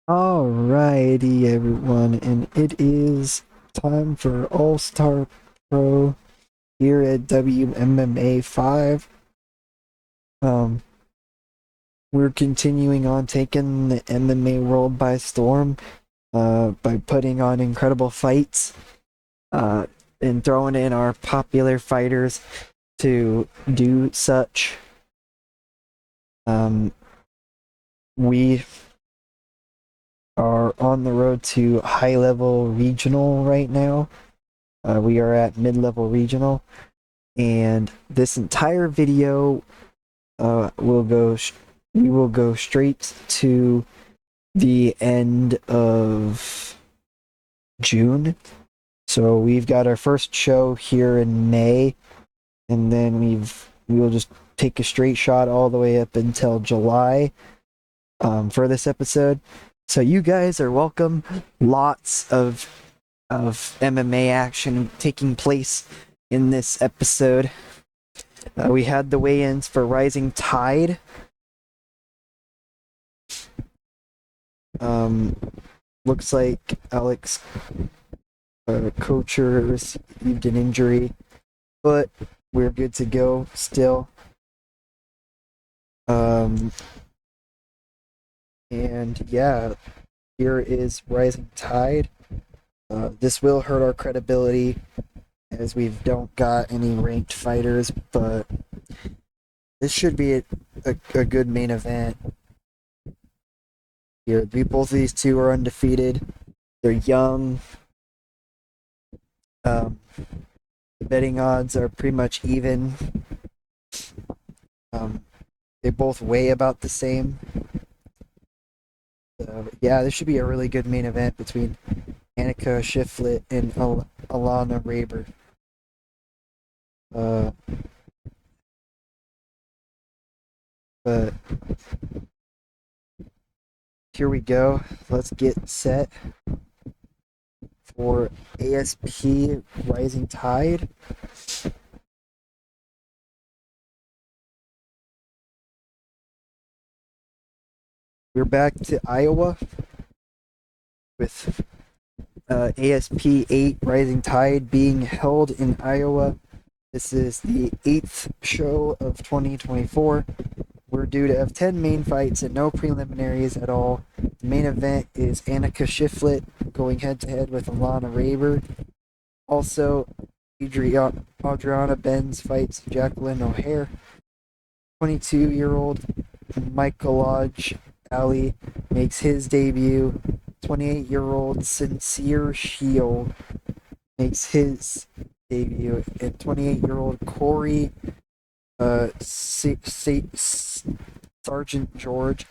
Alrighty, everyone, and it is time for All Star Pro here at WMMA 5. Um, we're continuing on taking the MMA world by storm by putting on incredible fights uh, and throwing in our popular fighters to do such. Um, we are on the road to high level regional right now. We are at mid level regional, and this entire video will we will go straight to the end of June. So we've got our first show here in May, and then we'll just take a straight shot all the way up until July for this episode. So you guys are welcome. Lots of MMA action taking place in this episode. We had the weigh-ins for Rising Tide. Um, Looks like Alex Kocher received an injury, but we're good to go still. Um, and yeah, here is Rising Tide. This will hurt our credibility as we don't got any ranked fighters, but this should be a good main event. Here, both of these two are undefeated. They're young. The betting odds are pretty much even. Um, they both weigh about the same. So, yeah, this should be a really good main event between Annika Shiflett and Alana Raber. Uh, but here we go. Let's get set for ASP Rising Tide. We're back to Iowa with ASP 8 Rising Tide being held in Iowa. This is the 8th show of 2024. We're due to have 10 main fights and no preliminaries at all. The main event is Annika Shiflett going head to head with Alana Raber. Also, Adriana Benz fights Jacqueline O'Hare. 22-year-old Michaelaj Ali makes his debut. 28-year-old Sincere Shield makes his debut. And 28-year-old Corey Sergeant George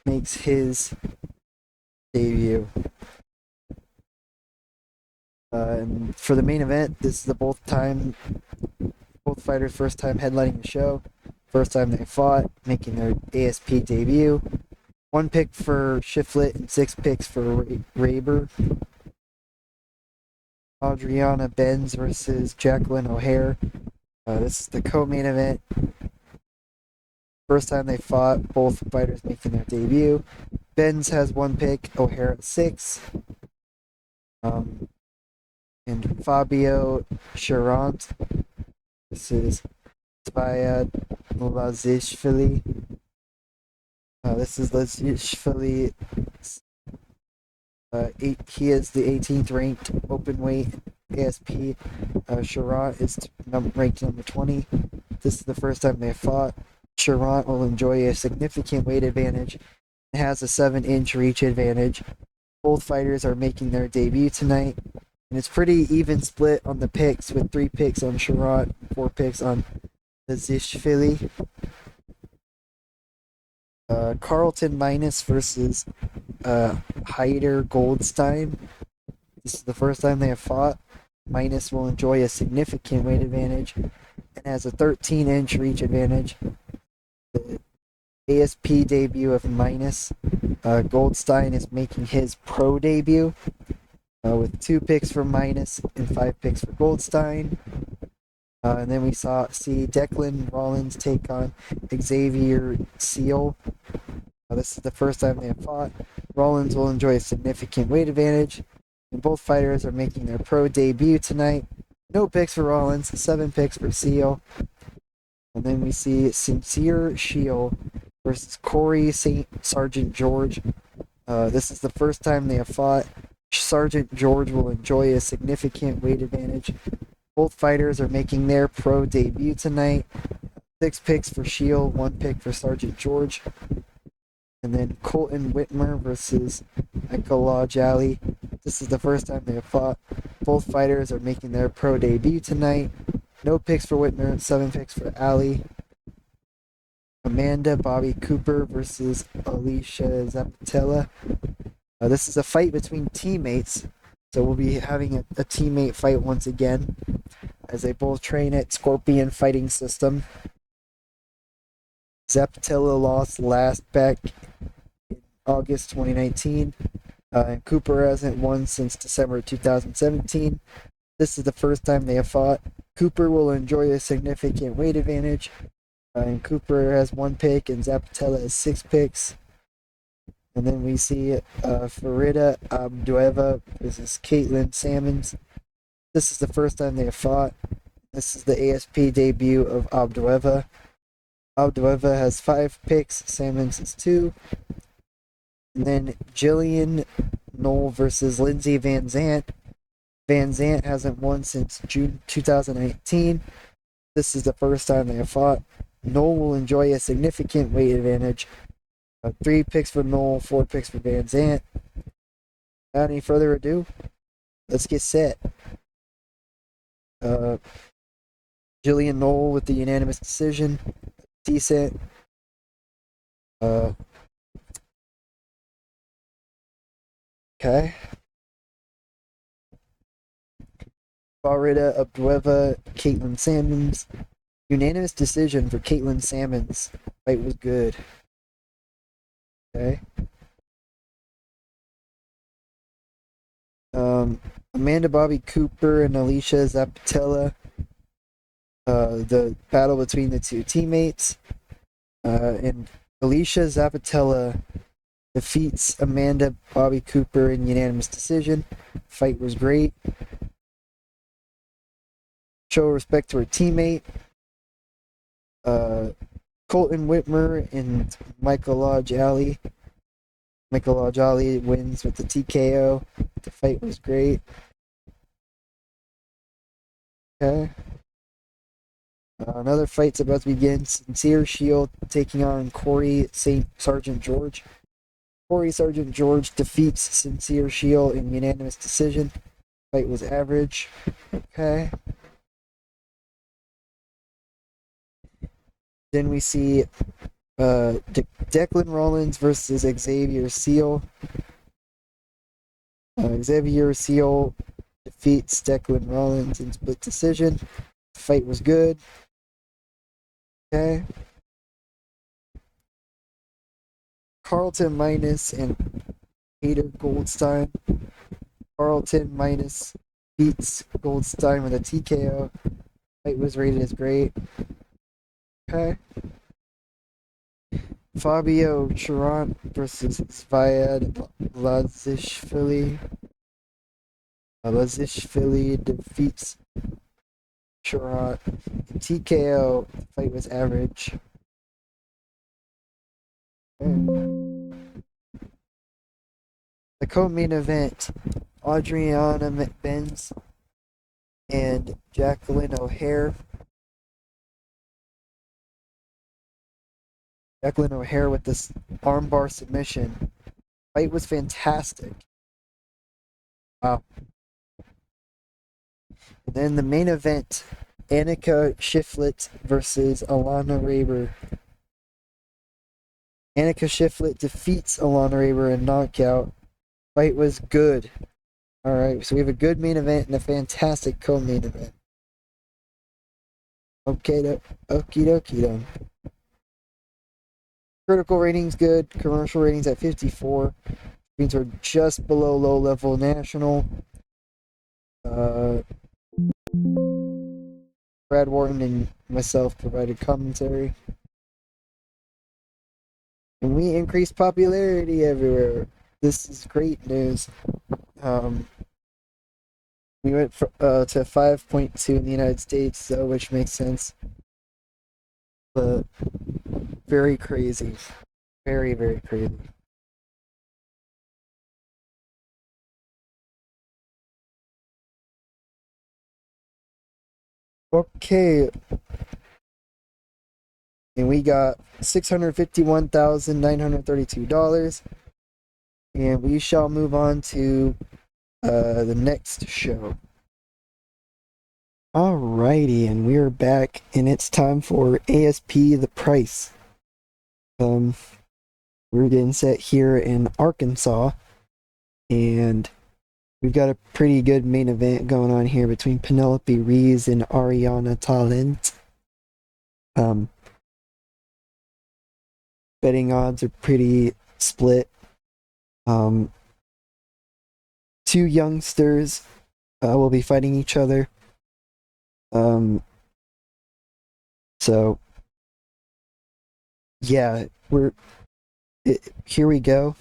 makes his debut. And for the main event, this is the both fighters' first time headlining the show. First time they fought, making their ASP debut. 1 pick for Shiflett and 6 picks for Raber. Adriana Benz versus Jacqueline O'Hare. This is the co-main event. First time they fought, both fighters making their debut. Benz has 1 pick, O'Hare at 6. And Fabio Charant. This is Tvaya Lazishvili. This is Lazishvili. He is the 18th ranked open weight ASP. Charant is ranked number 20. This is the first time they fought. Charant will enjoy a significant weight advantage and has a 7-inch reach advantage. Both fighters are making their debut tonight, and it's pretty even split on the picks with 3 picks on Charant, 4 picks on Lazishvili. Carlton Minus versus Heider Goldstein. This is the first time they have fought. Minus will enjoy a significant weight advantage and has a 13-inch reach advantage. The ASP debut of Minus. Goldstein is making his pro debut with 2 picks for Minus and 5 picks for Goldstein. And then we see Declan Rollins take on Xavier Seal. This is the first time they have fought. Rollins will enjoy a significant weight advantage, and both fighters are making their pro debut tonight. No picks for Rollins, 7 picks for Seal. And then we see Sincere Shield versus Corey St. Sergeant George. This is the first time they have fought. Sergeant George will enjoy a significant weight advantage. Both fighters are making their pro debut tonight. 6 picks for Shield, 1 pick for Sergeant George. And then Colton Whitmer versus Michael Ali. This is the first time they have fought. Both fighters are making their pro debut tonight. No picks for Whitmer, 7 picks for Ali. Amanda Bobby Cooper versus Alicia Zappitella. This is a fight between teammates, so we'll be having a teammate fight once again, as they both train at Scorpion Fighting System. Zappitella lost last back in August 2019, and Cooper hasn't won since December 2017. This is the first time they have fought. Cooper will enjoy a significant weight advantage, and Cooper has 1 pick and Zappitella has 6 picks. And then we see Farida Abdueva versus Caitlin Sammons. This is the first time they have fought. This is the ASP debut of Abdueva. Abdueva has 5 picks, Sammons has 2. And then Jillian Knoll versus Lindsay Van Zant. Van Zant hasn't won since June 2019. This is the first time they have fought. Knoll will enjoy a significant weight advantage. 3 picks for Knoll, 4 picks for Van Zant. Without any further ado, let's get set. Jillian Knoll with the unanimous decision. Decent. Okay. Farida Abdueva, Caitlin Sammons. Unanimous decision for Caitlin Sammons. Fight was good. Okay. Amanda Bobby Cooper and Alicia Zappitella. The battle between the 2 teammates. And Alicia Zappitella defeats Amanda Bobby Cooper in unanimous decision. Fight was great. Show respect to her teammate. Colton Whitmer and Michael Lodge Ali. Michael Lodge Ali wins with the TKO. The fight was great. Okay. Another fight's about to begin. Sincere Shield taking on Corey St. Sergeant George. Corey Sergeant George defeats Sincere Shield in unanimous decision. Fight was average. Okay. Then we see Declan Rollins versus Xavier Seal. Xavier Seal defeats Declan Rollins in split decision. The fight was good. Okay. Carlton Minus and Peter Goldstein. Carlton Minus beats Goldstein with a TKO. Fight was rated as great. Okay. Fabio Cherant versus Zviad Lazishvili. Lazishvili defeats Cherant. TKO. The fight was average. Okay. The co-main event, Adriana Benz and Jacqueline O'Hare. Jacqueline O'Hare with this armbar submission. Fight was fantastic. Wow. And then the main event, Annika Shiflett versus Alana Raber. Annika Shiflett defeats Alana Raber in knockout. Fight was good. Alright, so we have a good main event and a fantastic co-main event. Okay, okie dokie then. Critical ratings good. Commercial ratings at 54. Means we're just below low level national. Brad Wharton and myself provided commentary. and we increase popularity everywhere. This is great news. We went to 5.2 in the United States, so which makes sense. But very crazy. Very, very crazy. Okay, and we got $651,932, and we shall move on to the next show. Alrighty, and we're back, and it's time for ASP The Price. We're getting set here in Arkansas, and we've got a pretty good main event going on here between Penelope Rees and Ariana Talent. Betting odds are pretty split. Two youngsters will be fighting each other. So yeah, here we go.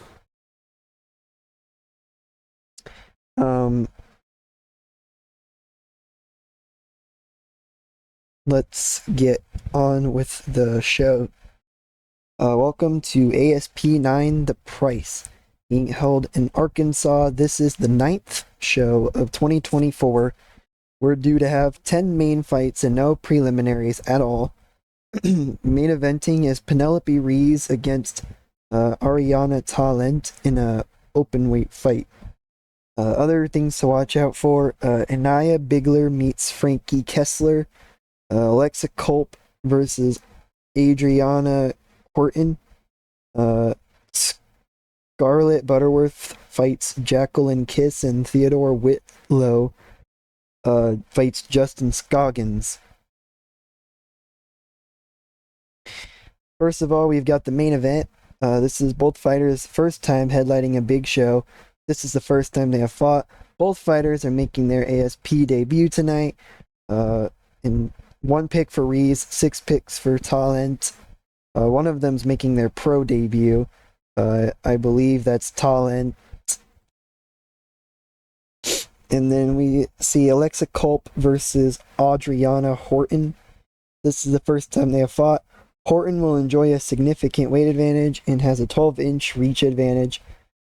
Let's get on with the show. Welcome to ASP 9 The Price, being held in Arkansas. This is the 9th show of 2024. We're due to have 10 main fights and no preliminaries at all. Main eventing is Penelope Rees against Ariana Talent in a open weight fight. Other things to watch out for: Anaya Bigler meets Frankie Kessler. Alexa Culp versus Adriana Horton. Scarlett Butterworth fights Jacqueline Kiss, and Theodore Whitlow fights Justin Scoggins. First of all, we've got the main event. This is both fighters' first time headlining a big show. This is the first time they have fought. Both fighters are making their ASP debut tonight. And 1 pick for Rees, 6 picks for Talent. One of them's making their pro debut. I believe that's Talent. And then we see Alexa Culp versus Adriana Horton. This is the first time they have fought. Horton will enjoy a significant weight advantage and has a 12-inch reach advantage.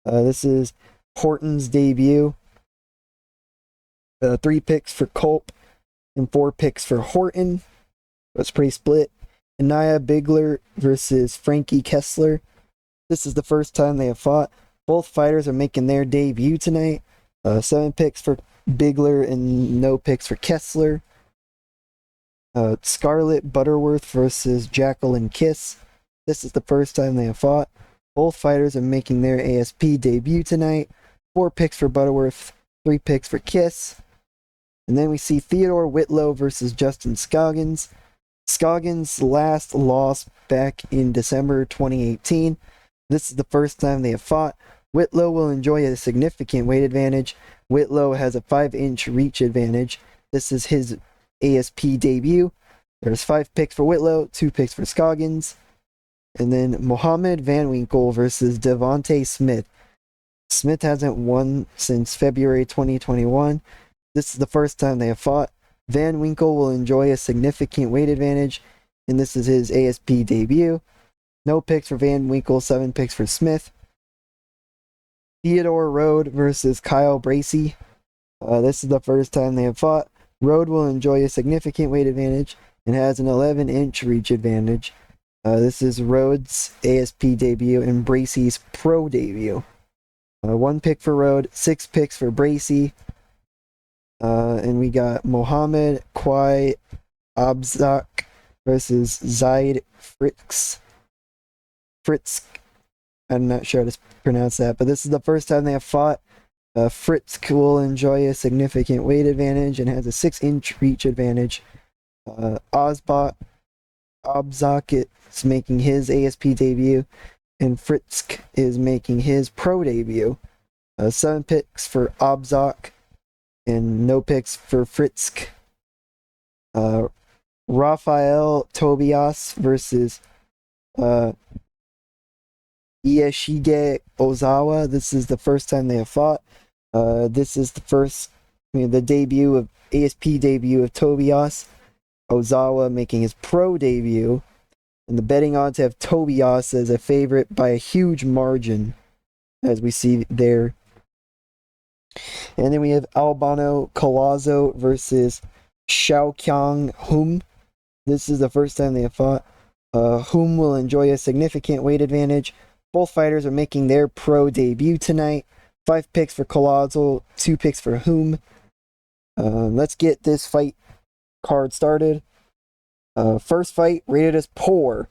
This is Horton's debut. 3 picks for Culp and 4 picks for Horton. It's pretty split. Anaya Bigler versus Frankie Kessler. This is the first time they have fought. Both fighters are making their debut tonight. 7 picks for Bigler and no picks for Kessler. Scarlett Butterworth versus Jacqueline Kiss. This is the first time they have fought. Both fighters are making their ASP debut tonight. 4 picks for Butterworth, 3 picks for Kiss. And then we see Theodore Whitlow versus Justin Scoggins. Scoggins' last loss back in December 2018. This is the first time they have fought. Whitlow will enjoy a significant weight advantage. Whitlow has a 5-inch reach advantage. This is his ASP debut. There's 5 picks for Whitlow, 2 picks for Scoggins. And then Mohammed Van Winkle versus Devontae Smith. Smith hasn't won since February 2021. This is the first time they have fought. Van Winkle will enjoy a significant weight advantage, and this is his ASP debut. No picks for Van Winkle, 7 picks for Smith. Theodore Rode versus Kyle Bracey. This is the first time they have fought. Rode will enjoy a significant weight advantage and has an 11-inch reach advantage. This is Rhodes' ASP debut and Bracey's pro debut. 1 pick for Rode, 6 picks for Bracey. And we got Mohammed Kwai Abzak versus Zaid Fritzk. I'm not sure how to pronounce that, but this is the first time they have fought. Fritzk will enjoy a significant weight advantage and has a 6-inch reach advantage. Abzak is making his ASP debut, and Fritzk is making his pro debut. 7 picks for Abzak and no picks for Fritzk. Rafael Tobias versus Iyashige Ozawa. This is the first time they have fought. This is the first, the debut of ASP debut of Tobias Ozawa making his pro debut, and the betting odds have Tobias as a favorite by a huge margin, as we see there. And then we have Albano Collazo versus Xiaoqiang Hum. This is the first time they have fought. Hum will enjoy a significant weight advantage. Both fighters are making their pro debut tonight. 5 picks for Collazo, 2 picks for Hum. Let's get this fight card started. First fight rated as poor.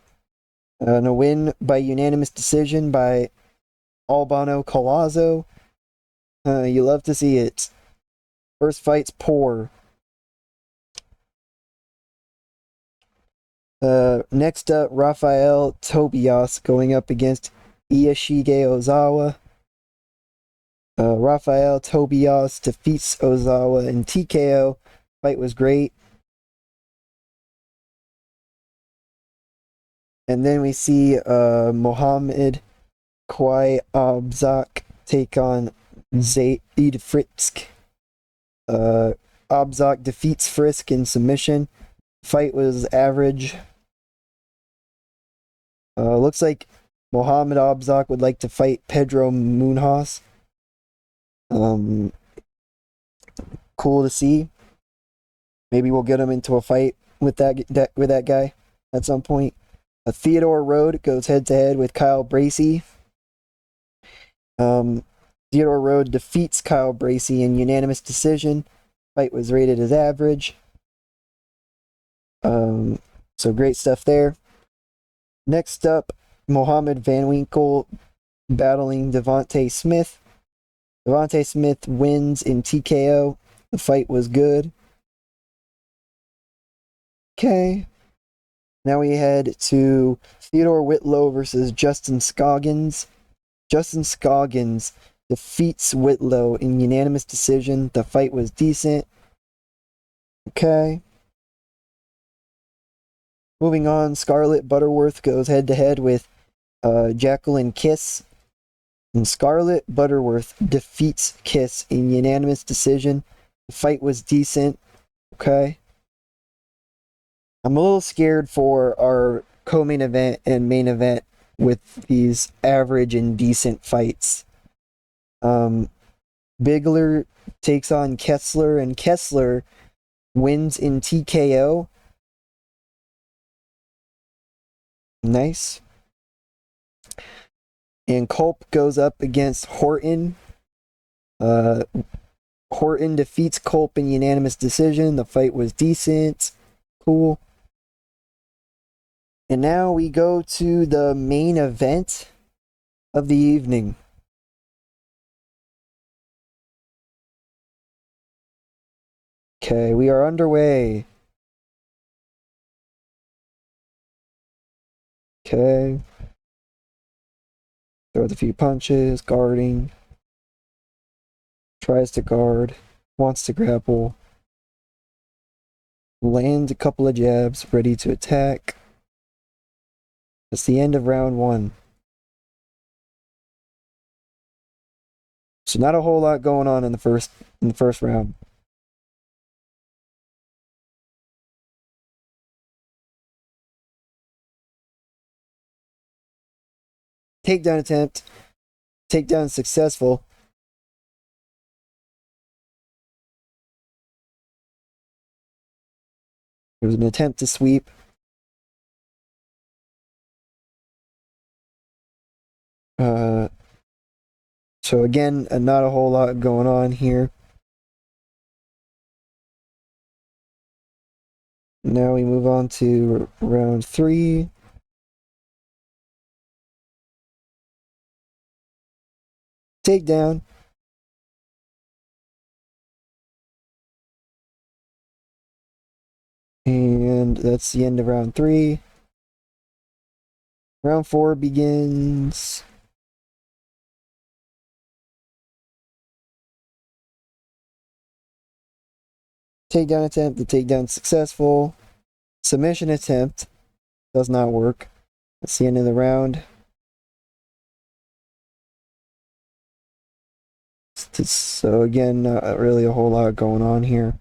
A win by unanimous decision by Albano Collazo. You love to see it. First fight's poor. Next up, Rafael Tobias going up against Iyashige Ozawa. Rafael Tobias defeats Ozawa in TKO. Fight was great. And then we see Mohamed Kwai Abzak take on Zaid Frisk. Abzak defeats Frisk in submission. Fight was average. Looks like Mohamed Abzak would like to fight Pedro Munhoz. Cool to see. Maybe we'll get him into a fight with that guy at some point. Theodore Road goes head to head with Kyle Bracey. Theodore Road defeats Kyle Bracey in unanimous decision. Fight was rated as average. So great stuff there. Next up, Mohammed Van Winkle battling Devontae Smith. Devontae Smith wins in TKO. The fight was good. Okay. Now we head to Theodore Whitlow versus Justin Scoggins. Justin Scoggins defeats Whitlow in unanimous decision. The fight was decent. Okay. Moving on, Scarlett Butterworth goes head to head with Jacqueline Kiss. And Scarlett Butterworth defeats Kiss in unanimous decision. The fight was decent. Okay. I'm a little scared for our co-main event and main event with these average and decent fights. Bigler takes on Kessler, and Kessler wins in TKO. Nice. And Culp goes up against Horton. Horton defeats Culp in unanimous decision. The fight was decent. Cool. And now we go to the main event of the evening. Okay, we are underway. Okay. Throws a few punches, guarding. Tries to guard. Wants to grapple. Lands a couple of jabs, ready to attack. It's the end of round 1. So not a whole lot going on in the first round. Takedown attempt. Takedown successful. It was an attempt to sweep. So again, not a whole lot going on here. Now we move on to round 3. Takedown. And that's the end of round 3. Round 4 begins. Takedown attempt. The takedown successful. Submission attempt. Does not work. That's the end of the round. So again, not really a whole lot going on here.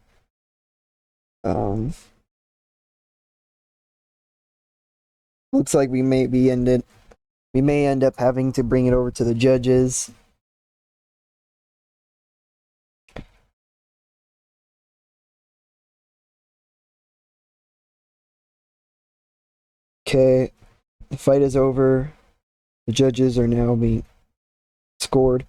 Looks like we may end up having to bring it over to the judges. Okay, the fight is over. The judges are now being scored.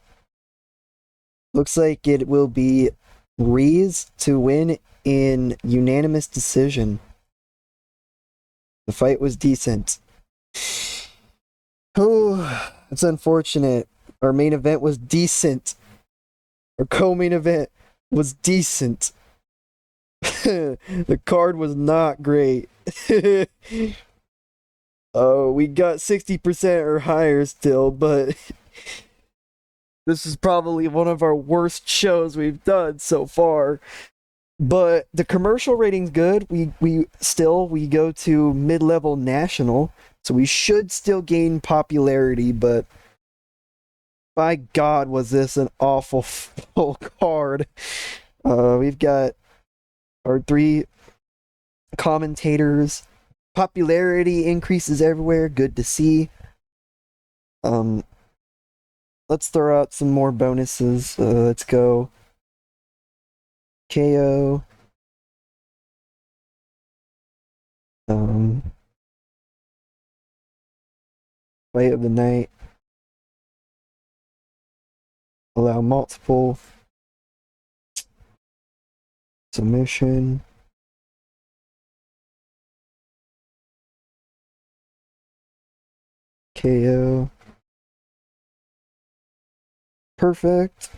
Looks like it will be Rees to win in unanimous decision. The fight was decent. Oh, it's unfortunate. Our main event was decent. Our co-main event was decent. The card was not great. Oh, we got 60% or higher still, but this is probably one of our worst shows we've done so far. But the commercial rating's good. We go to mid-level national, so we should still gain popularity, but by God, was this an awful full card. We've got our 3 commentators. Popularity increases everywhere. Good to see. Let's throw out some more bonuses. Let's go. KO. Fight of the night. Allow multiple. Submission. KO. Perfect.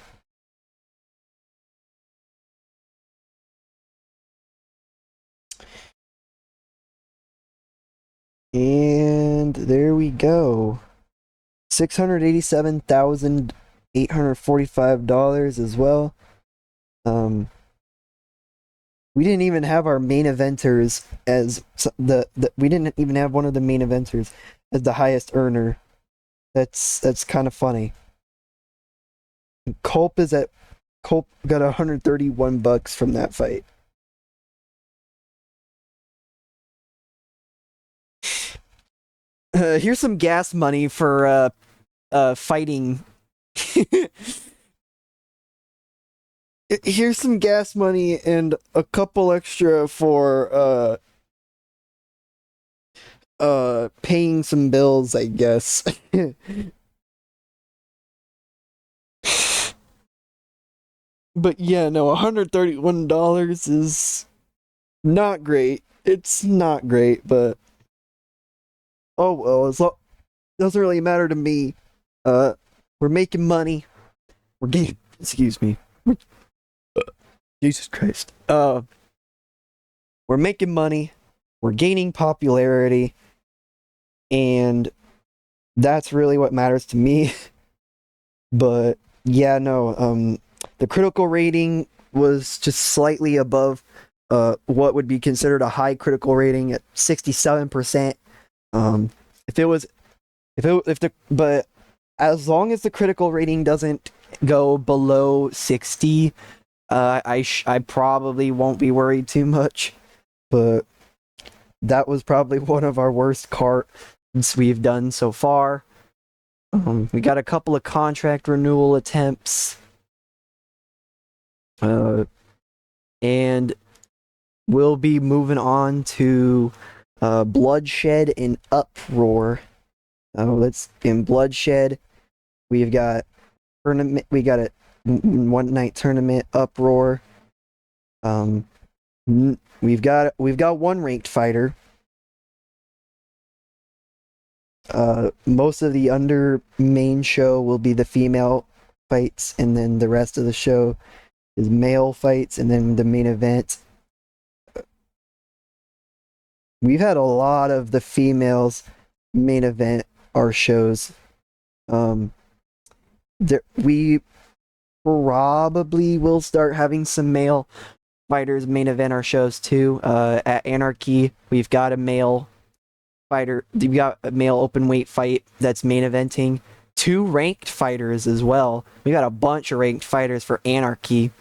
And there we go. $687,845 as well. We didn't even have our main eventers as we didn't even have one of the main eventers as the highest earner. That's kind of funny. Culp got $131 from that fight. Here's some gas money for fighting. Here's some gas money and a couple extra for paying some bills, I guess. But yeah, no, $131 is not great. It's not great, but oh well, it doesn't really matter to me. We're making money. We're getting, excuse me. Jesus Christ. We're making money. We're gaining popularity. And that's really what matters to me. But yeah, no, the critical rating was just slightly above what would be considered a high critical rating at 67%. But as long as the critical rating doesn't go below 60, I probably won't be worried too much. But that was probably one of our worst cards we've done so far. We got a couple of contract renewal attempts. And we'll be moving on to Bloodshed and Uproar. In Bloodshed, we've got tournament. We got a one night tournament. Uproar. We've got one ranked fighter. Most of the under main show will be the female fights, and then the rest of the show is male fights, and then the main event. We've had a lot of the females main event our shows. We probably will start having some male fighters main event our shows too. At Anarchy, we've got a male fighter. We've got a male open weight fight that's main eventing. 2 ranked fighters as well. We got a bunch of ranked fighters for Anarchy.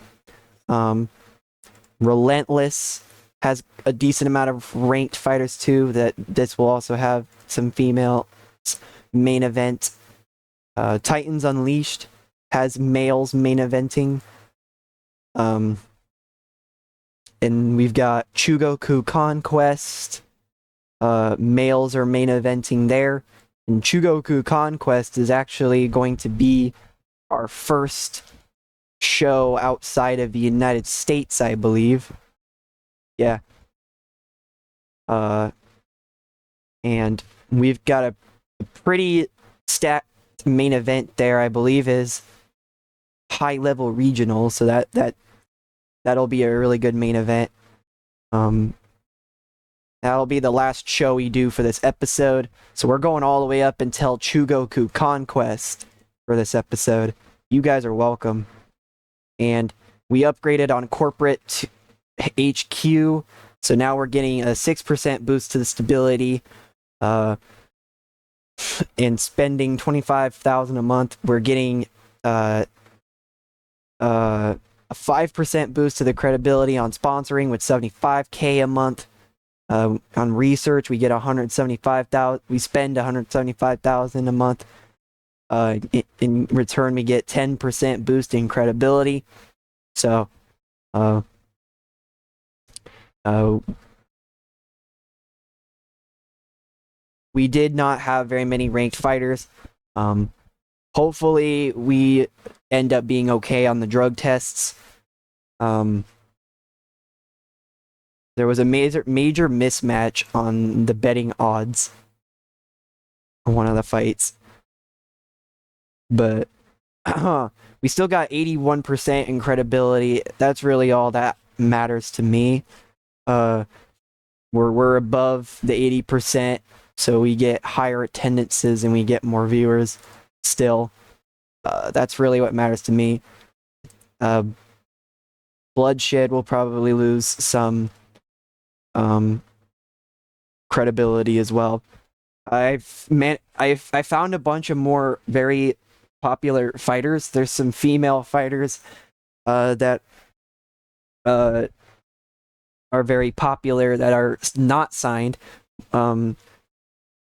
Relentless has a decent amount of ranked fighters too. That this will also have some female main event. Titans Unleashed has males main eventing. And we've got Chugoku Conquest. Males are main eventing there. And Chugoku Conquest is actually going to be our first show outside of the United States, I believe. Yeah. And we've got a pretty stacked main event there, I believe, is high level regional, so that'll be a really good main event. That'll be the last show we do for this episode. So we're going all the way up until Chugoku Conquest for this episode. You guys are welcome. And we upgraded on corporate HQ, so now we're getting a 6% boost to the stability. And spending 25,000 a month, we're getting a 5% boost to the credibility on sponsoring with 75k a month. On research, we get 175,000. We spend 175,000 a month. In return, we get 10% boost in credibility. So, we did not have very many ranked fighters. Hopefully, we end up being okay on the drug tests. There was a major mismatch on the betting odds on one of the fights. But we still got 81% in credibility. That's really all that matters to me. We're above the 80%, so we get higher attendances and we get more viewers still. That's really what matters to me. Bloodshed will probably lose some credibility as well. I found a bunch of more very popular fighters. There's some female fighters that are very popular that are not signed,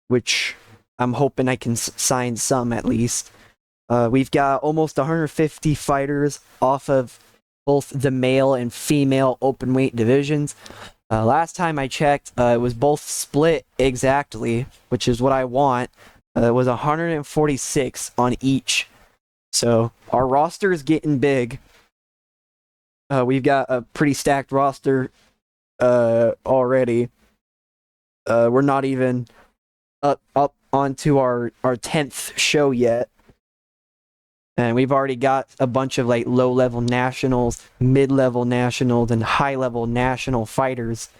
which I'm hoping I can sign some at least. We've got almost 150 fighters off of both the male and female open weight divisions. Last time I checked, it was both split exactly, which is what I want. It was 146 on each. So our roster is getting big. We've got a pretty stacked roster already. We're not even up onto our 10th show yet. And we've already got a bunch of like low-level nationals, mid-level nationals, and high-level national fighters.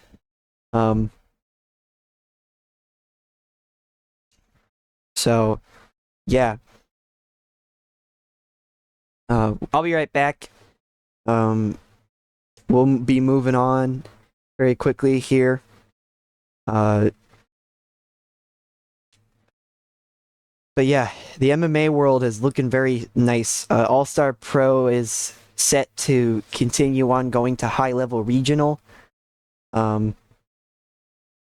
So, yeah. I'll be right back. We'll be moving on very quickly here. But yeah, the MMA world is looking very nice. All-Star Pro is set to continue on going to high-level regional.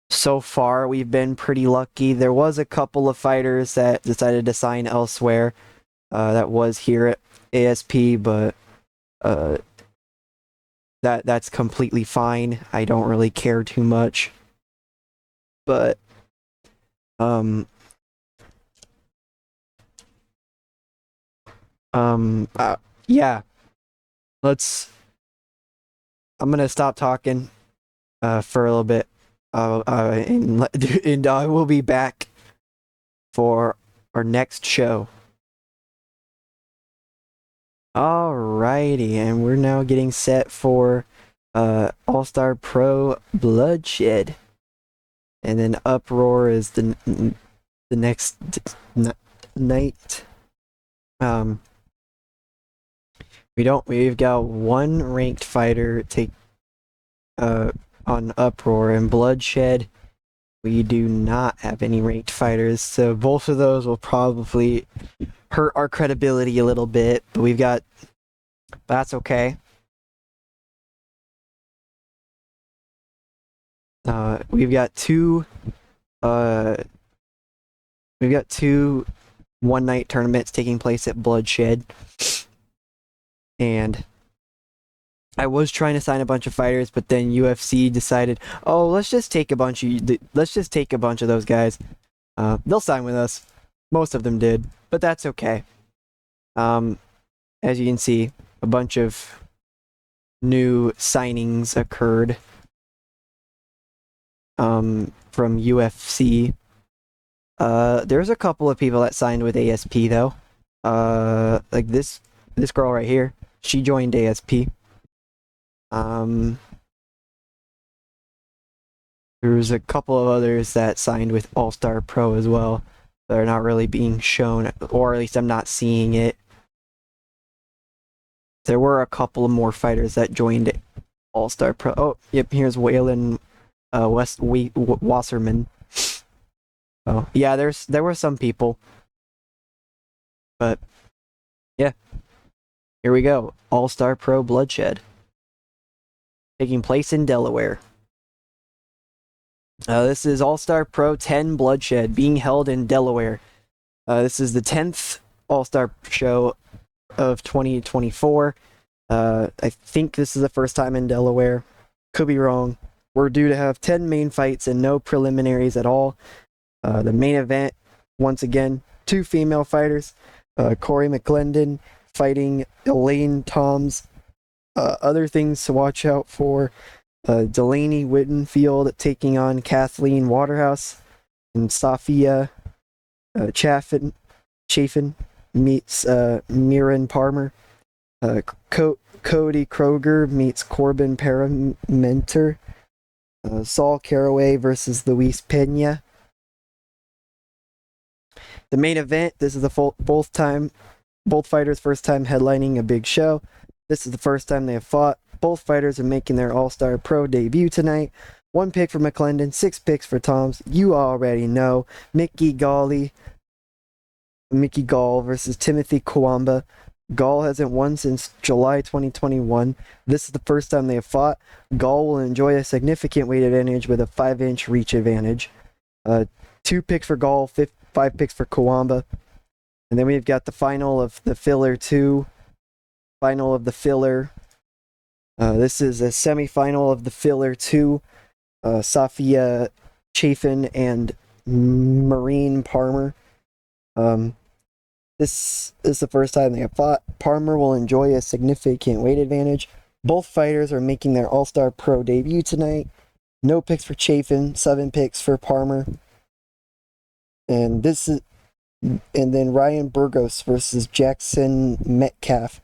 So far, we've been pretty lucky. There was a couple of fighters that decided to sign elsewhere. That was here at ASP, but that's completely fine. I don't really care too much. But yeah. I'm gonna stop talking for a little bit. And I will be back for our next show. Alrighty, and we're now getting set for All-Star Pro Bloodshed. And then Uproar is the next night. We've got one ranked fighter take on Uproar, and Bloodshed We do not have any ranked fighters, so both of those will probably hurt our credibility a little bit, but that's okay. We've got two one-night tournaments taking place at Bloodshed, and I was trying to sign a bunch of fighters, but then UFC decided, oh, let's just take a bunch of those guys. They'll sign with us. Most of them did, but that's okay. As you can see, a bunch of new signings occurred from UFC. There's a couple of people that signed with ASP though. Like this girl right here, she joined ASP. There's a couple of others that signed with All Star Pro as well. They're not really being shown, or at least I'm not seeing it. There were a couple of more fighters that joined All Star Pro. Oh, yep, here's Waylon Wasserman. Oh, yeah, there were some people. But, yeah. Here we go. All Star Pro Bloodshed. Taking place in Delaware. This is All Star Pro 10 Bloodshed being held in Delaware. This is the 10th All Star show of 2024. I think this is the first time in Delaware. Could be wrong. We're due to have 10 main fights and no preliminaries at all. The main event, once again, 2 female fighters. Corey McClendon fighting Elaine Toms. Other things to watch out for. Delaney Whittenfield taking on Kathleen Waterhouse. And Safia Chafin meets Miran Palmer. Cody Kroger meets Corbin Paramenter. Saul Caraway versus Luis Pena. The main event, this is the both fighters' first time headlining a big show. This is the first time they have fought. Both fighters are making their All-Star Pro debut tonight. 1 pick for McClendon, 6 picks for Toms. You already know. Mickey Gall versus Timothy Kawamba. Gall hasn't won since July 2021. This is the first time they have fought. Gall will enjoy a significant weight advantage with a 5-inch reach advantage. 2 picks for Gall, 5 picks for Kawamba. And then we've got the final of the filler 2. Final of the filler. This is a semifinal of the filler 2. Safia Chafin and Marine Palmer. This is the first time they have fought. Palmer will enjoy a significant weight advantage. Both fighters are making their All-Star Pro debut tonight. No picks for Chafin, 7 picks for Palmer. And then Ryan Burgos versus Jackson Metcalf.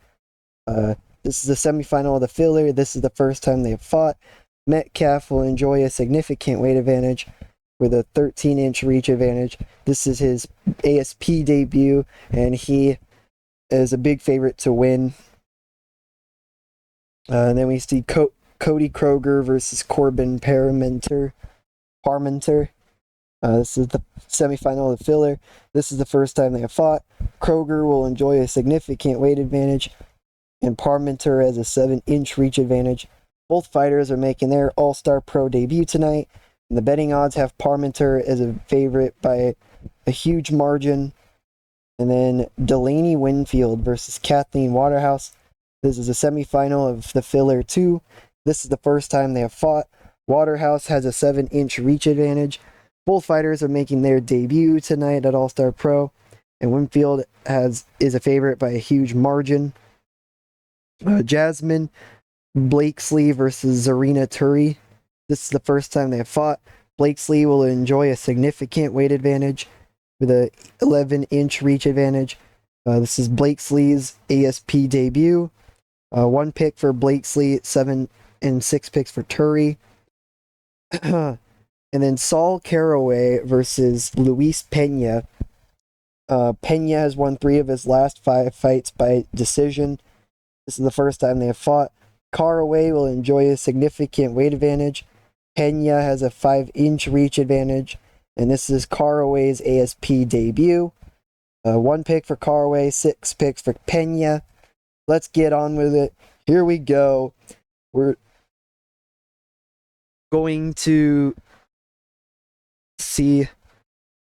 This is the semifinal of the filler. This is the first time they have fought. Metcalf will enjoy a significant weight advantage with a 13-inch reach advantage. This is his ASP debut, and he is a big favorite to win. And then we see Cody Kroger versus Corbin Parmenter. This is the semifinal of the filler. This is the first time they have fought. Kroger will enjoy a significant weight advantage, and Parmenter has a 7-inch reach advantage. Both fighters are making their All-Star Pro debut tonight, and the betting odds have Parmenter as a favorite by a huge margin. And then Delaney Winfield versus Kathleen Waterhouse. This is a semifinal of the filler 2. This is the first time they have fought. Waterhouse has a 7-inch reach advantage. Both fighters are making their debut tonight at All-Star Pro, and Winfield is a favorite by a huge margin. Jasmine Blakesley versus Zarina Turi. This is the first time they have fought. Blakesley will enjoy a significant weight advantage with a 11-inch reach advantage. This is Blakesley's ASP debut. 1 pick for Blakesley, 7 and 6 picks for Turi. And then Saul Caraway versus Luis Pena. Pena has won 3 of his last 5 fights by decision. This is the first time they have fought. Caraway will enjoy a significant weight advantage. Pena has a 5-inch reach advantage, and this is Caraway's ASP debut. 1 pick for Caraway, 6 picks for Pena. Let's get on with it. Here we go. We're going to see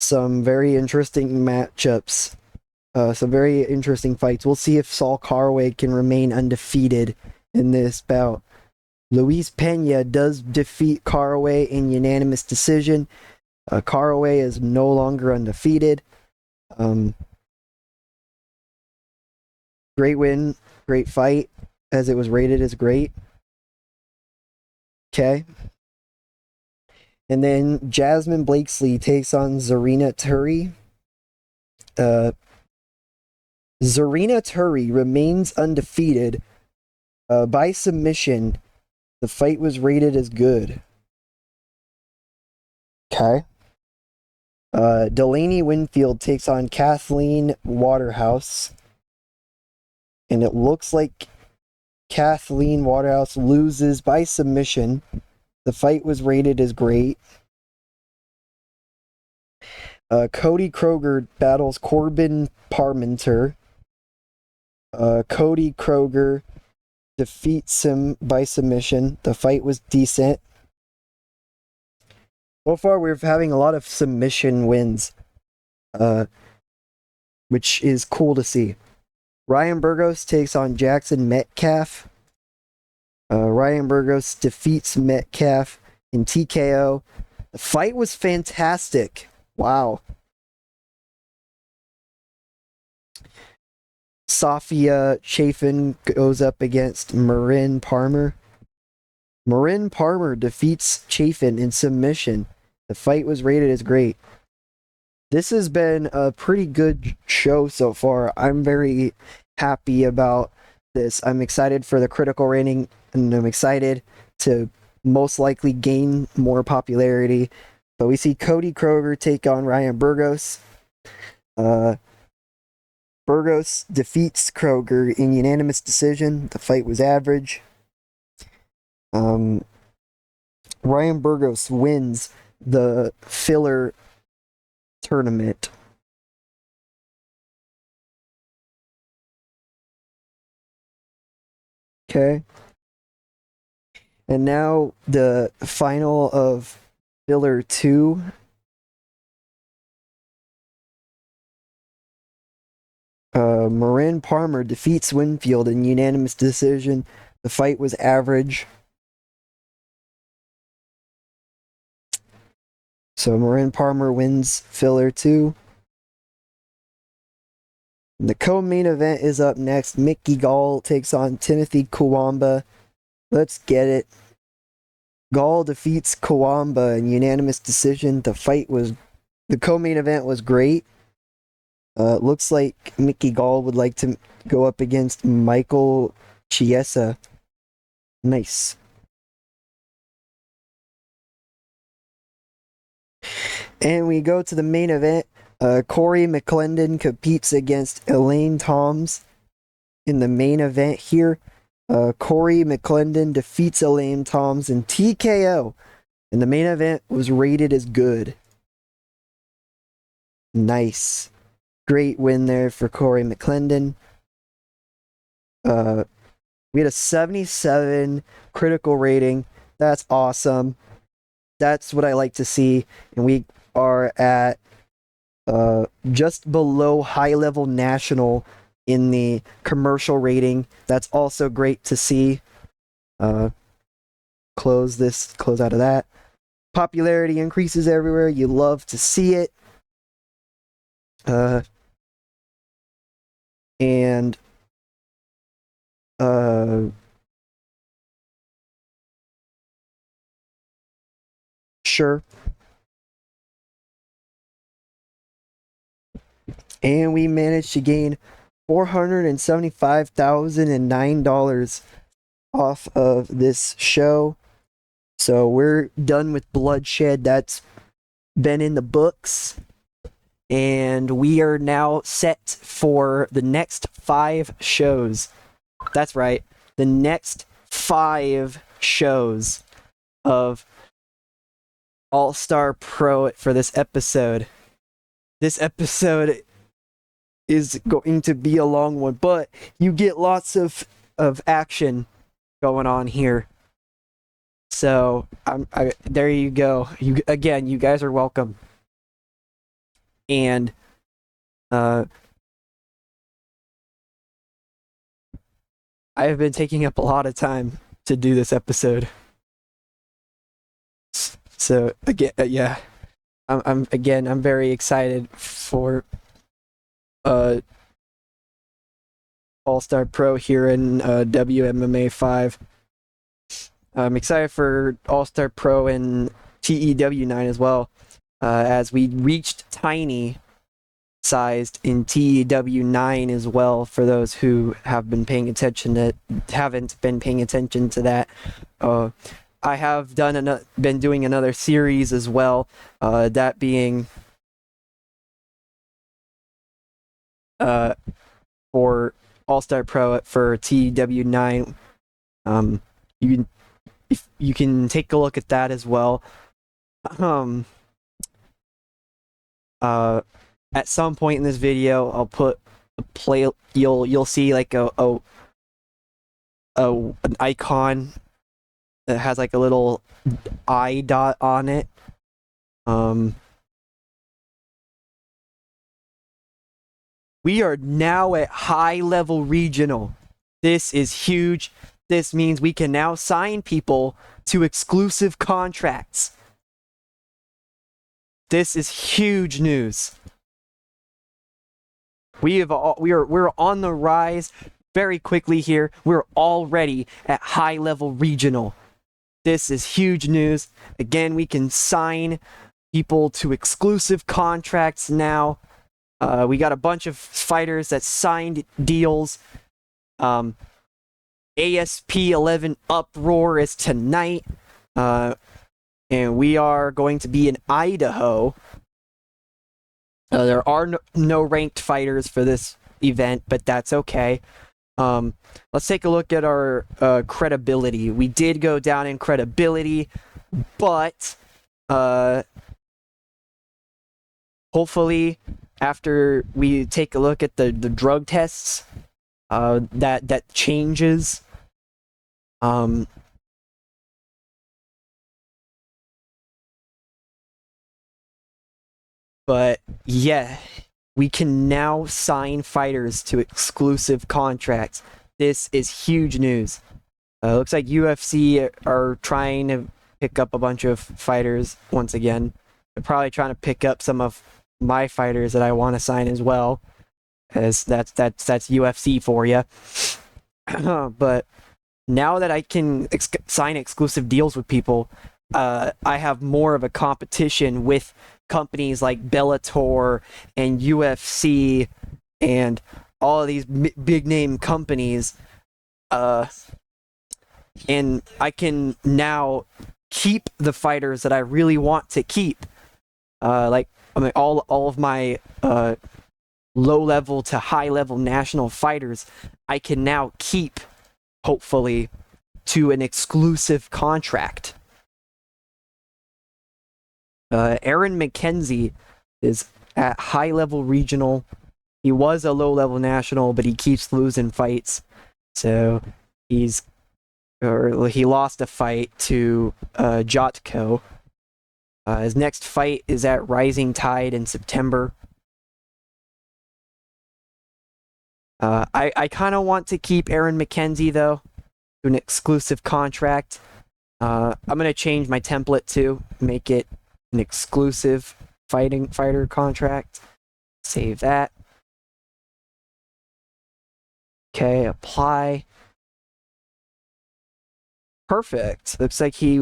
some very interesting matchups, some very interesting fights. We'll see if Saul Caraway can remain undefeated in this bout. Luis Pena does defeat Caraway in unanimous decision. Caraway is no longer undefeated. Great win, great fight, as it was rated as great. Okay. And then Jasmine Blakesley takes on Zarina Turi. Zarina Turi remains undefeated by submission. The fight was rated as good. Okay. Delaney Winfield takes on Kathleen Waterhouse. And it looks like Kathleen Waterhouse loses by submission. The fight was rated as great. Cody Kroger battles Corbin Parmenter. Cody Kroger defeats him by submission. The fight was decent. So far, we're having a lot of submission wins, which is cool to see. Ryan Burgos takes on Jackson Metcalf. Ryan Burgos defeats Metcalf in TKO. The fight was fantastic. Wow. Sophia Chafin goes up against Marin Palmer. Marin Palmer defeats Chafin in submission. The fight was rated as great. This has been a pretty good show so far. I'm very happy about this. I'm excited for the critical rating, and I'm excited to most likely gain more popularity. But we see Cody Kroger take on Ryan Burgos. Burgos defeats Kroger in unanimous decision. The fight was average. Ryan Burgos wins the filler tournament. Okay. And now the final of filler 2. Marin Palmer defeats Winfield in unanimous decision. The fight was average. So Marin Palmer wins filler 2. The co-main event is up next. Mickey Gall takes on Timothy Kawamba. Let's get it. Gall defeats Kawamba in unanimous decision. The co-main event was great. Looks like Mickey Gall would like to go up against Michael Chiesa. Nice. And we go to the main event. Corey McClendon competes against Elaine Toms in the main event here. Corey McClendon defeats Elaine Toms in TKO. And the main event was rated as good. Nice. Great win there for Corey McClendon. We had a 77 critical rating. That's awesome. That's what I like to see. And we are at just below high level national in the commercial rating. That's also great to see. Close out of that. Popularity increases everywhere. You love to see it. Sure. And we managed to gain $475,009 off of this show. So we're done with bloodshed. That's been in the books. And we are now set for the next 5 shows. That's right. The next 5 shows of All-Star Pro for this episode. This episode is going to be a long one, but you get lots of action going on here. So there you go. You guys are welcome. And I have been taking up a lot of time to do this episode. So again, yeah, I'm very excited for All-Star Pro here in WMMA 5. I'm excited for All-Star Pro and TEW9 as well, as we reached tiny sized in TEW9 as well. For those who haven't been paying attention to that, I have been doing another series as well, that being for All-Star Pro for TEW9. You can take a look at that as well. At some point in this video, I'll put a play. You'll see like an icon that has like a little eye dot on it. We are now at high level regional. This is huge. This means we can now sign people to exclusive contracts. This is huge news. We're on the rise very quickly here. We're already at high level regional. This is huge news. Again, we can sign people to exclusive contracts now. We got a bunch of fighters that signed deals. ASP 11 Uproar is tonight. And we are going to be in Idaho. There are no ranked fighters for this event, but that's okay. Let's take a look at our credibility. We did go down in credibility, but hopefully after we take a look at the drug tests, that changes. But yeah, we can now sign fighters to exclusive contracts. This is huge news. Looks like UFC are trying to pick up a bunch of fighters once again. They're probably trying to pick up some of my fighters that I want to sign as well, as that's UFC for you. But now that I can sign exclusive deals with people, I have more of a competition with companies like Bellator and UFC and all of these big name companies, and I can now keep the fighters that I really want to keep. All of my low level to high level national fighters, I can now keep, hopefully, to an exclusive contract. Aaron McKenzie is at high level regional. He was a low level national, but he keeps losing fights. So he lost a fight to Jotko. His next fight is at Rising Tide in September. I kind of want to keep Aaron McKenzie though to an exclusive contract. I'm gonna change my template to make it an exclusive fighter contract. Save that. Okay, apply. Perfect. Looks like he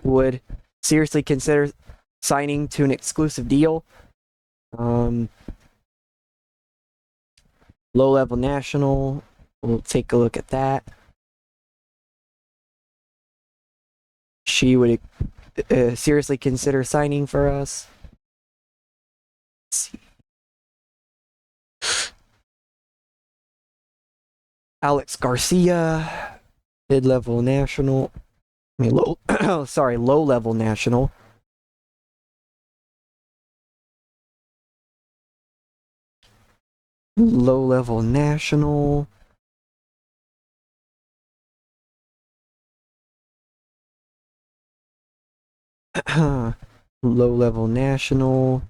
would seriously consider signing to an exclusive deal. Low level national. We'll take a look at that. She would seriously consider signing for us. Let's see. Alex Garcia, mid-level national. Low level national. low-level national. Low-level national.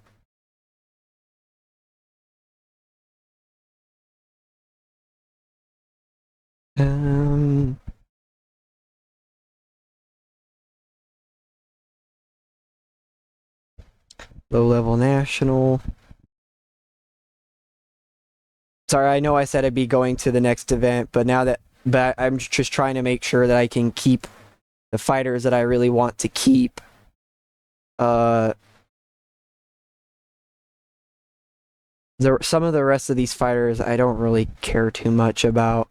Low-level national. Sorry, I know I said I'd be going to the next event, but I'm just trying to make sure that I can keep the fighters that I really want to keep. Some of the rest of these fighters I don't really care too much about.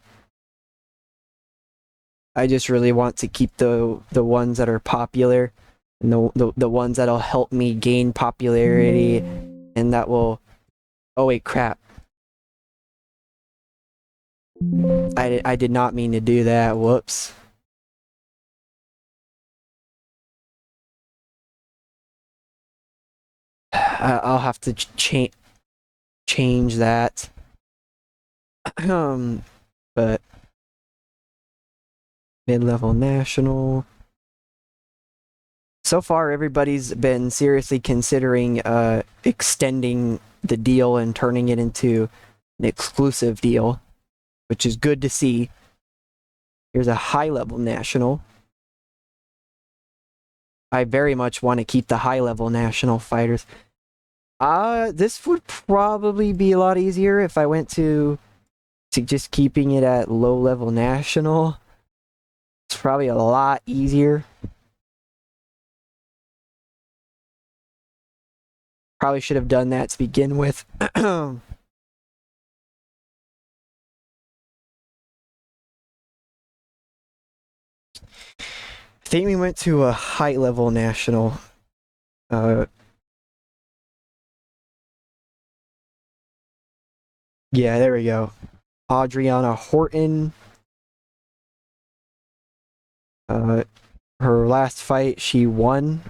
I just really want to keep the ones that are popular, and the ones that'll help me gain popularity, and that will. Oh wait, crap! I did not mean to do that. Whoops. I'll have to change that. But mid-level national. So far, everybody's been seriously considering extending the deal and turning it into an exclusive deal, which is good to see. Here's a high-level national. I very much want to keep the high-level national fighters. This would probably be a lot easier if I went to just keeping it at low-level national. It's probably a lot easier. Probably should have done that to begin with. I think we went to a high-level national. Yeah, there we go. Adriana Horton. Her last fight, she won.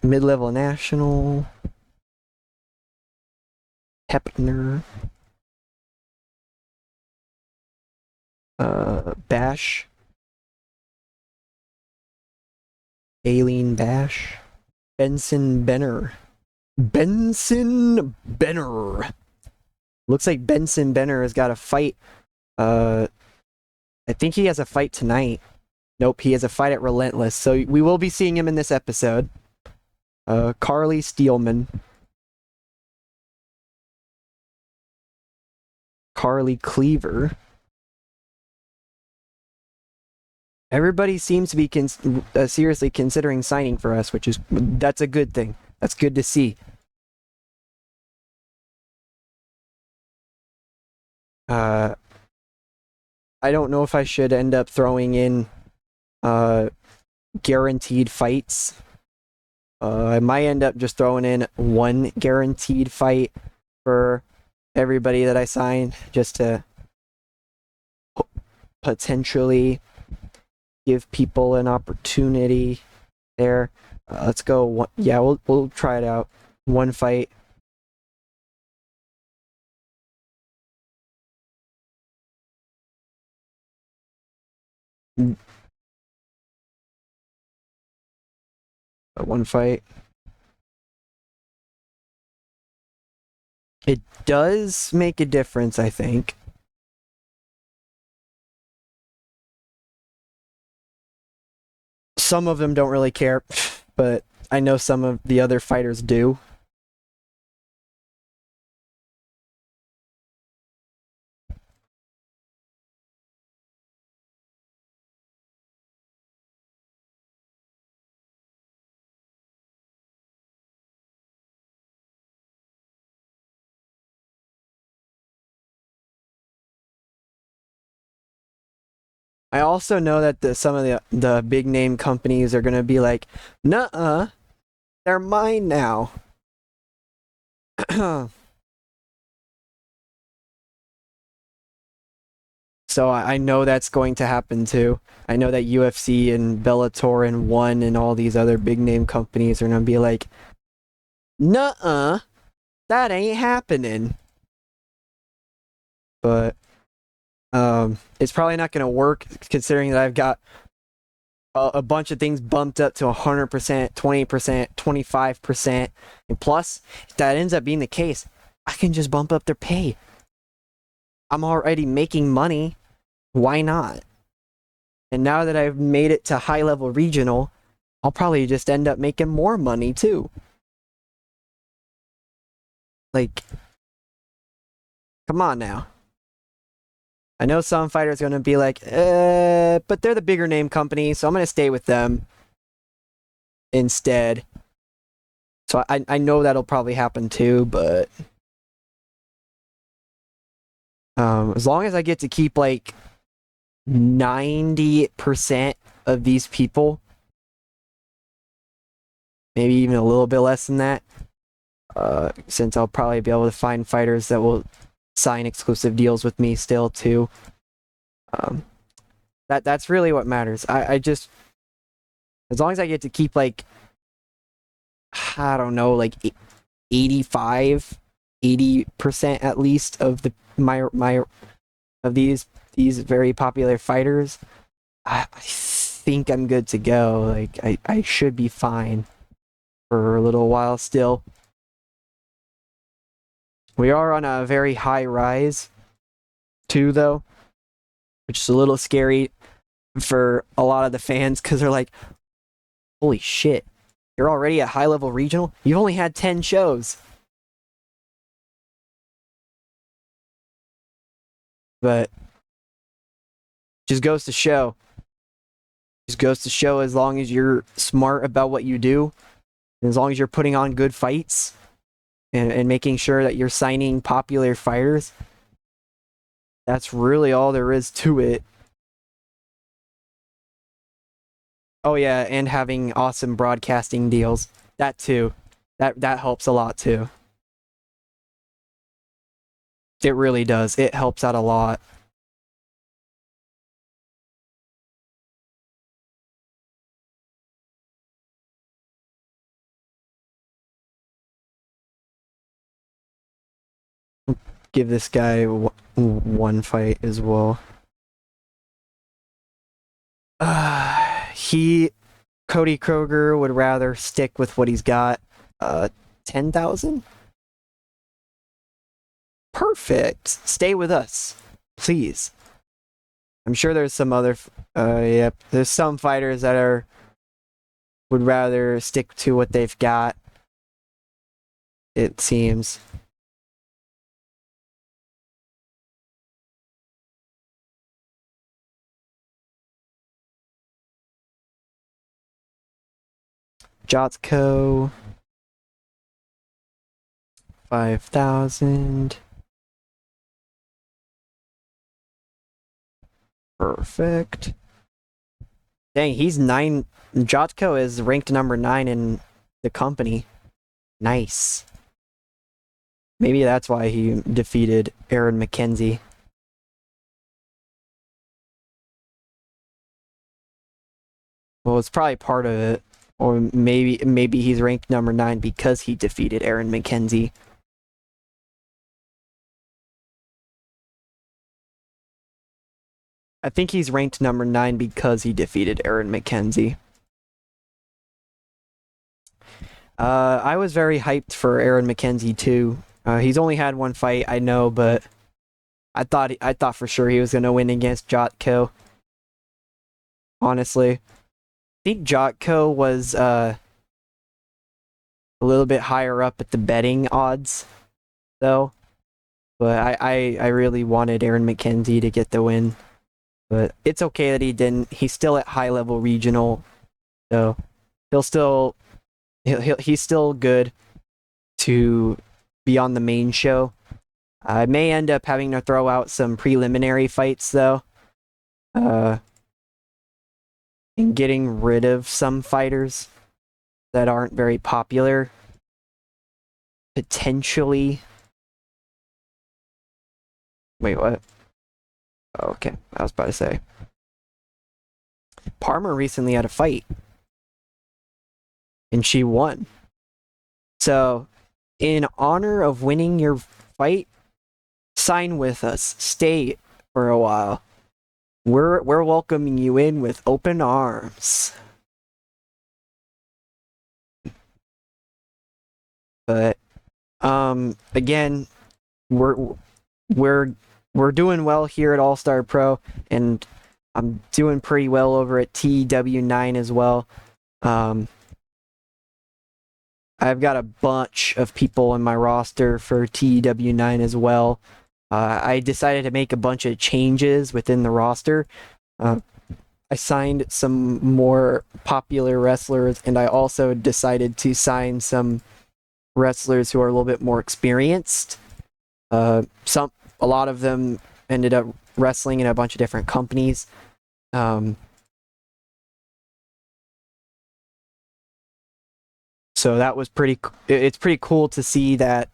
Mid-level national. Hepner. Bash. Aileen Bash. Benson Benner. Benson Benner. Looks like Benson Benner has got a fight. I think he has a fight tonight. Nope, he has a fight at Relentless. So we will be seeing him in this episode. Carly Steelman. Carly Cleaver. Everybody seems to be seriously considering signing for us, that's a good thing. That's good to see. I don't know if I should end up throwing in guaranteed fights. I might end up just throwing in one guaranteed fight for everybody that I sign, just to potentially give people an opportunity there. Let's go. Yeah, we'll try it out. One fight. One fight. It does make a difference, I think. Some of them don't really care, but I know some of the other fighters do. I also know that some of the big name companies are gonna be like, nuh-uh, they're mine now. So I know that's going to happen too. I know that UFC and Bellator and One and all these other big name companies are gonna be like, Nuh-uh. That ain't happening. But it's probably not gonna work considering that I've got a bunch of things bumped up to 100%, 20%, 25%. And plus, if that ends up being the case, I can just bump up their pay. I'm already making money. Why not? And now that I've made it to high level regional, I'll probably just end up making more money too. Like, come on now. I know some fighters are going to be like, but they're the bigger name company, so I'm going to stay with them instead. So I know that'll probably happen too, but as long as I get to keep like 90% of these people, maybe even a little bit less than that, since I'll probably be able to find fighters that will sign exclusive deals with me still too. That's really what matters. I just, as long as I get to keep like, I don't know, like 85, 80% at least of these very popular fighters, I think I'm good to go. Like I should be fine for a little while still. We are on a very high rise too though, which is a little scary for a lot of the fans because they're like, holy shit, you're already at high level regional? You've only had 10 shows. But just goes to show. Just goes to show as long as you're smart about what you do, and as long as you're putting on good fights and making sure that you're signing popular fighters, that's really all there is to it. Oh yeah, and having awesome broadcasting deals. That too. That helps a lot too. It really does. It helps out a lot. Give this guy one fight as well. Cody Kroger would rather stick with what he's got. 10,000? Perfect. Stay with us, please. I'm sure there's some other. Yep. There's some fighters that would rather stick to what they've got. It seems. Jotko. 5,000. Perfect. Dang, he's 9. Jotko is ranked number 9 in the company. Nice. Maybe that's why he defeated Aaron McKenzie. Well, it's probably part of it. Or maybe he's ranked number 9 because he defeated Aaron McKenzie. I think he's ranked number 9 because he defeated Aaron McKenzie. I was very hyped for Aaron McKenzie too. He's only had one fight, I know, but I thought for sure he was gonna win against Jotko. Honestly, I think Jotko was a little bit higher up at the betting odds, though. But I really wanted Aaron McKenzie to get the win. But it's okay that he didn't. He's still at high level regional, so he's still good to be on the main show. I may end up having to throw out some preliminary fights though, and getting rid of some fighters that aren't very popular. Potentially. Wait, what? Oh, okay, I was about to say. Parma recently had a fight, and she won. So, in honor of winning your fight, sign with us. Stay for a while. We're welcoming you in with open arms. But again, we're we're doing well here at All Star Pro, and I'm doing pretty well over at TW9 as well. I've got a bunch of people in my roster for TW9 as well. I decided to make a bunch of changes within the roster. I signed some more popular wrestlers, and I also decided to sign some wrestlers who are a little bit more experienced. A lot of them ended up wrestling in a bunch of different companies. So that was it's pretty cool to see that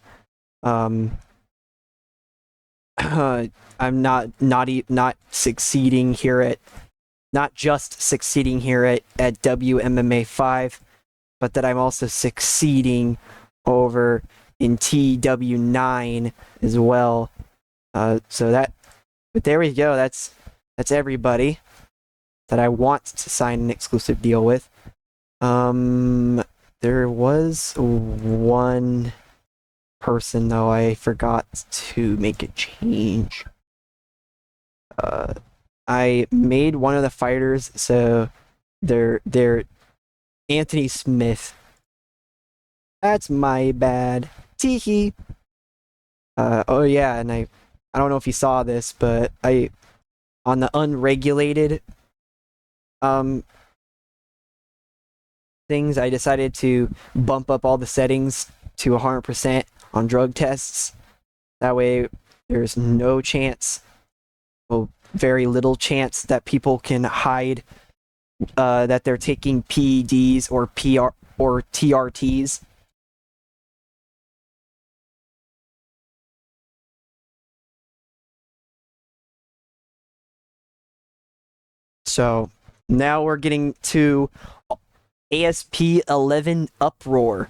I'm not succeeding here at not just succeeding here at WMMA 5, but that I'm also succeeding over in TW9 as well. But there we go. That's everybody that I want to sign an exclusive deal with. There was one person though I forgot to make a change. I made one of the fighters, so they're Anthony Smith. That's my bad. Teehee. Oh yeah, and I don't know if you saw this, but on the unregulated things, I decided to bump up all the settings to 100% on drug tests. That way, there's no chance, well, very little chance that people can hide that they're taking PEDs or TRTs. So now we're getting to ASP 11 Uproar.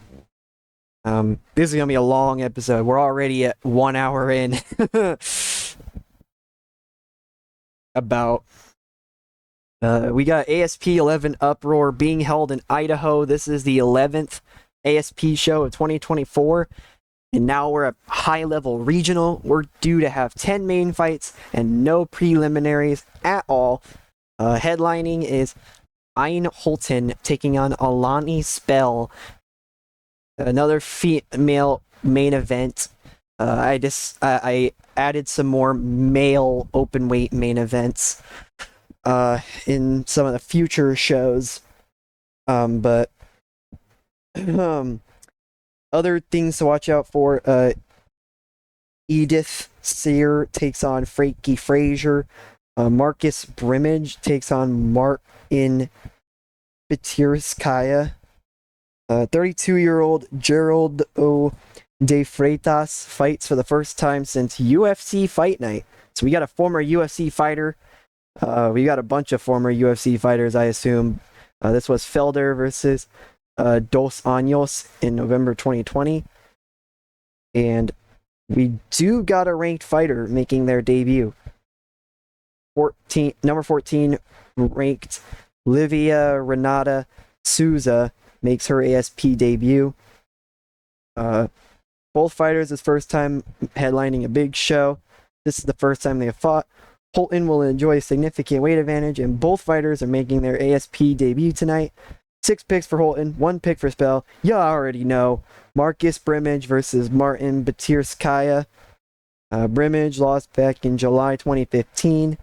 This is gonna be a long episode. We're already at 1 hour in. We got ASP 11 Uproar being held in Idaho. This is the 11th ASP show of 2024. And now we're at high level regional. We're due to have 10 main fights and no preliminaries at all. Headlining is Ayn Holton taking on Alani Spell. Another female main event. I added some more male open weight main events in some of the future shows. But other things to watch out for. Edith Sear takes on Frankie Frazier. Marcus Brimage takes on Martin Bitirskaya. 32-year-old Gerald De Freitas fights for the first time since UFC Fight Night. So we got a former UFC fighter. We got a bunch of former UFC fighters, I assume. This was Felder versus Dos Anjos in November 2020. And we do got a ranked fighter making their debut. Number 14 ranked Livia Renata Souza makes her ASP debut. Both fighters is first time headlining a big show. This is the first time they have fought. Holton will enjoy a significant weight advantage, and both fighters are making their ASP debut tonight. 6 picks for Holton, 1 pick for Spell. You already know. Marcus Brimage versus Martin Bitirskaya. Brimage lost back in July 2015.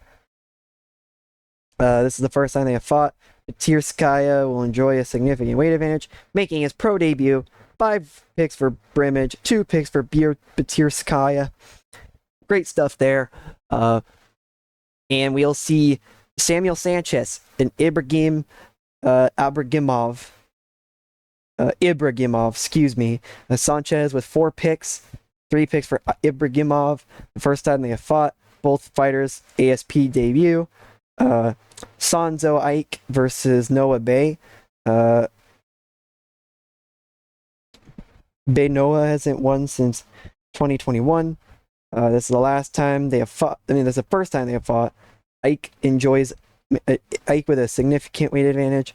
This is the first time they have fought. Bitirskaya will enjoy a significant weight advantage, making his pro debut. 5 picks for Brimage, 2 picks for Bitirskaya. Great stuff there. And we'll see Samuel Sanchez and Ibragimov. Excuse me. Sanchez with 4 picks, 3 picks for Ibragimov. The first time they have fought. Both fighters ASP debut. Sanzo Ike versus Noah Bay. Benoa hasn't won since 2021. This is the last time they have fought. I mean, this is the first time they have fought. Ike enjoys Ike with a significant weight advantage.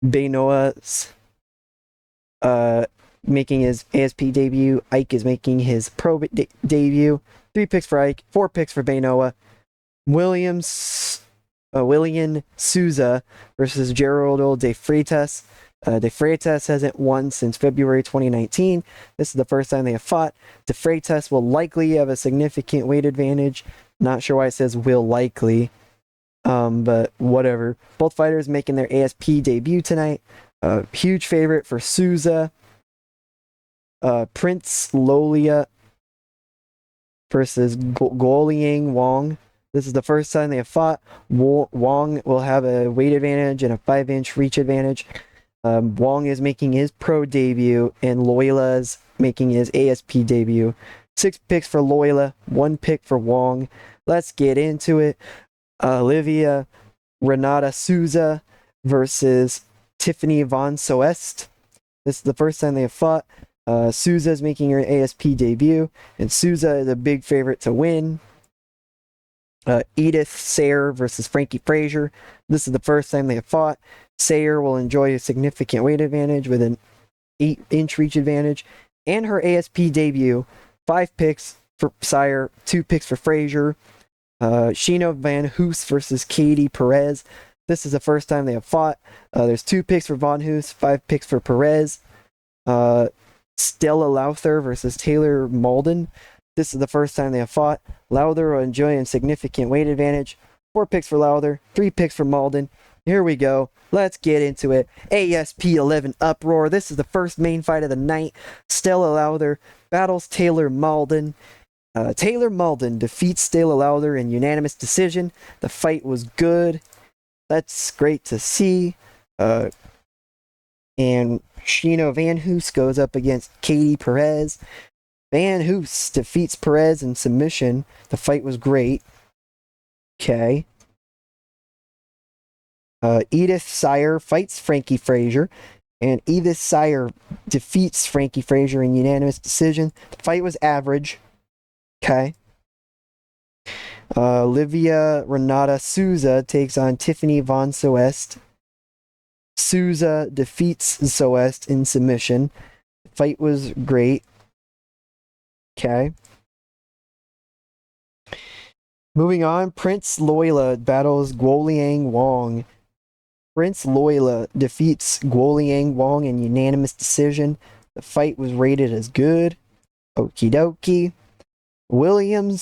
Benoa's making his ASP debut. Ike is making his pro debut. 3 picks for Ike, 4 picks for Benoa. Willian Souza versus Geraldo de Freitas. De Freitas hasn't won since February 2019. This is the first time they have fought. De Freitas will likely have a significant weight advantage. Not sure why it says will likely, but whatever. Both fighters making their ASP debut tonight. Huge favorite for Souza. Prince Lolia versus Guoliang Wang. This is the first time they have fought. Wang will have a weight advantage and a 5-inch reach advantage. Wang is making his pro debut, and Loila's making his ASP debut. 6 picks for Loila, 1 pick for Wang. Let's get into it. Olivia Renata Souza versus Tiffany Von Soest. This is the first time they have fought. Souza is making her ASP debut, and Souza is a big favorite to win. Edith Sayer versus Frankie Frazier. This is the first time they have fought. Sayer will enjoy a significant weight advantage with an 8-inch reach advantage. And her ASP debut, 5 picks for Sayer, 2 picks for Frazier. Sheena Van Hoos versus Katie Perez. This is the first time they have fought. There's 2 picks for Van Hoos, 5 picks for Perez. Stella Lowther versus Taylor Malden. This is the first time they have fought. Lowther will enjoy a significant weight advantage. 4 picks for Lowther, 3 picks for Malden. Here we go. Let's get into it. ASP 11 uproar. This is the first main fight of the night. Stella Lowther battles Taylor Malden. Taylor Malden defeats Stella Lowther in unanimous decision. The fight was good. That's great to see. And Sheena Van Hoos goes up against Katie Perez. Van Hoos defeats Perez in submission. The fight was great. Okay. Edith Sayer fights Frankie Frazier, and Edith Sayer defeats Frankie Frazier in unanimous decision. The fight was average. Okay. Olivia Renata Souza takes on Tiffany Von Soest. Souza defeats Soest in submission. The fight was great. Okay. Moving on, Prince Loila battles Guoliang Wang. Prince Loila defeats Guoliang Wang in unanimous decision. The fight was rated as good. Okie dokie. Willian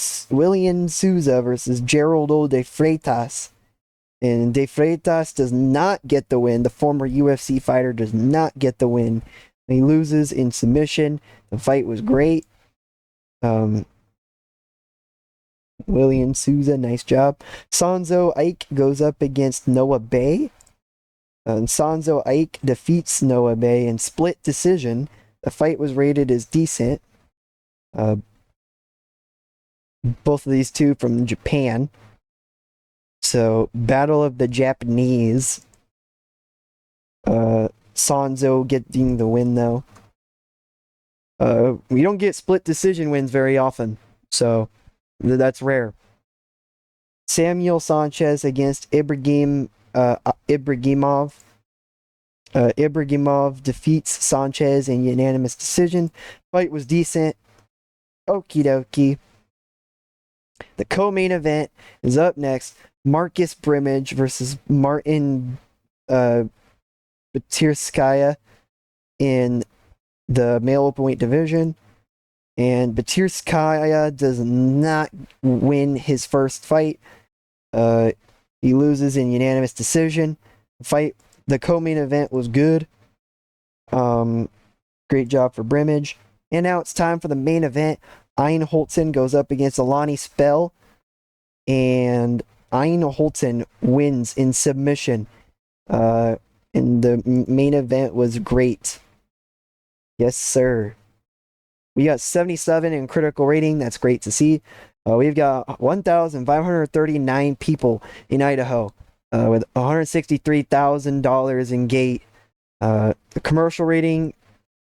Souza versus Geraldo de Freitas. And De Freitas does not get the win. The former UFC fighter does not get the win. He loses in submission. The fight was great. William Souza, nice job. Sonzo Ike goes up against Noah Bay. Sonzo Ike defeats Noah Bay in split decision. The fight was rated as decent. Both of these two from Japan. So, Battle of the Japanese. Sonzo getting the win, though. We don't get split decision wins very often, so that's rare. Samuel Sanchez against Ibragimov. Ibragimov defeats Sanchez in unanimous decision. Fight was decent. Okie dokie. The co-main event is up next. Marcus Brimage versus Martin Batirskaya in the male openweight division. And Batirskaya does not win his first fight. He loses in unanimous decision. The co-main event was good. Great job for Brimage. And now it's time for the main event. Aine Holton goes up against Alani Spell. And Aine Holton wins in submission. And the main event was great. Yes, sir. We got 77 in critical rating. That's great to see. We've got 1,539 people in Idaho with $163,000 in gate. The commercial rating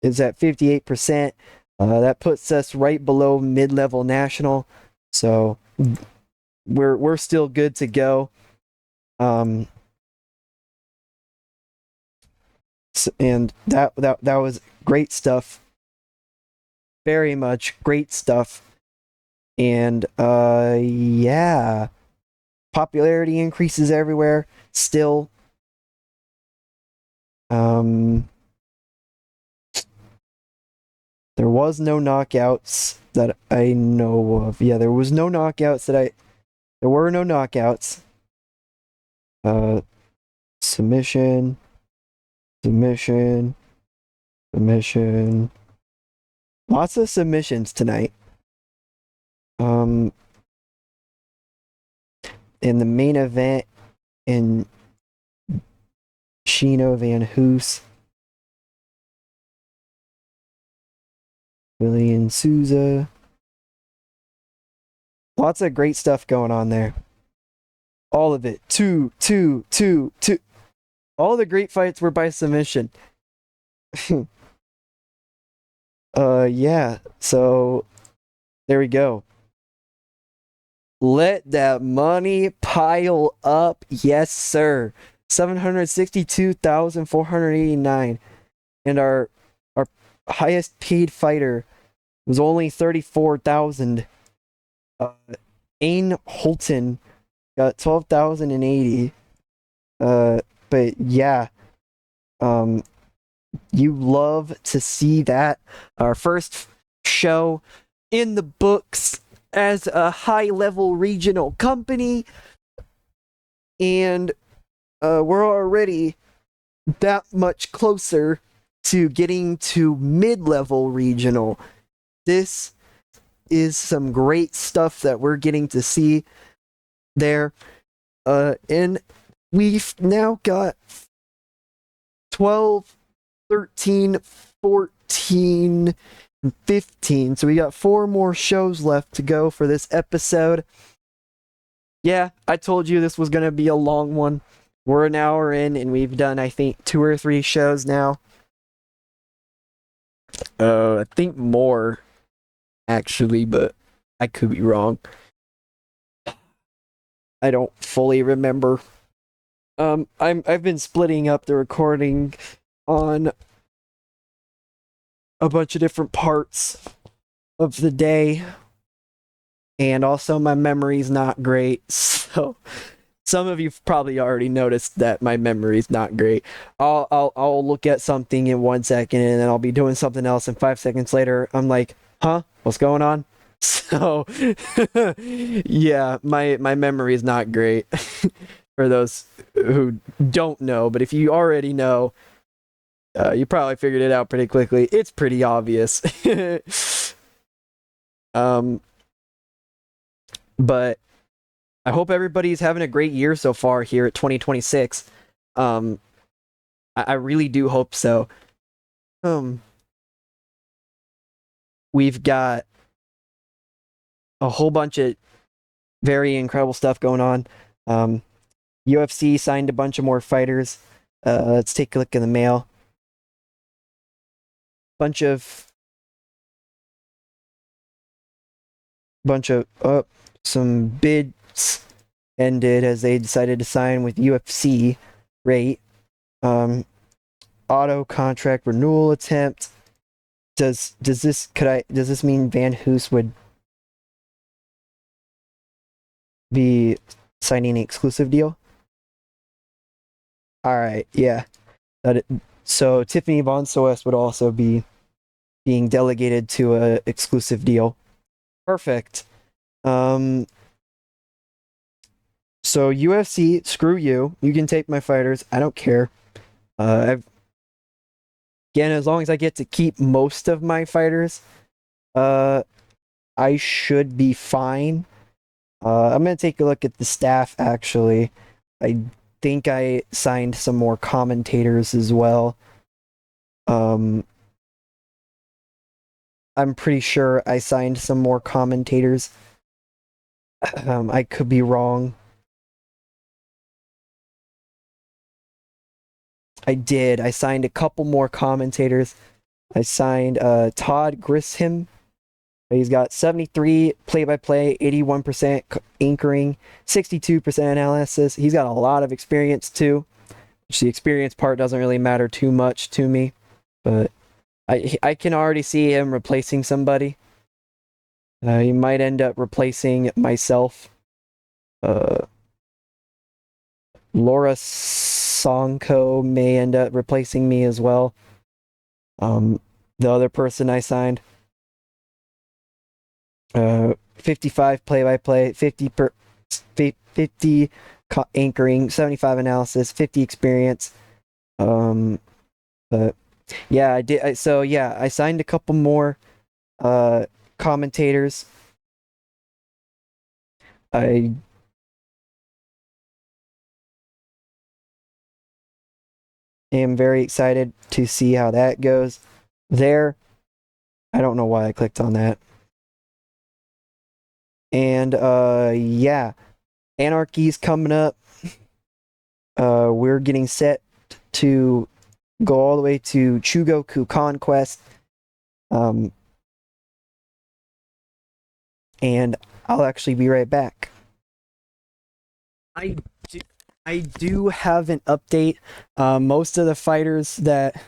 is at 58%. That puts us right below mid-level national. So we're still good to go. And that was great stuff. Very much great stuff. And yeah, popularity increases everywhere still. There was no knockouts that I know of. Yeah, there was no knockouts there were no knockouts. Submission. Lots of submissions tonight. In the main event, in Chino Van Hoos, William Souza. Lots of great stuff going on there. All of it. Two. All the great fights were by submission. Yeah. So there we go. Let that money pile up. Yes, sir. 762,489. And our highest paid fighter was only 34,000. Ain Holton got 12,080. But yeah, you love to see that. Our first show in the books as a high-level regional company, and we're already that much closer to getting to mid-level regional. This is some great stuff that we're getting to see there. And we've now got 12, 13, 14, 15. So we got 4 more shows left to go for this episode. Yeah, I told you this was going to be a long one. We're an hour in, and we've done, I think, 2 or 3 shows now. I think more, actually, but I could be wrong. I don't fully remember. I've been splitting up the recording on a bunch of different parts of the day, and also my memory's not great, so some of you've probably already noticed that my memory's not great. I'll look at something in 1 second, and then I'll be doing something else, and 5 seconds later I'm like, huh, what's going on? So yeah, my memory is not great. For those who don't know, but if you already know, you probably figured it out pretty quickly. It's pretty obvious. But I hope everybody's having a great year so far here at 2026. I really do hope so. We've got a whole bunch of very incredible stuff going on. UFC signed a bunch of more fighters. Let's take a look in the mail. Bunch of some bids ended as they decided to sign with UFC. Rate. Auto contract renewal attempt. Does this mean Van Hoos would be signing an exclusive deal? All right, yeah. So Tiffany Von Soest would also be being delegated to a exclusive deal. Perfect. So UFC, screw you. You can take my fighters. I don't care. Again, as long as I get to keep most of my fighters, I should be fine. I'm gonna take a look at the staff. Actually, I think I signed some more commentators as well. I'm pretty sure I signed some more commentators. I could be wrong. I did. I signed a couple more commentators. I signed Todd Grisham. He's got 73 play-by-play, 81% anchoring, 62% analysis. He's got a lot of experience too. The experience part doesn't really matter too much to me, but I can already see him replacing somebody. He might end up replacing myself. Laura Sonko may end up replacing me as well. The other person I signed. 55 play-by-play, 50 anchoring, 75 analysis, 50 experience. But yeah, I did. So yeah, I signed a couple more commentators. I am very excited to see how that goes. There, I don't know why I clicked on that. And yeah, Anarchy's coming up. We're getting set to go all the way to Chugoku Conquest. And I'll actually be right back. I do have an update. Most of the fighters that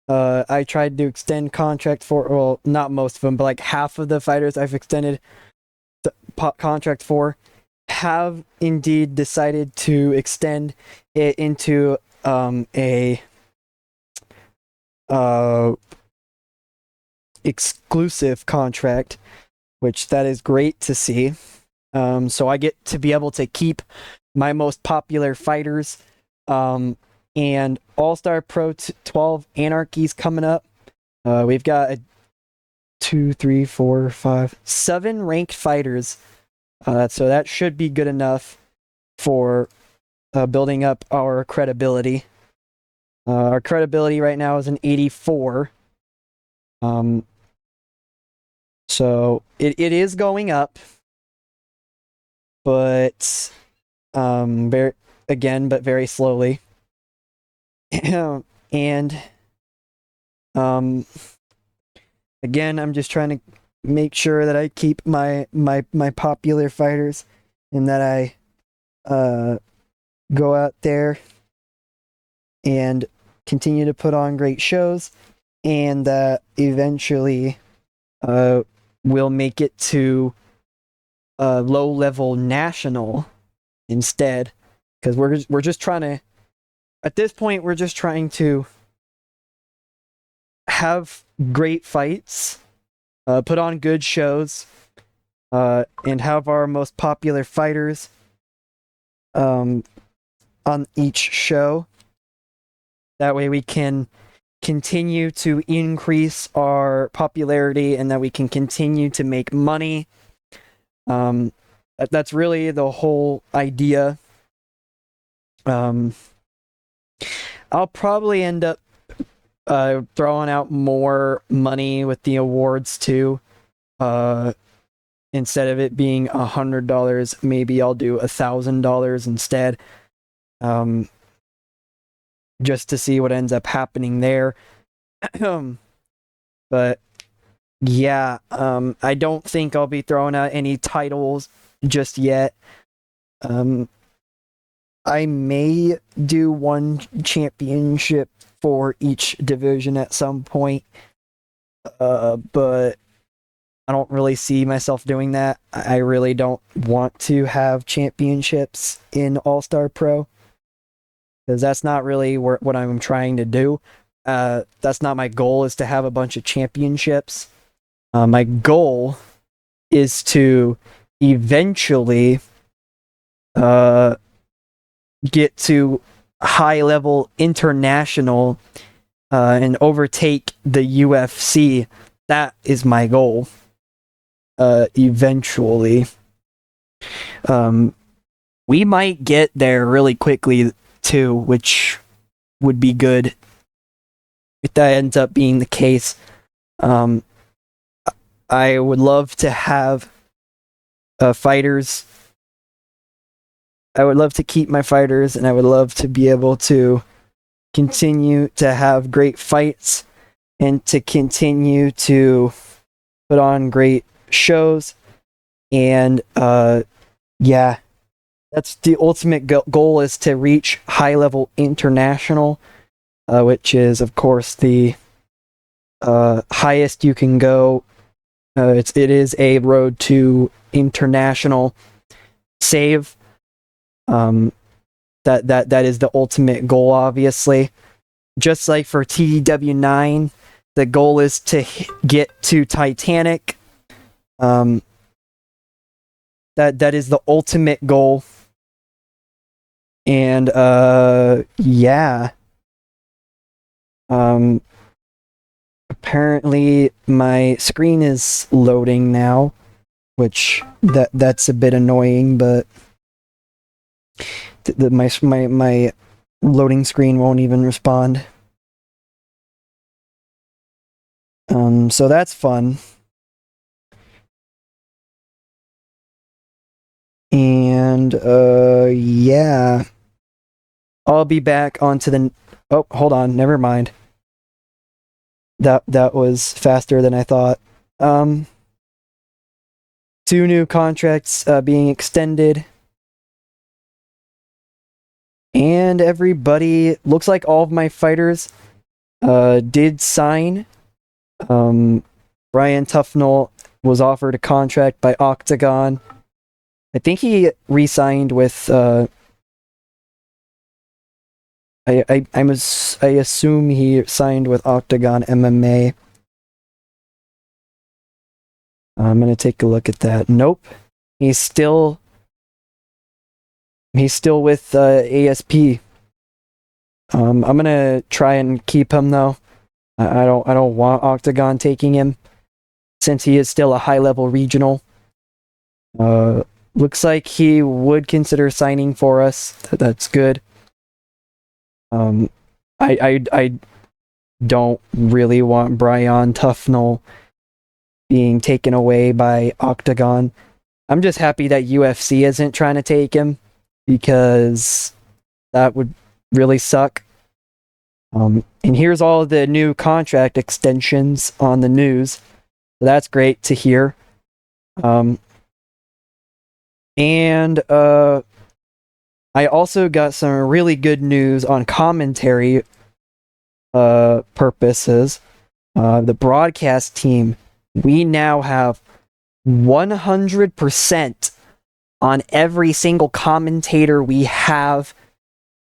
I tried to extend contract for, well, not most of them, but like half of the fighters I've extended the contract for have indeed decided to extend it into a exclusive contract, which that is great to see. So I get to be able to keep my most popular fighters. And All-Star Pro 12 Anarchy's coming up. We've got 7 ranked fighters. So that should be good enough for building up our credibility. Our credibility right now is an 84. So it is going up, but very slowly. And again, I'm just trying to make sure that I keep my popular fighters, and that I go out there and continue to put on great shows, and that eventually we'll make it to low level national instead, because we're just trying to, at this point, we're just trying to have great fights, put on good shows, and have our most popular fighters on each show. That way we can continue to increase our popularity, and that we can continue to make money. That's really the whole idea. I'll probably end up throwing out more money with the awards too. Instead of it being $100, maybe I'll do $1,000 instead. Just to see what ends up happening there. But yeah, I don't think I'll be throwing out any titles just yet. I may do one championship for each division at some point, but I don't really see myself doing that. I really don't want to have championships in All-Star Pro, because that's not really what I'm trying to do. That's not my goal, is to have a bunch of championships. My goal is to eventually get to high-level international and overtake the UFC. That is my goal. Eventually. We might get there really quickly too, which would be good if that ends up being the case. I would love to have fighters. I would love to keep my fighters, and I would love to be able to continue to have great fights and to continue to put on great shows. And yeah, that's the ultimate goal, is to reach high level international, which is of course the highest you can go. It is a road to international save. That is the ultimate goal, obviously. Just like for TDW9, the goal is to get to Titanic. That is the ultimate goal. And yeah. Apparently my screen is loading now, which that's a bit annoying, but my loading screen won't even respond. So that's fun. And yeah, I'll be back onto the. Oh, hold on, never mind. That was faster than I thought. 2 new contracts being extended. And everybody, looks like all of my fighters did sign. Brian Tufnell was offered a contract by Octagon. I think he re-signed with I assume he signed with Octagon MMA. I'm gonna take a look at that. Nope, he's still with ASP. I'm gonna try and keep him though. I don't want Octagon taking him, since he is still a high level regional. Looks like he would consider signing for us. That's good. I don't really want Brian Tufnell being taken away by Octagon. I'm just happy that UFC isn't trying to take him, because that would really suck. And here's all the new contract extensions on the news. So that's great to hear. And I also got some really good news on commentary purposes. The broadcast team, we now have 100% on every single commentator we have.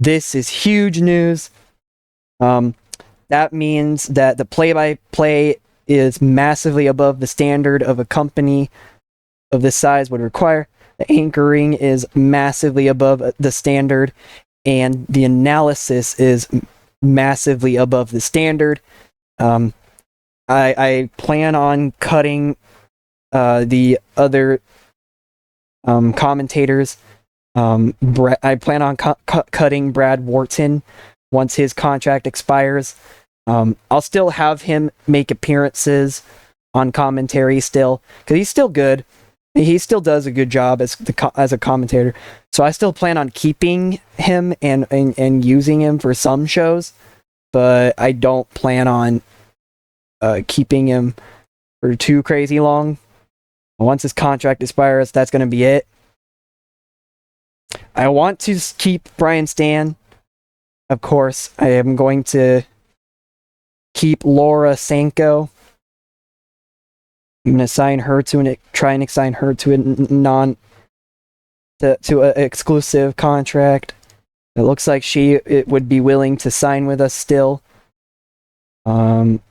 This is huge news. That means that the play-by-play is massively above the standard of a company of this size would require. The anchoring is massively above the standard, and the analysis is massively above the standard. I plan on cutting the other commentators. I plan on cutting Brad Wharton once his contract expires. I'll still have him make appearances on commentary still, because he's still good. He still does a good job as a commentator. So I still plan on keeping him and using him for some shows, but I don't plan on keeping him for too crazy long. Once his contract expires, that's going to be it. I want to keep Brian Stann. Of course, I am going to keep Laura Sanko. I'm going to assign her to try and assign her to an exclusive contract. It looks like it would be willing to sign with us still. And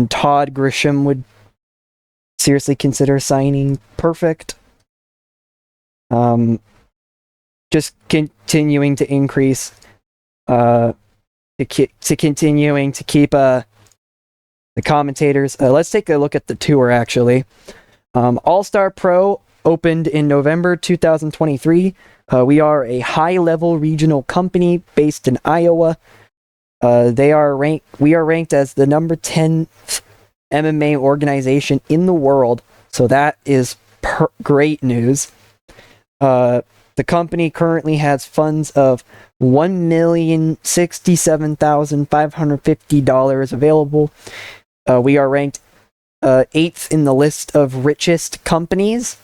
Todd Grisham would seriously consider signing. Perfect. Just continuing to increase, to continuing to keep the commentators. Let's take a look at the tour, actually. All-Star Pro opened in November 2023. We are a high-level regional company based in Iowa. We are ranked as the number 10 MMA organization in the world, so that is great news. The company currently has funds of $1,067,550 available. We are ranked 8th in the list of richest companies.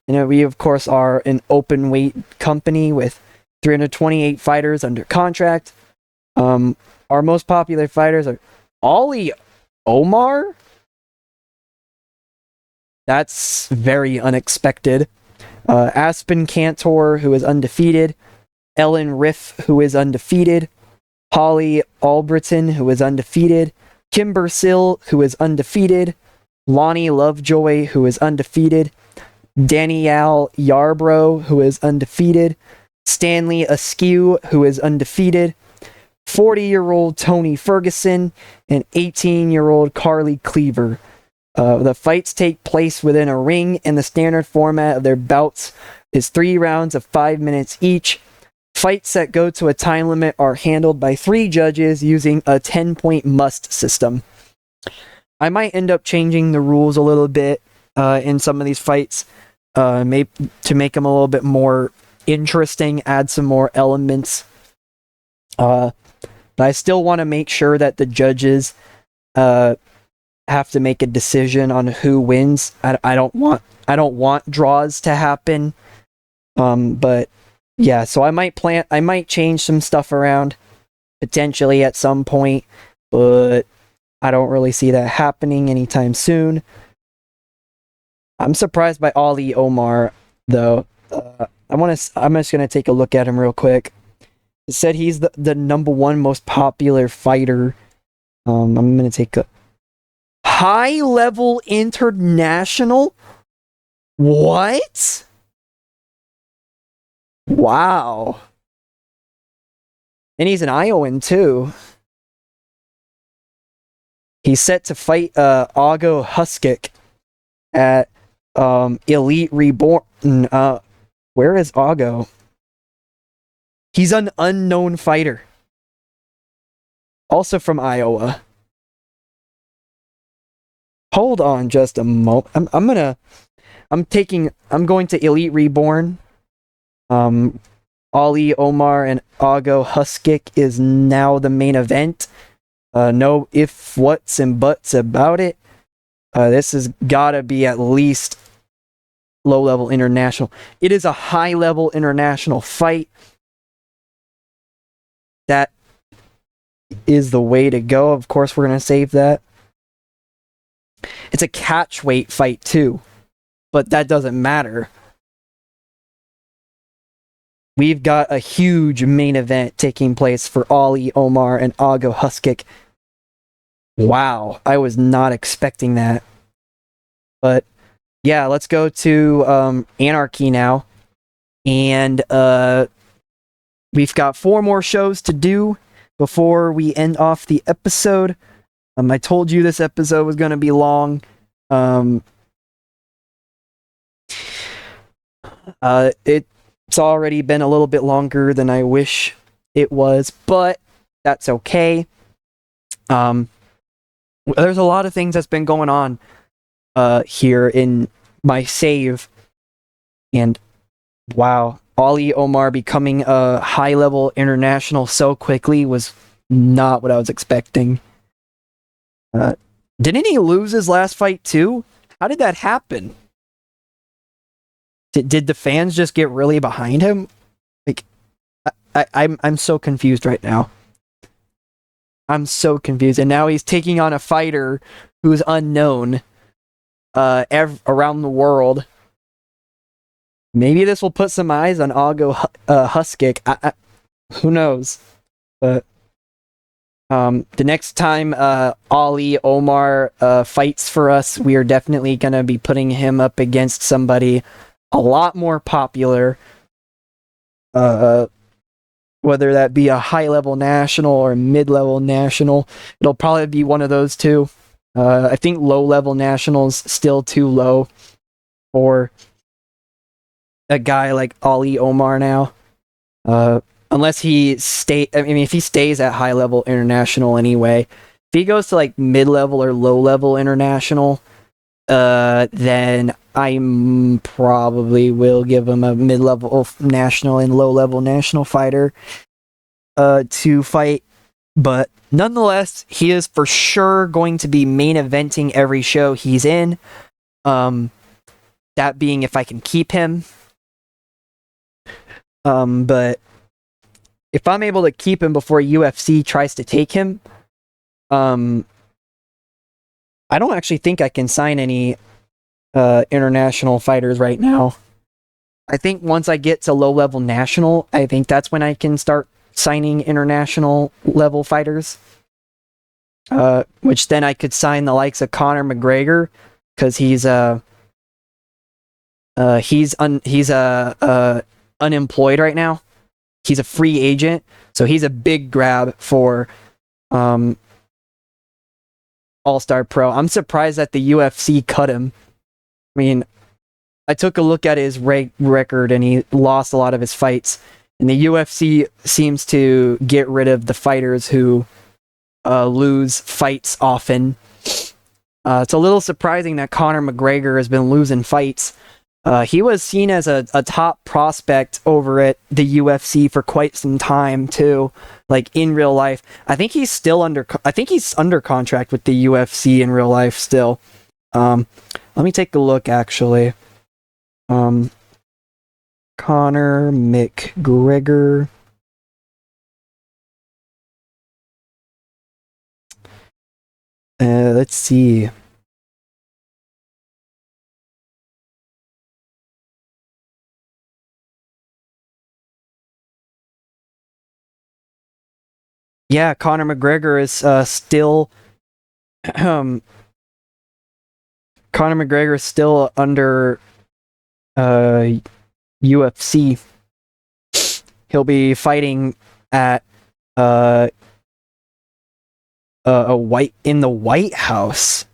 And we, of course, are an open weight company with 328 fighters under contract. Our most popular fighters are Ali Omar. That's very unexpected. Aspen Cantor, who is undefeated. Ellen Riff, who is undefeated. Holly Albritton, who is undefeated. Kimber Sill, who is undefeated. Lonnie Lovejoy, who is undefeated. Danielle Yarbrough, who is undefeated. Stanley Askew, who is undefeated. 40-year-old Tony Ferguson, and 18-year-old Carly Cleaver. The fights take place within a ring, and the standard format of their bouts is 3 rounds of 5 minutes each. Fights that go to a time limit are handled by 3 judges using a 10-point must system. I might end up changing the rules a little bit in some of these fights, maybe to make them a little bit more interesting, add some more elements. But I still want to make sure that the judges have to make a decision on who wins. I don't want draws to happen. But yeah, so I might change some stuff around potentially at some point, but I don't really see that happening anytime soon. I'm surprised by Ali Omar though. I'm just gonna take a look at him real quick. It said he's the #1 most popular fighter. I'm gonna take a high level international. What? Wow. And he's an Iowan too. He's set to fight Ago Huskick at Elite Reborn. Where is Ago? He's an unknown fighter. Also from Iowa. Hold on just a moment. I'm going to Elite Reborn. Ali Omar and Ago Huskick is now the main event. No ifs, whats, and buts about it. This has gotta be at least low-level international. It is a high-level international fight. That is the way to go. Of course, we're gonna save that. It's a catch weight fight too, but that doesn't matter. We've got a huge main event taking place for Ali Omar and Ago Huskick. Wow, I was not expecting that. But yeah, let's go to Anarchy now. And we've got 4 more shows to do before we end off the episode. I told you this episode was going to be long. It's already been a little bit longer than I wish it was, but that's okay. There's a lot of things that's been going on here in my save, and wow, Ali Omar becoming a high-level international so quickly was not what I was expecting. Didn't he lose his last fight too? How did that happen? Did the fans just get really behind him? Like, I'm so confused right now. I'm so confused, and now he's taking on a fighter who's unknown around the world. Maybe this will put some eyes on Ago Huskick. Who knows? But the next time Ali Omar fights for us, we are definitely going to be putting him up against somebody a lot more popular, whether that be a high-level national or mid-level national. It'll probably be one of those two. I think low-level national's still too low for a guy like Ali Omar now. Unless if he stays at high-level international anyway. If he goes to like mid-level or low-level international, then probably will give him a mid-level national and low-level national fighter to fight. But nonetheless, he is for sure going to be main eventing every show he's in. That being if I can keep him. But if I'm able to keep him before UFC tries to take him, I don't actually think I can sign any international fighters right now. I think once I get to low-level national, I think that's when I can start signing international level fighters. Which then I could sign the likes of Conor McGregor, because he's unemployed right now. He's a free agent, so he's a big grab for All-Star Pro. I'm surprised that the UFC cut him. I mean, I took a look at his record, and he lost a lot of his fights. And the UFC seems to get rid of the fighters who lose fights often. It's a little surprising that Conor McGregor has been losing fights. He was seen as a top prospect over at the UFC for quite some time too, like in real life. I think he's still under contract with the UFC in real life still. Let me take a look actually. Conor McGregor. Let's see. Yeah, Conor McGregor is still Conor McGregor is still under UFC. He'll be fighting at in the White House.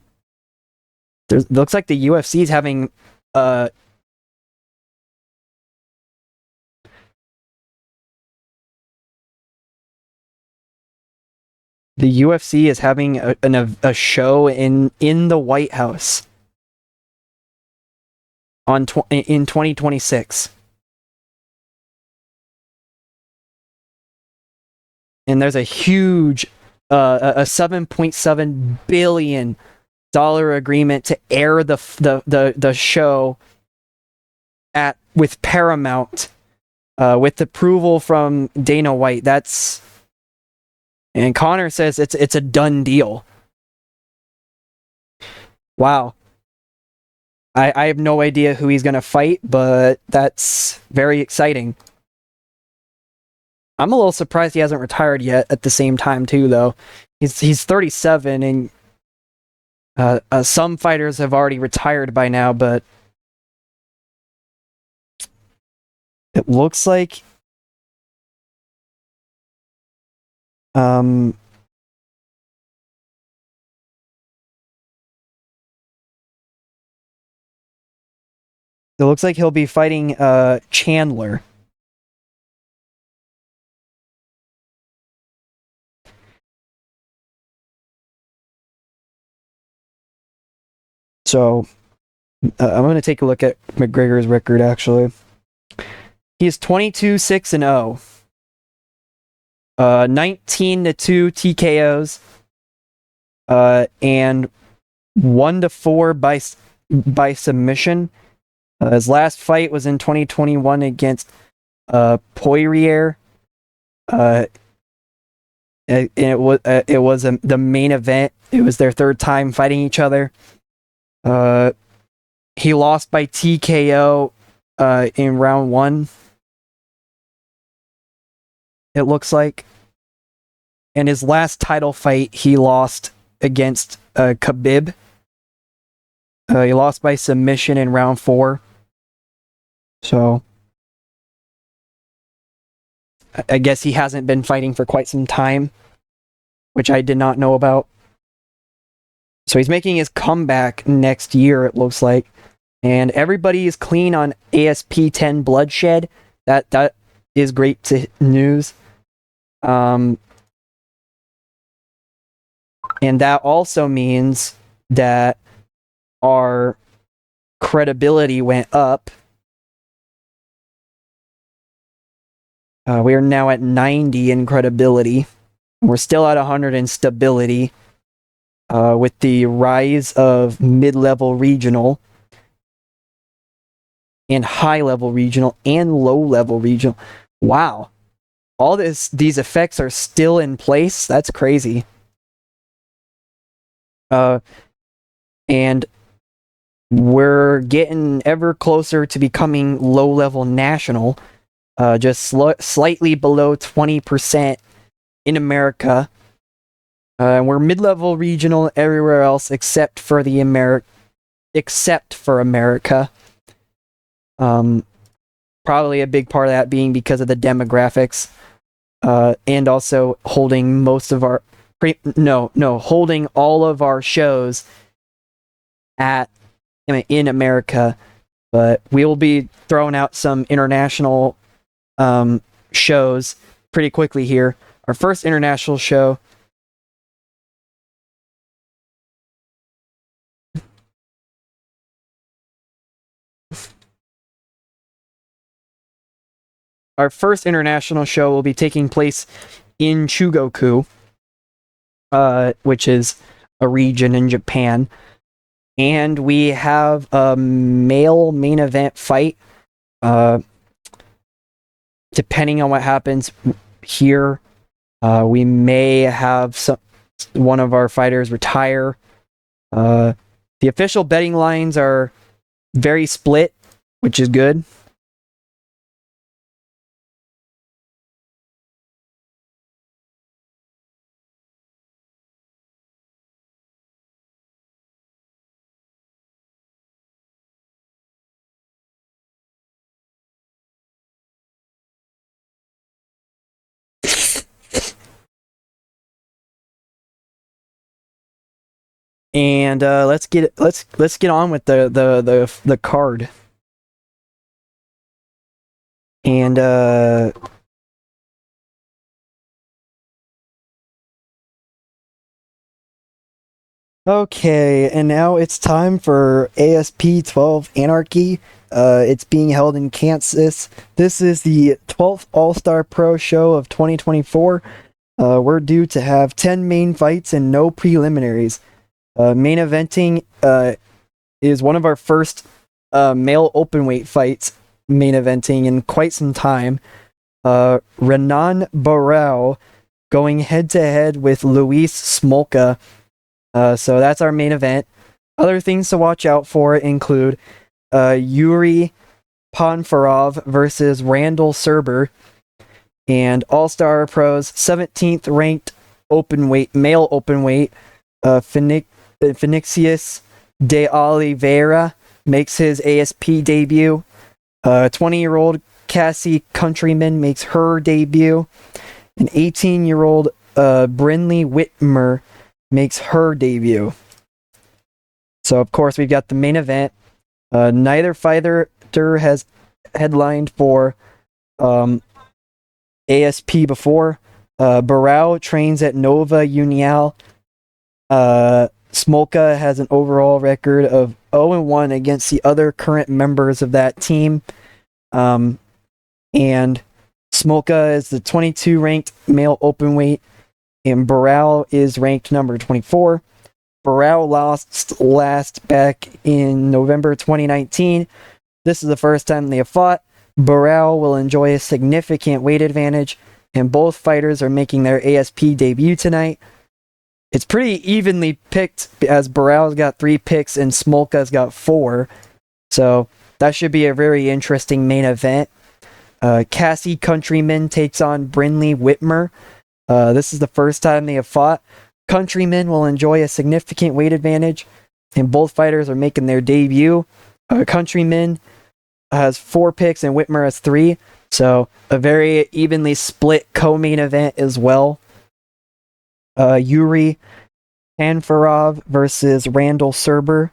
Looks like the UFC is having the UFC is having a show in the White House in 2026. And there's a huge a $7.7 billion agreement to air the show with Paramount with approval from Dana White. And Conor says it's a done deal. Wow. I have no idea who he's going to fight, but that's very exciting. I'm a little surprised he hasn't retired yet at the same time, too, though. He's 37, and some fighters have already retired by now, but it looks like it looks like he'll be fighting Chandler. So I'm going to take a look at McGregor's record, actually. He's 22-6-0. 19-2 TKOs. And 1-4 by submission. His last fight was in 2021 against Poirier. It was the main event. It was their third time fighting each other. He lost by TKO in round 1. It looks like. And his last title fight, he lost against Khabib. He lost by submission in round 4. So I guess he hasn't been fighting for quite some time, which I did not know about. So he's making his comeback next year, it looks like. And everybody is clean on ASP10 bloodshed. That is great news. And that also means that our credibility went up. We are now at 90 in credibility. We're still at 100 in stability. With the rise of mid-level regional and high-level regional and low-level regional. Wow. All these effects are still in place. That's crazy. And we're getting ever closer to becoming low-level national. Just slightly below 20% in America. We're mid-level regional everywhere else except for America. Probably a big part of that being because of the demographics, and also holding most of our holding all of our shows in America. But we will be throwing out some international shows pretty quickly here. Our first international show. Our first international show will be taking place in Chugoku, which is a region in Japan. And we have a male main event fight. Depending on what happens here, we may have one of our fighters retire. The official betting lines are very split, which is good. And let's get on with the card. And okay, and now it's time for ASP 12 Anarchy. It's being held in Kansas. This is the 12th All-Star Pro show of 2024. We're due to have 10 main fights and no preliminaries. Main eventing is one of our first male openweight fights main eventing in quite some time. Renan Barão going head-to-head with Luis Smolka. So that's our main event. Other things to watch out for include Yuri Ponfarov versus Randall Serber, and All-Star Pro's 17th ranked male openweight, Phoenicius de Oliveira makes his ASP debut. 20-year-old Cassie Countryman makes her debut. An 18-year-old Brinley Whitmer makes her debut. So, of course, we've got the main event. Neither fighter has headlined for ASP before. Barão trains at Nova União. Smolka has an overall record of 0-1 against the other current members of that team. And Smolka is the 22 ranked male openweight, and Barão is ranked number 24. Barão lost last back in November 2019. This is the first time they have fought. Barão will enjoy a significant weight advantage, and both fighters are making their ASP debut tonight. It's pretty evenly picked, as Barão's got 3 picks and Smolka's got 4. So that should be a very interesting main event. Cassie Countryman takes on Brinley Whitmer. This is the first time they have fought. Countryman will enjoy a significant weight advantage, and both fighters are making their debut. Countryman has 4 picks and Whitmer has 3. So a very evenly split co-main event as well. Yuri Ponfarov versus Randall Serber.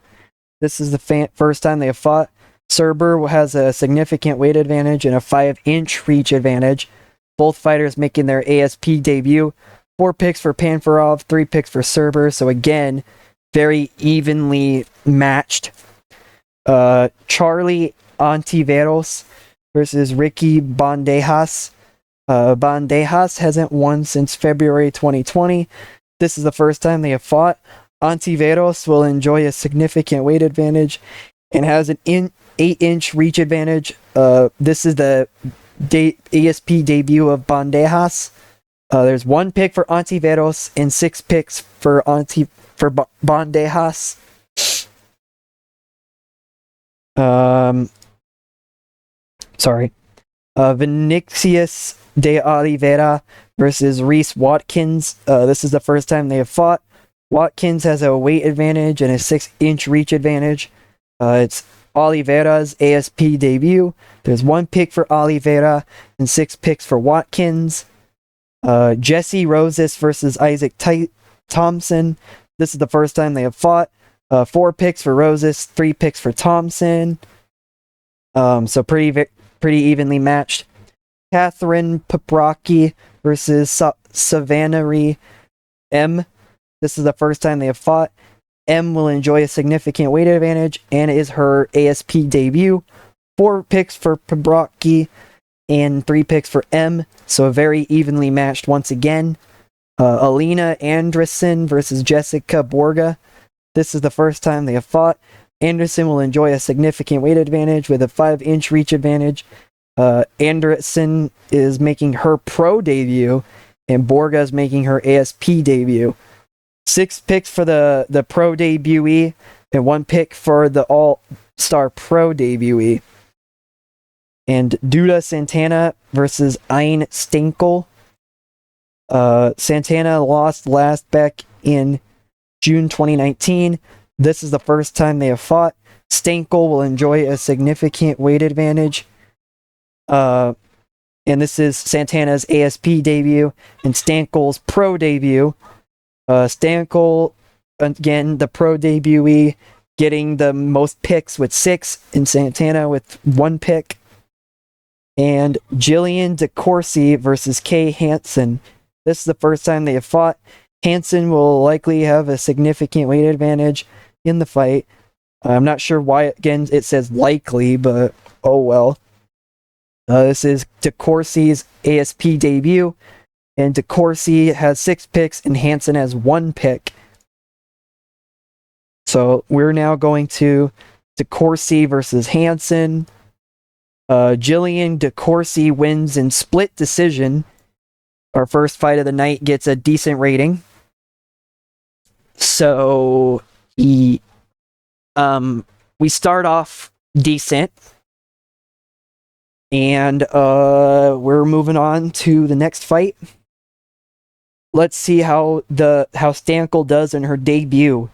This is the first time they have fought. Serber has a significant weight advantage and a 5-inch reach advantage. Both fighters making their ASP debut. 4 picks for Ponfarov, 3 picks for Serber. So again, very evenly matched. Charlie Ontiveros versus Ricky Bandejas. Bandejas hasn't won since February 2020. This is the first time they have fought. Ontiveros will enjoy a significant weight advantage and has an 8-inch reach advantage. This is the ASP debut of Bandejas. There's 1 pick for Ontiveros and 6 picks for Bandejas. Vinicius de Oliveira versus Reese Watkins. This is the first time they have fought. Watkins has a weight advantage and a 6-inch reach advantage. It's Oliveira's ASP debut. There's 1 pick for Oliveira and 6 picks for Watkins. Jesse Roses versus Isaac Thompson. This is the first time they have fought. 4 picks for Roses, 3 picks for Thompson. So pretty evenly matched. Catherine Paprocki versus Savannah M. This is the first time they have fought. M will enjoy a significant weight advantage and is her ASP debut. 4 picks for Paprocki and 3 picks for M. So very evenly matched once again. Alina Anderson versus Jessica Borga. This is the first time they have fought. Anderson will enjoy a significant weight advantage with a 5-inch reach advantage. Anderson is making her pro debut, and Borga is making her ASP debut. 6 picks for the pro debutee, and 1 pick for the all-star pro debutee. And Duda Santana versus Ain Stenkel. Santana lost last back in June 2019. This is the first time they have fought. Stenkel will enjoy a significant weight advantage. And this is Santana's ASP debut and Stenkel's pro debut. Stenkel, again, the pro debutee, getting the most picks with 6, and Santana with 1 pick. And Jillian DeCourcy versus Kay Hansen. This is the first time they have fought. Hansen will likely have a significant weight advantage in the fight. I'm not sure why, again, it says likely, but oh well. This is DeCourcy's ASP debut, and DeCourcy has 6 picks, and Hansen has 1 pick. So we're now going to DeCourcy versus Hansen. Jillian DeCourcy wins in split decision. Our first fight of the night gets a decent rating. So we start off decent, and we're moving on to the next fight. Let's see how Stenkel does in her debut.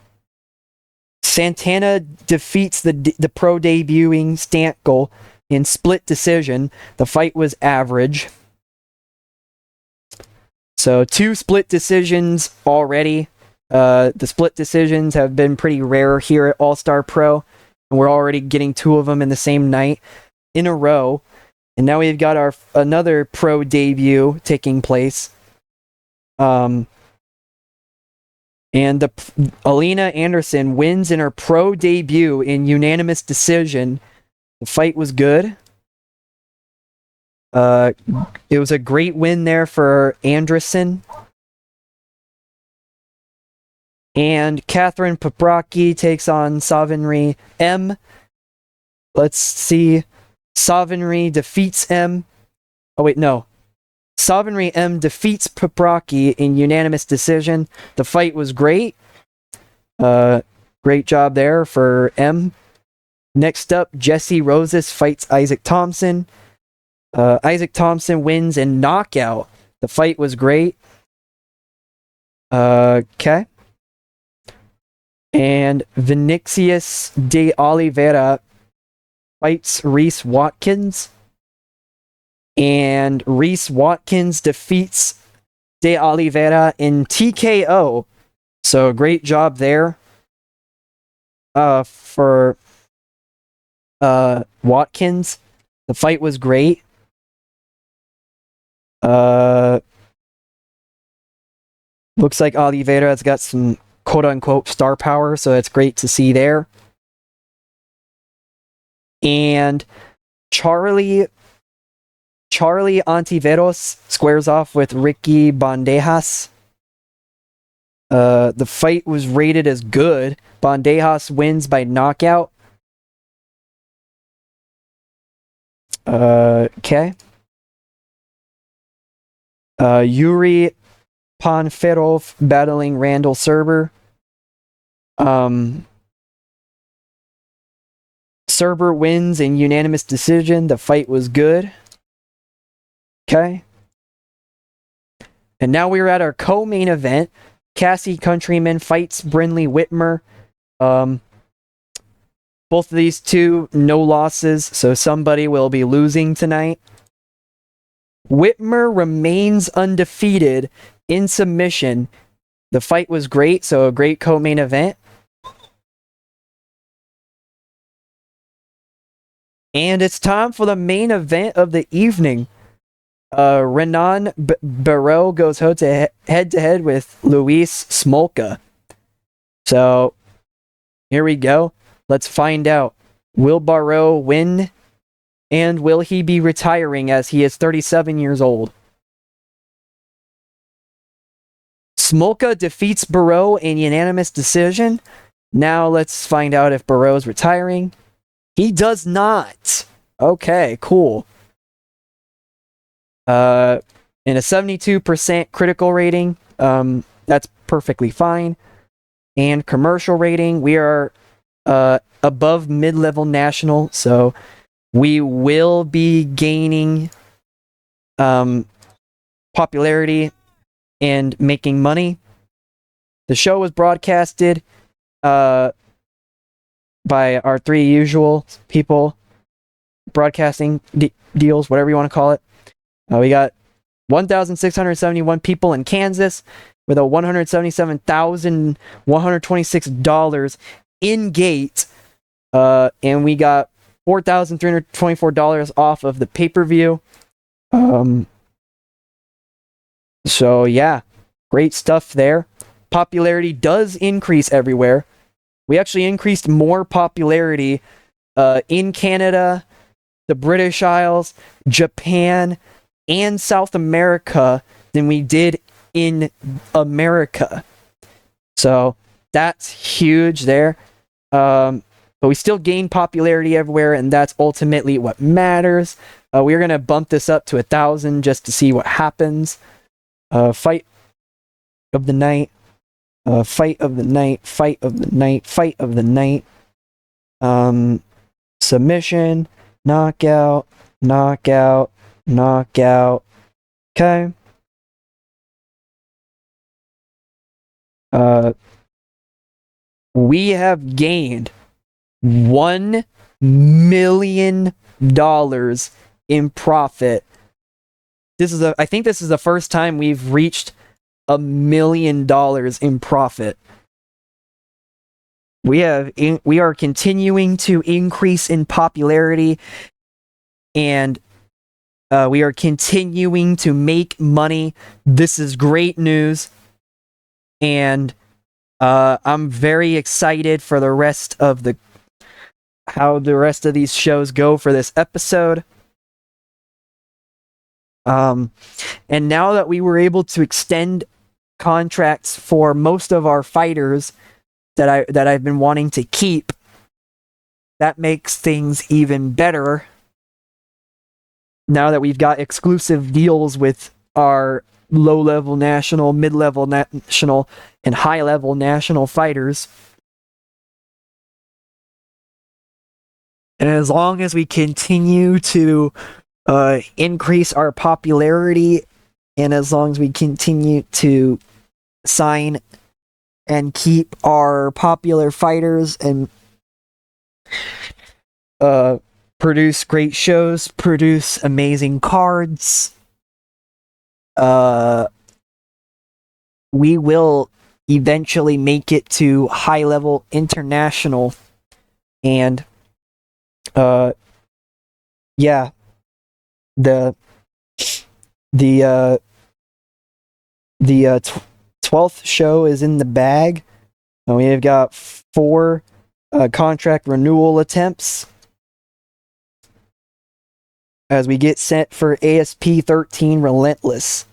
Santana defeats the pro debuting Stenkel in split decision. The fight was average. So 2 split decisions already. The split decisions have been pretty rare here at All-Star Pro, and we're already getting 2 of them in the same night in a row. And now we've got another pro debut taking place. And Alina Anderson wins in her pro debut in unanimous decision. The fight was good. It was a great win there for Anderson. And Catherine Paprocki takes on Savannah M. Let's see. Savannah defeats M. Oh, wait, no. Savannah M defeats Paprocki in unanimous decision. The fight was great. Great job there for M. Next up, Jesse Roses fights Isaac Thompson. Isaac Thompson wins in knockout. The fight was great. Okay. And Vinicius de Oliveira fights Reese Watkins. And Reese Watkins defeats de Oliveira in TKO. So great job there for Watkins. The fight was great. Looks like Oliveira has got some quote-unquote star power, so it's great to see there. And Charlie Antiveros squares off with Ricky Bandejas. The fight was rated as good. Bandejas wins by knockout. Okay. Yuri Panferov battling Randall Serber. Serber wins in unanimous decision. The fight was good. Okay. And now we're at our co-main event. Cassie Countryman fights Brinley Whitmer. Both of these two, no losses, so somebody will be losing tonight. Whitmer remains undefeated in submission. The fight was great, so a great co-main event. And it's time for the main event of the evening. Renan Barreau goes head-to-head with Luis Smolka. So, here we go. Let's find out. Will Barreau win? And will he be retiring as he is 37 years old? Smolka defeats Barreau in unanimous decision. Now let's find out if Barreau's retiring. He does not. Okay, cool. In a 72% critical rating, that's perfectly fine. And commercial rating, we are above mid-level national, so we will be gaining popularity and making money. The show was broadcasted by our three usual people, broadcasting deals, whatever you want to call it. We got 1,671 people in Kansas with a $177,126 in gate, and we got $4,324 off of the pay-per-view. So yeah, great stuff there. Popularity does increase everywhere. We actually increased more popularity in Canada, the British Isles, Japan, and South America than we did in America. So that's huge there. But we still gain popularity everywhere, and that's ultimately what matters. We're going to bump this up to 1,000 just to see what happens. Fight of the night. Fight of the night. Fight of the night. Fight of the night. Submission. Knockout. Knockout. Knockout. Okay. We have gained $1 million in profit. I think this is the first time we've reached $1 million in profit. We are continuing to increase in popularity, and we are continuing to make money. This is great news, and I'm very excited for how the rest of these shows go for this episode. And now that we were able to extend contracts for most of our fighters that I've been wanting to keep, that makes things even better. Now that we've got exclusive deals with our low-level national, mid-level national, and high-level national fighters. And as long as we continue to increase our popularity, and as long as we continue to sign and keep our popular fighters and produce great shows, produce amazing cards, we will eventually make it to high-level international. And yeah, the 12th show is in the bag. We have got 4 contract renewal attempts. as we get set for ASP 13 Relentless.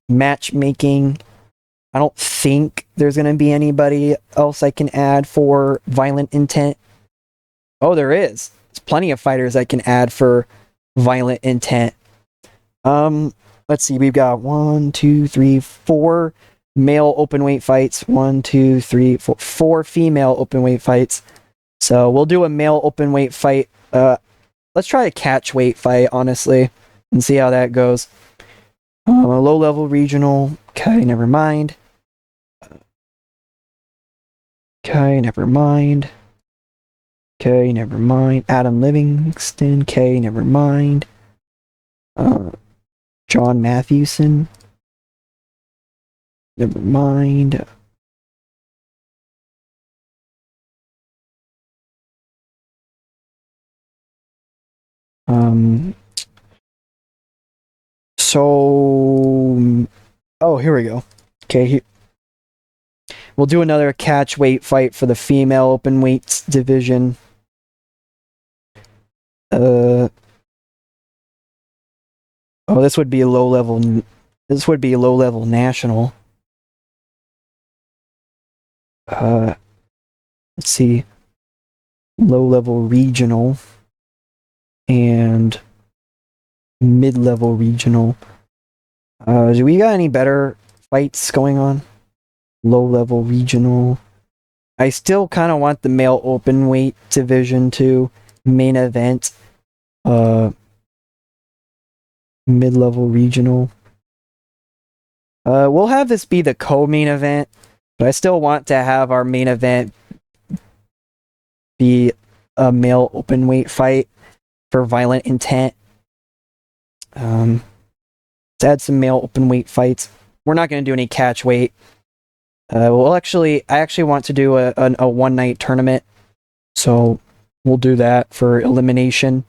Matchmaking. I don't think there's going to be anybody else I can add for Violent Intent. Oh, there is. There's plenty of fighters I can add for Violent Intent. Let's see. We've got 1, 2, 3, 4 male open weight fights. 1, 2, 3, 4. 4 female open weight fights. So we'll do a male open weight fight. Let's try a catch weight fight, honestly, and see how that goes. A low level regional. Okay, never mind. Okay, never mind. Okay, never mind. Adam Livingston. Okay, never mind. John Matthewson. Never mind. Oh, here we go. Okay, we'll do another catch weight fight for the female open weights division. Oh, this would be a low level. This would be a low level national. Let's see. Low level regional and mid level regional. Do we got any better fights going on? Low level regional. I still kind of want the male open weight division to main event. Mid level regional. We'll have this be the co-main event, but I still want to have our main event be a male open weight fight for Violent Intent. Let's add some male open weight fights. We're not going to do any catch weight. I actually want to do a one night tournament, so we'll do that for elimination.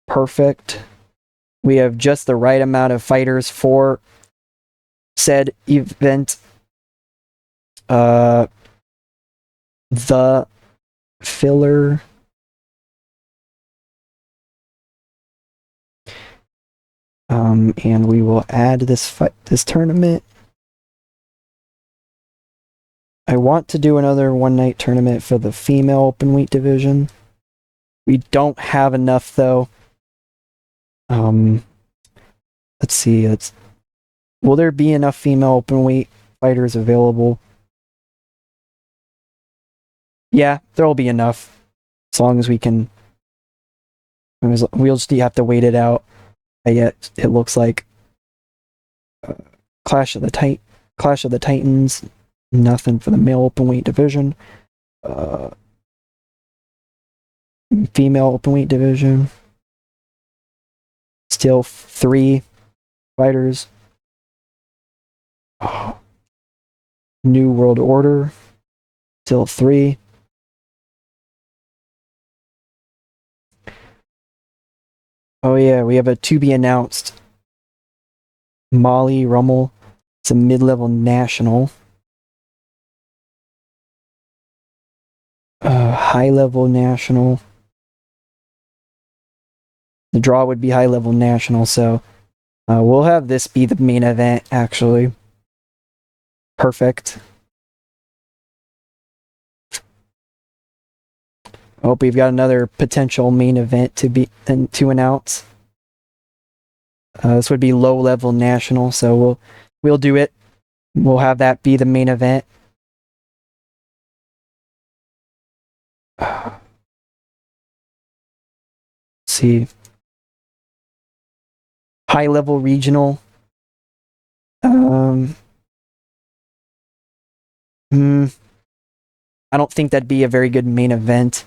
Perfect. We have just the right amount of fighters for said event. The filler. And we will add this tournament. I want to do another one night tournament for the female open weight division. We don't have enough though. Let's see. Will there be enough female open weight fighters available? Yeah, there'll be enough. As long as we can. We'll just have to wait it out. Yet it looks like Clash of the Titans. Nothing for the male open weight division. Female open weight division. Still 3 fighters. Oh. New World Order. Still 3. Oh yeah, we have a to be announced. Molly Rummel. It's a mid-level national. High-level national. The draw would be high-level national, so we'll have this be the main event, actually. Perfect. I hope we've got another potential main event to announce. This would be low-level national, so we'll do it. We'll have that be the main event. Let's see. High-level regional. I don't think that'd be a very good main event,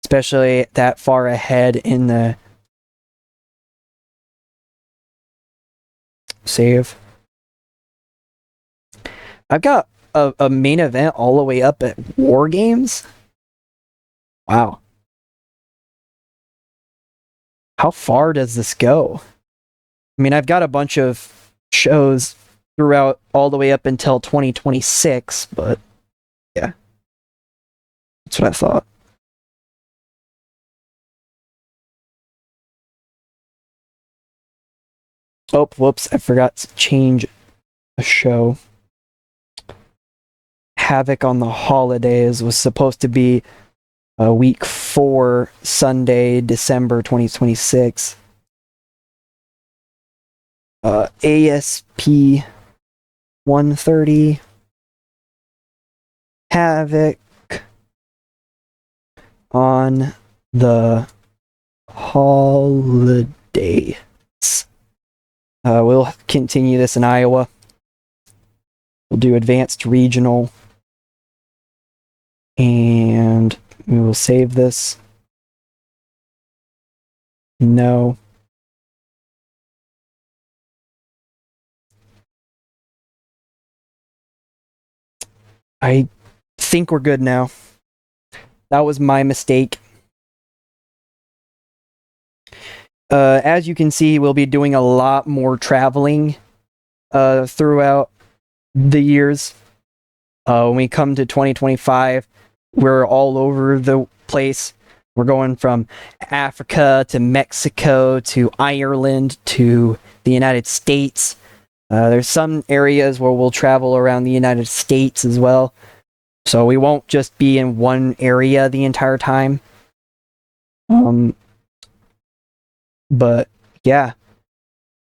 especially that far ahead in the save. I've got a main event all the way up at War Games. Wow. How far does this go? I mean, I've got a bunch of shows throughout all the way up until 2026, but yeah. That's what I thought. Oh, whoops, I forgot to change a show. Havoc on the Holidays was supposed to be week 4, Sunday, December 2026. ASP 130. Havoc on the Holidays. We'll continue this in Iowa. We'll do advanced regional. And we will save this. No. I think we're good now. That was my mistake. As you can see, we'll be doing a lot more traveling throughout the years. When we come to 2025, we're all over the place. We're going from Africa to Mexico to Ireland to the United States. There's some areas where we'll travel around the United States as well. So we won't just be in one area the entire time. But yeah,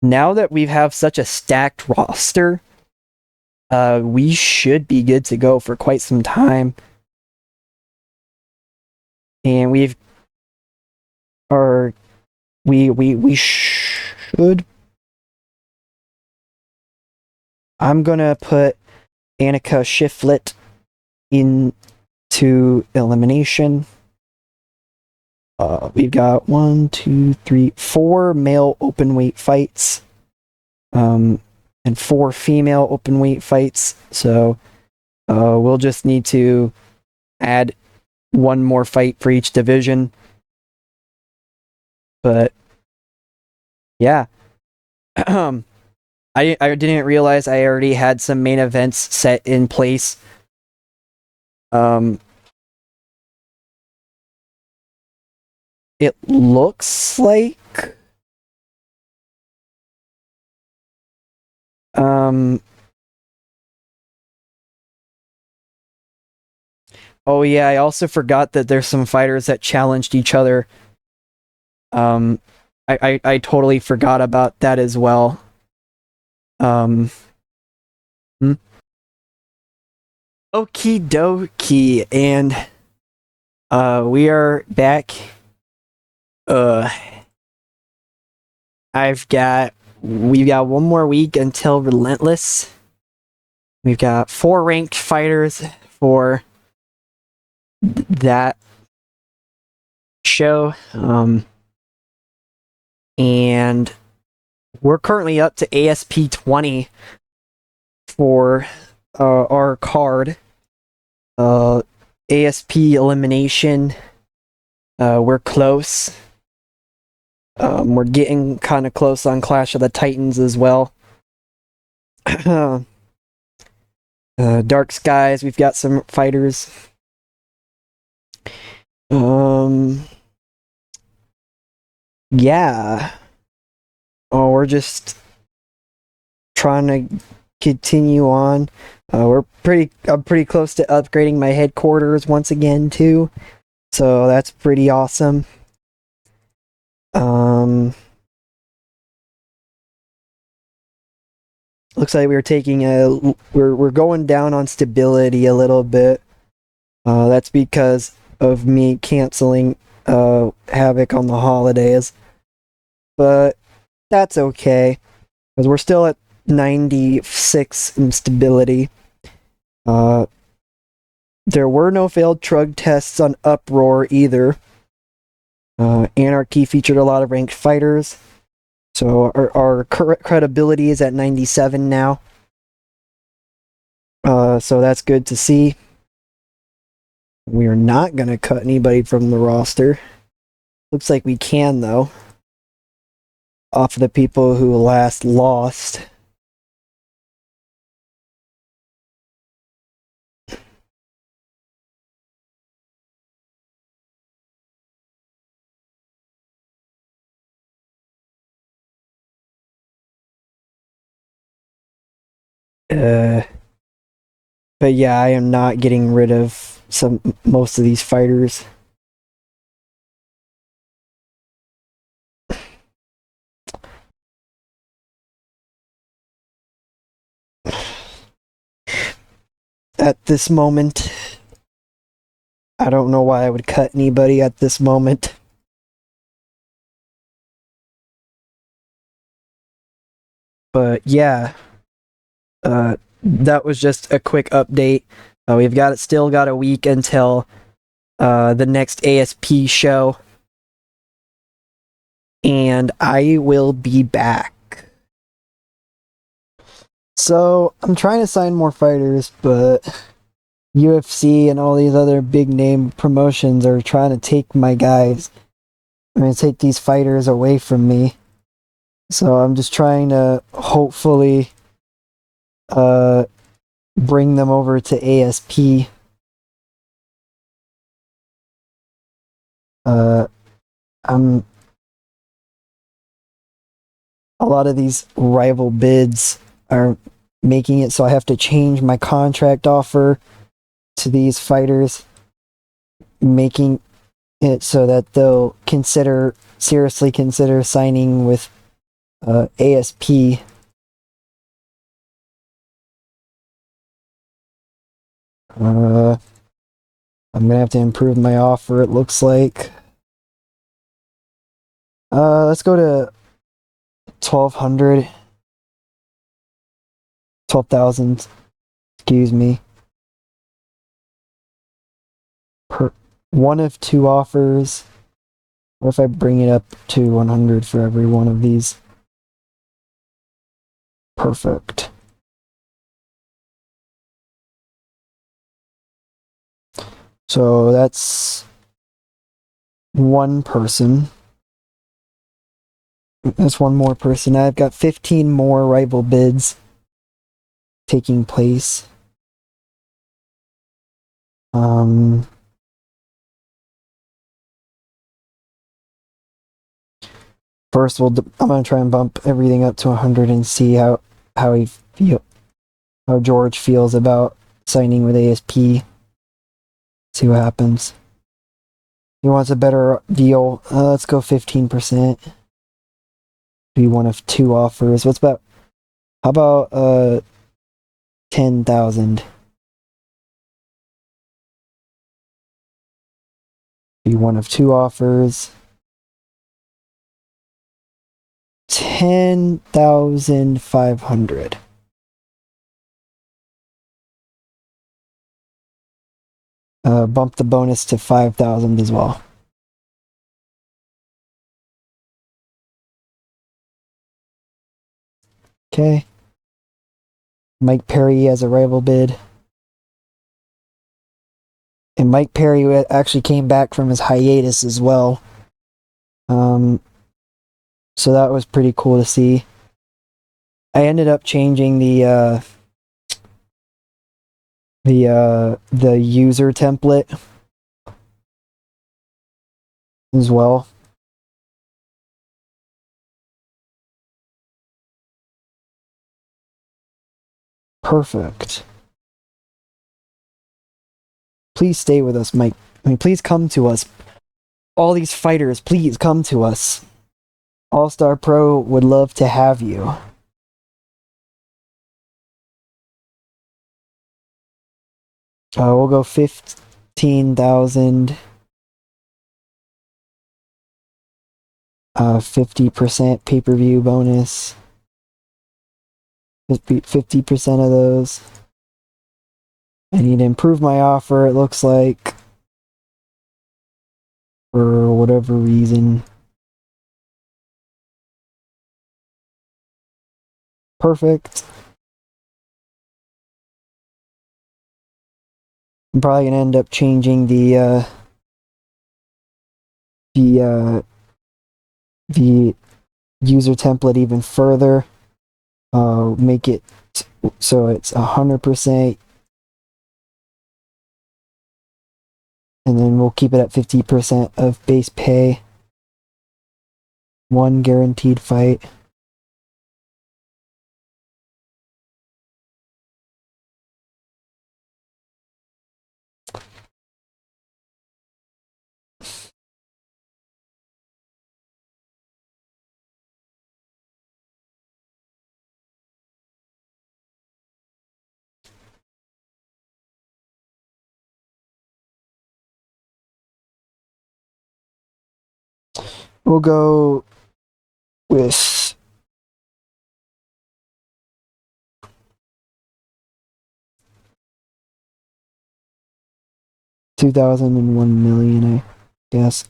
now that we have such a stacked roster, we should be good to go for quite some time. And we should. I'm gonna put Annika Shiflett into elimination. We've got 1, 2, 3, 4 male open weight fights, and 4 female open weight fights. So we'll just need to add 1 more fight for each division. But yeah, I didn't realize I already had some main events set in place. It looks like oh yeah, I also forgot that there's some fighters that challenged each other. I totally forgot about that as well. Okie dokie, and we are back. We've got 1 more week until Relentless. We've got 4 ranked fighters for that show. And we're currently up to ASP 20 for our card. ASP elimination. We're close. We're getting kind of close on Clash of the Titans as well. Dark Skies, we've got some fighters. Yeah. Oh, we're just trying to continue on. I'm pretty close to upgrading my headquarters once again too. So that's pretty awesome. Looks like we're going down on stability a little bit. That's because of me canceling Havoc on the Holidays. But that's okay, because we're still at 96 in stability. There were no failed drug tests on Uproar either. Anarchy featured a lot of ranked fighters. So our credibility is at 97 now. So that's good to see. We are not going to cut anybody from the roster. Looks like we can, though. Off of the people who last lost. Uh, but yeah, I am not getting rid of most of these fighters. At this moment, I don't know why I would cut anybody at this moment. But yeah, that was just a quick update. We've still got a week until the next ASP show, and I will be back. So I'm trying to sign more fighters, but UFC and all these other big name promotions are trying to take my guys. I'm going to take these fighters away from me. So I'm just trying to hopefully bring them over to ASP. I'm a lot of these rival bids are making it so I have to change my contract offer to these fighters, making it so that they'll seriously consider signing with ASP. I'm gonna have to improve my offer, it looks like. Let's go to 1200. 12,000, excuse me. Per one of two offers. What if I bring it up to 100 for every one of these? Perfect. So that's one person. That's one more person. I've got 15 more rival bids taking place. First, I'm gonna try and bump everything up to 100 and see how George feels about signing with ASP. See what happens. He wants a better deal. Let's go 15%. Be one of two offers. How about 10,000? Be one of two offers. 10,500. Bump the bonus to 5,000 as well. Okay. Mike Perry has a rival bid. And Mike Perry actually came back from his hiatus as well. So that was pretty cool to see. I ended up changing the user template as well. Perfect. Please stay with us, Mike. Please come to us. All these fighters, please come to us. All Star Pro would love to have you. We'll go 15,000. 50% pay-per-view bonus. 50% of those. I need to improve my offer, it looks like. For whatever reason. Perfect. I'm probably gonna end up changing the user template even further. Make it so it's 100%, and then we'll keep it at 50% of base pay. One guaranteed fight. We'll go with 2001 million, I guess.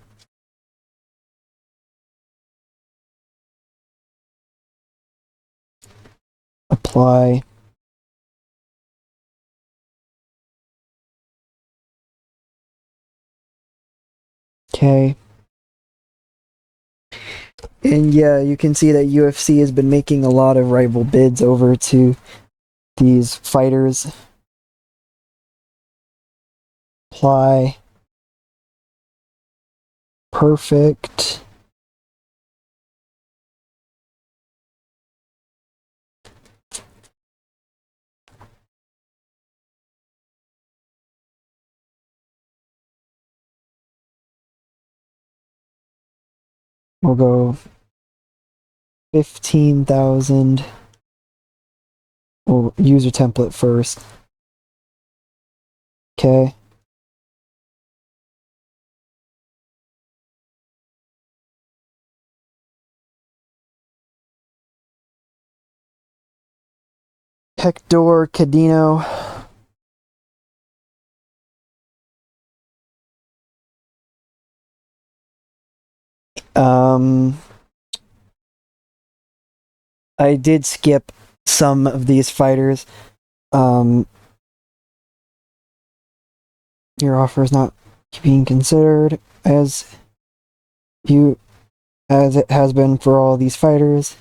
Apply. Okay. And yeah, you can see that UFC has been making a lot of rival bids over to these fighters. Apply. Perfect. We'll go 15,000. We'll user template first. Okay. Hector Cadino. I did skip some of these fighters. Your offer is not being considered as it has been for all these fighters.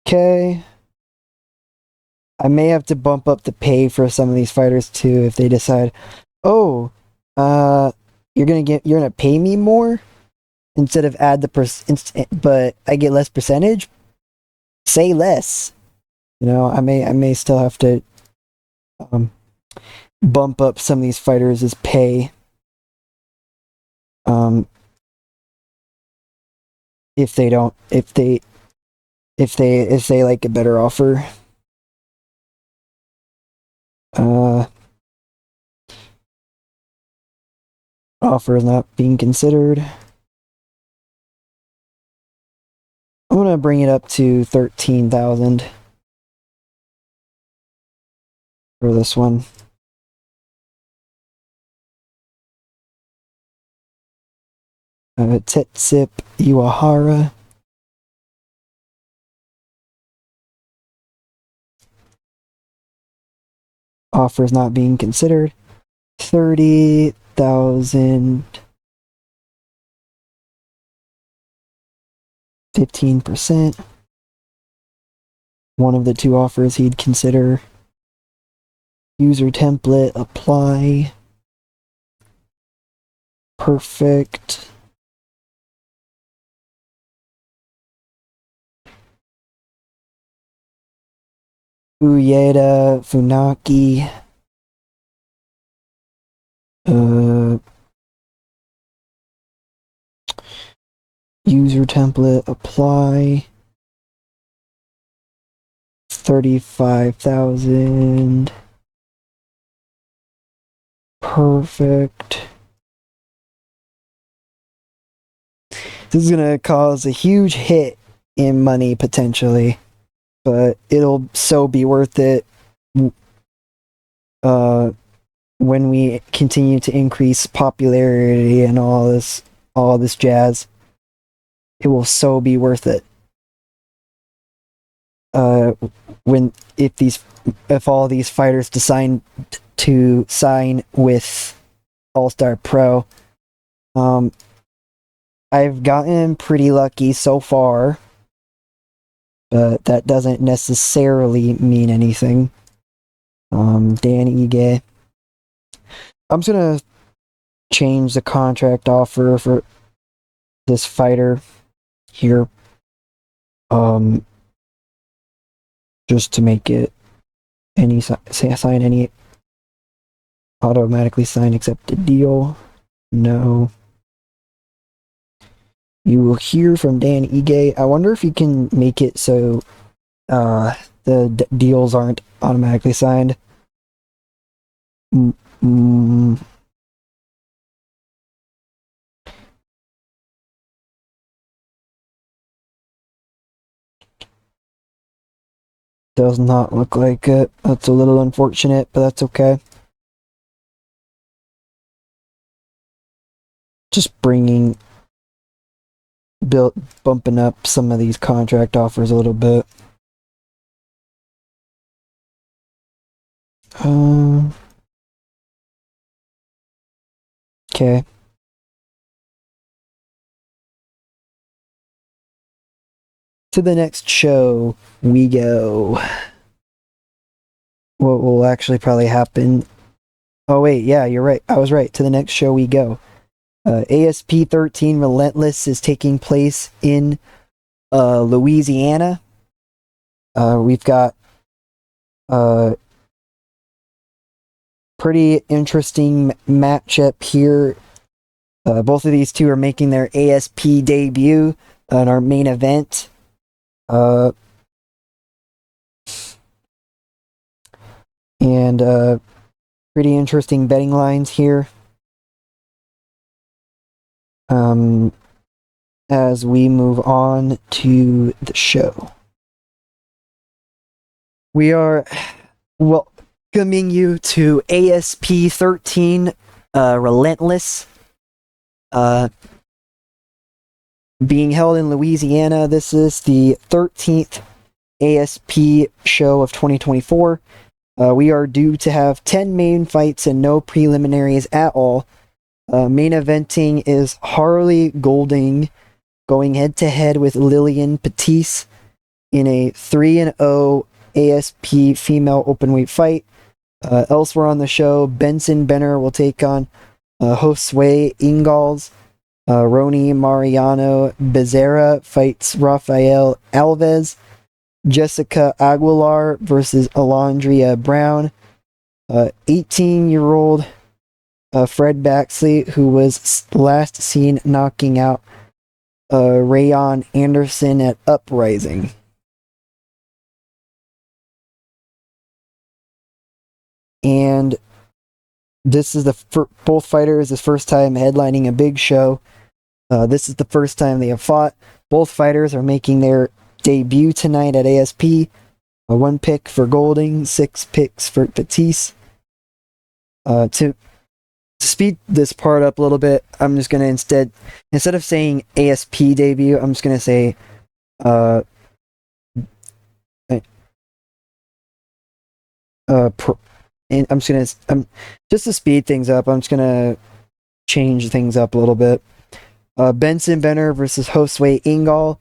Okay. I may have to bump up the pay for some of these fighters too if they decide, oh, you're gonna pay me more instead of add the but I get less percentage. Say less. I may still have to bump up some of these fighters' pay. If they like a better offer. Offer is not being considered. I'm gonna bring it up to 13,000 for this one. Tetsip Iwahara. Offer is not being considered. 30,000. 15%. One of the two offers he'd consider. User template, apply. Perfect. Uyeda Funaki. User template, apply. 35,000. Perfect. This is gonna cause a huge hit in money potentially, but it'll so be worth it when we continue to increase popularity and all this jazz. It will so be worth it. If all these fighters decide to sign with All Star Pro, I've gotten pretty lucky so far, but that doesn't necessarily mean anything. Dan Ige. I'm just gonna change the contract offer for this fighter here. Just to make it sign any automatically sign accepted deal. No. You will hear from Dan Ige. I wonder if you can make it so the deals aren't automatically signed. Does not look like it. That's a little unfortunate, but that's okay. Just bumping up some of these contract offers a little bit. Okay. To the next show we go. What will actually probably happen? Oh wait, yeah, you're right. I was right. To the next show we go. ASP 13 Relentless is taking place in Louisiana. We've got pretty interesting matchup here. Both of these two are making their ASP debut in our main event. And pretty interesting betting lines here. As we move on to the show. We are welcoming you to ASP 13 Relentless. Being held in Louisiana. This is the 13th ASP show of 2024. We are due to have 10 main fights and no preliminaries at all. Main eventing is Harley Golding going head-to-head with Lillian Pettis in a 3-0 ASP female openweight fight. Elsewhere on the show, Benson Benner will take on Josue Ingalls. Roni Mariano Becerra fights Rafael Alves. Jessica Aguilar versus Alondria Brown. 18-year-old Fred Baxley, who was last seen knocking out Rayon Anderson at Uprising. And this is both fighters' first time headlining a big show. This is the first time they have fought. Both fighters are making their debut tonight at ASP. 1 pick for Golding, 6 picks for Pettis. To speed this part up a little bit, I'm just going to instead of saying ASP debut, I'm just going to say just to speed things up, I'm just going to change things up a little bit. Benson Benner versus Josue Ingal.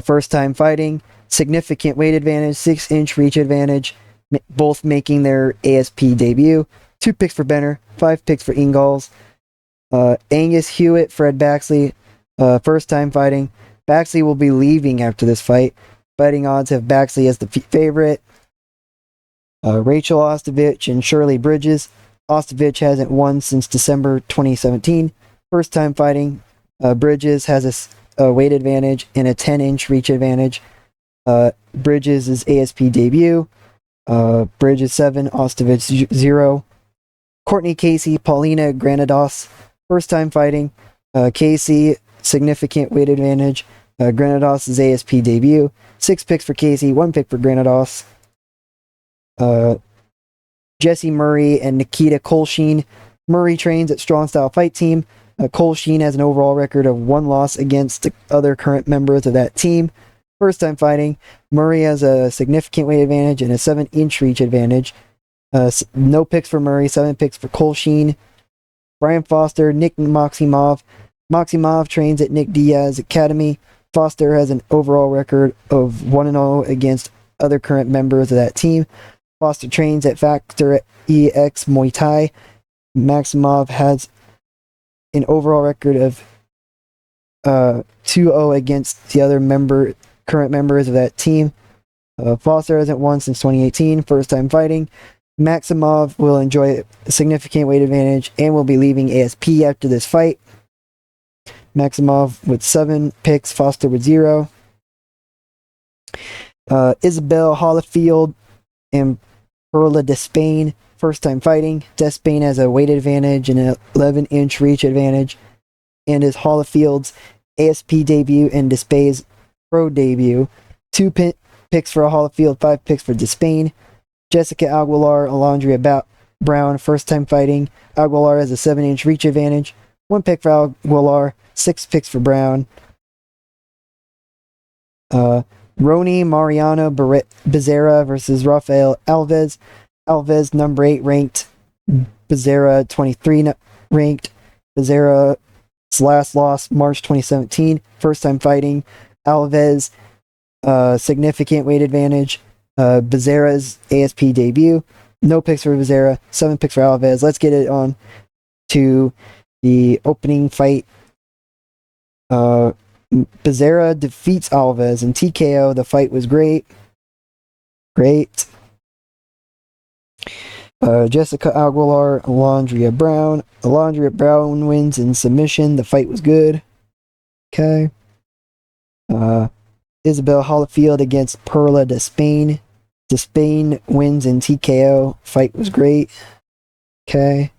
First time fighting. Significant weight advantage. 6-inch reach advantage. Both making their ASP debut. 2 picks for Benner. 5 picks for Ingalls. Angus Hewitt, Fred Baxley. First time fighting. Baxley will be leaving after this fight. Betting odds have Baxley as the favorite. Rachel Ostovich and Shirley Bridges. Ostovich hasn't won since December 2017. First time fighting. Bridges has a weight advantage and a 10-inch reach advantage. Bridges' ASP debut. Bridges 7, Ostovich 0. Courtney Casey, Paulina Granados. First time fighting. Casey, significant weight advantage. Granados' ASP debut. 6 picks for Casey, 1 pick for Granados. Jesse Murray and Nikita Kolshin. Murray trains at Strong Style Fight Team. Kolshin has an overall record of 1 loss against the other current members of that team. First time fighting. Murray has a significant weight advantage and a 7-inch reach advantage. No picks for Murray, 7 picks for Kolshin. Brian Foster, Nick Maximov. Maximov trains at Nick Diaz Academy. Foster has an overall record of 1-0 against other current members of that team. Foster trains at Factor EX Muay Thai. Maximov has an overall record of 2-0 against the other current members of that team. Foster hasn't won since 2018, first time fighting. Maximov will enjoy a significant weight advantage and will be leaving ASP after this fight. Maximov with 7 picks, Foster with 0. Isabel Holyfield and Perla Despain, first time fighting. Despain has a weight advantage and an 11-inch reach advantage, and is Holyfield's ASP debut and Despain's pro debut. 2 picks for Holyfield, 5 picks for Despain. Jessica Aguilar, Alondria Brown, first time fighting. Aguilar has a 7-inch reach advantage. 1 pick for Aguilar, 6 picks for Brown. Roni Mariano Bezerra versus Rafael Alves. Alves, number 8 ranked. Bezerra, 23 ranked. Bezerra's last loss, March 2017. First time fighting. Alves, significant weight advantage. Bezerra's ASP debut. No picks for Bezerra. 7 picks for Alves. Let's get it on to the opening fight. Bezerra defeats Alves in TKO. The fight was great. Jessica Aguilar, Alondria Brown. Alondria Brown wins in submission. The fight was good. Okay. Isabel Holyfield against Perla Despain. Despain wins in TKO. Fight was great. Okay.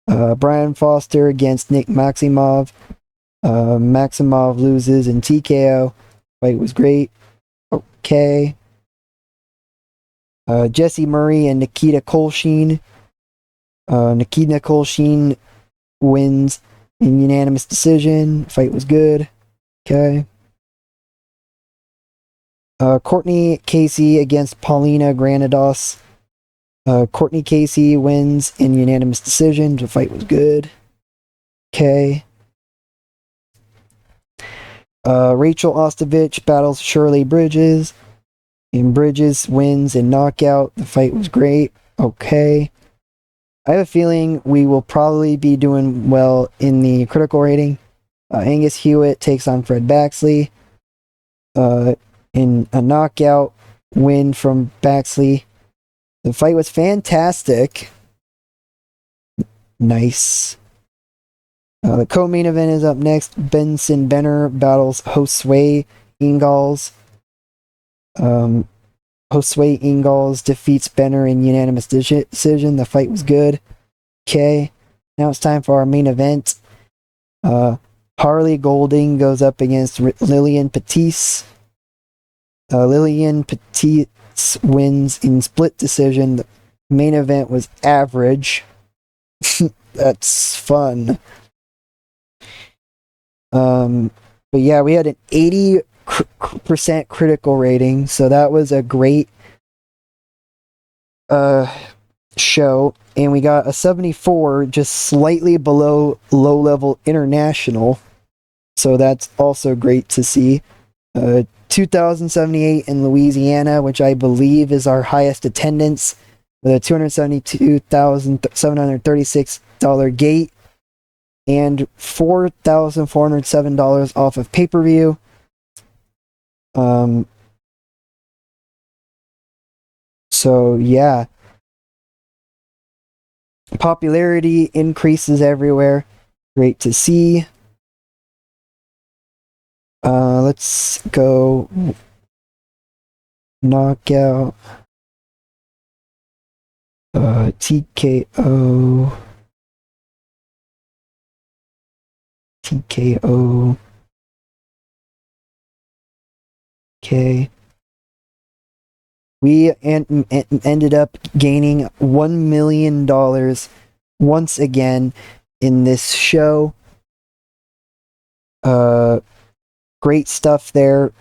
Brian Foster against Nick Maximov. Maximov loses in TKO. Fight was great. Okay. Jesse Murray and Nikita Kolshin. Nikita Kolshin wins in unanimous decision. Fight was good. Okay. Courtney Casey against Paulina Granados. Courtney Casey wins in unanimous decision. The fight was good. Okay. Rachel Ostovich battles Shirley Bridges. And Bridges wins in knockout. The fight was great. Okay. I have a feeling we will probably be doing well in the critical rating. Angus Hewitt takes on Fred Baxley. In a knockout win from Baxley. The fight was fantastic. Nice. The co-main event is up next. Benson Benner battles Josue Ingles. Josue Ingles defeats Benner in unanimous decision. The fight was good. Okay. Now it's time for our main event. Harley Golding goes up against Lillian Pettis. Lillian Pettis wins in split decision. The main event was average. That's fun. But yeah, we had an 80% critical rating, so that was a great show. And we got a 74, just slightly below low-level international. So that's also great to see. 2,078 in Louisiana, which I believe is our highest attendance, with a $272,736 gate and $4,407 off of pay-per-view. So yeah, popularity increases everywhere. Great to see. Let's go knockout. TKO. Okay. We ended up gaining $1 million once again in this show. Great stuff there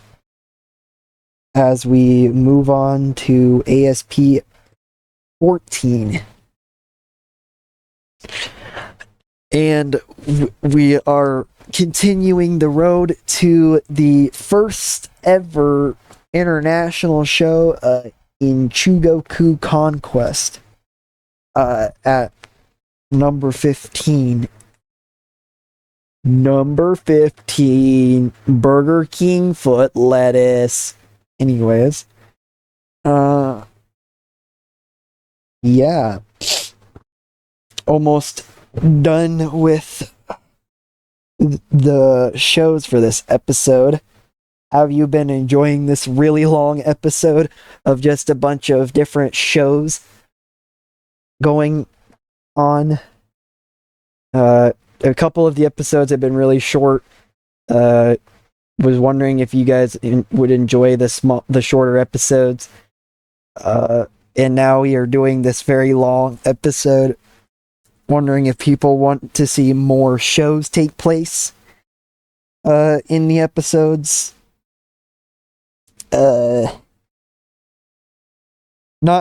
as we move on to ASP 14. And we are continuing the road to the first ever international show in Chugoku Conquest at number 15. Number 15, Burger King foot lettuce. Anyways, yeah, almost done with the shows for this episode. Have you been enjoying this really long episode of just a bunch of different shows going on? A couple of the episodes have been really short. was wondering if you guys would enjoy the shorter episodes. And now we are doing this very long episode. Wondering if people want to see more shows take place in the episodes. Not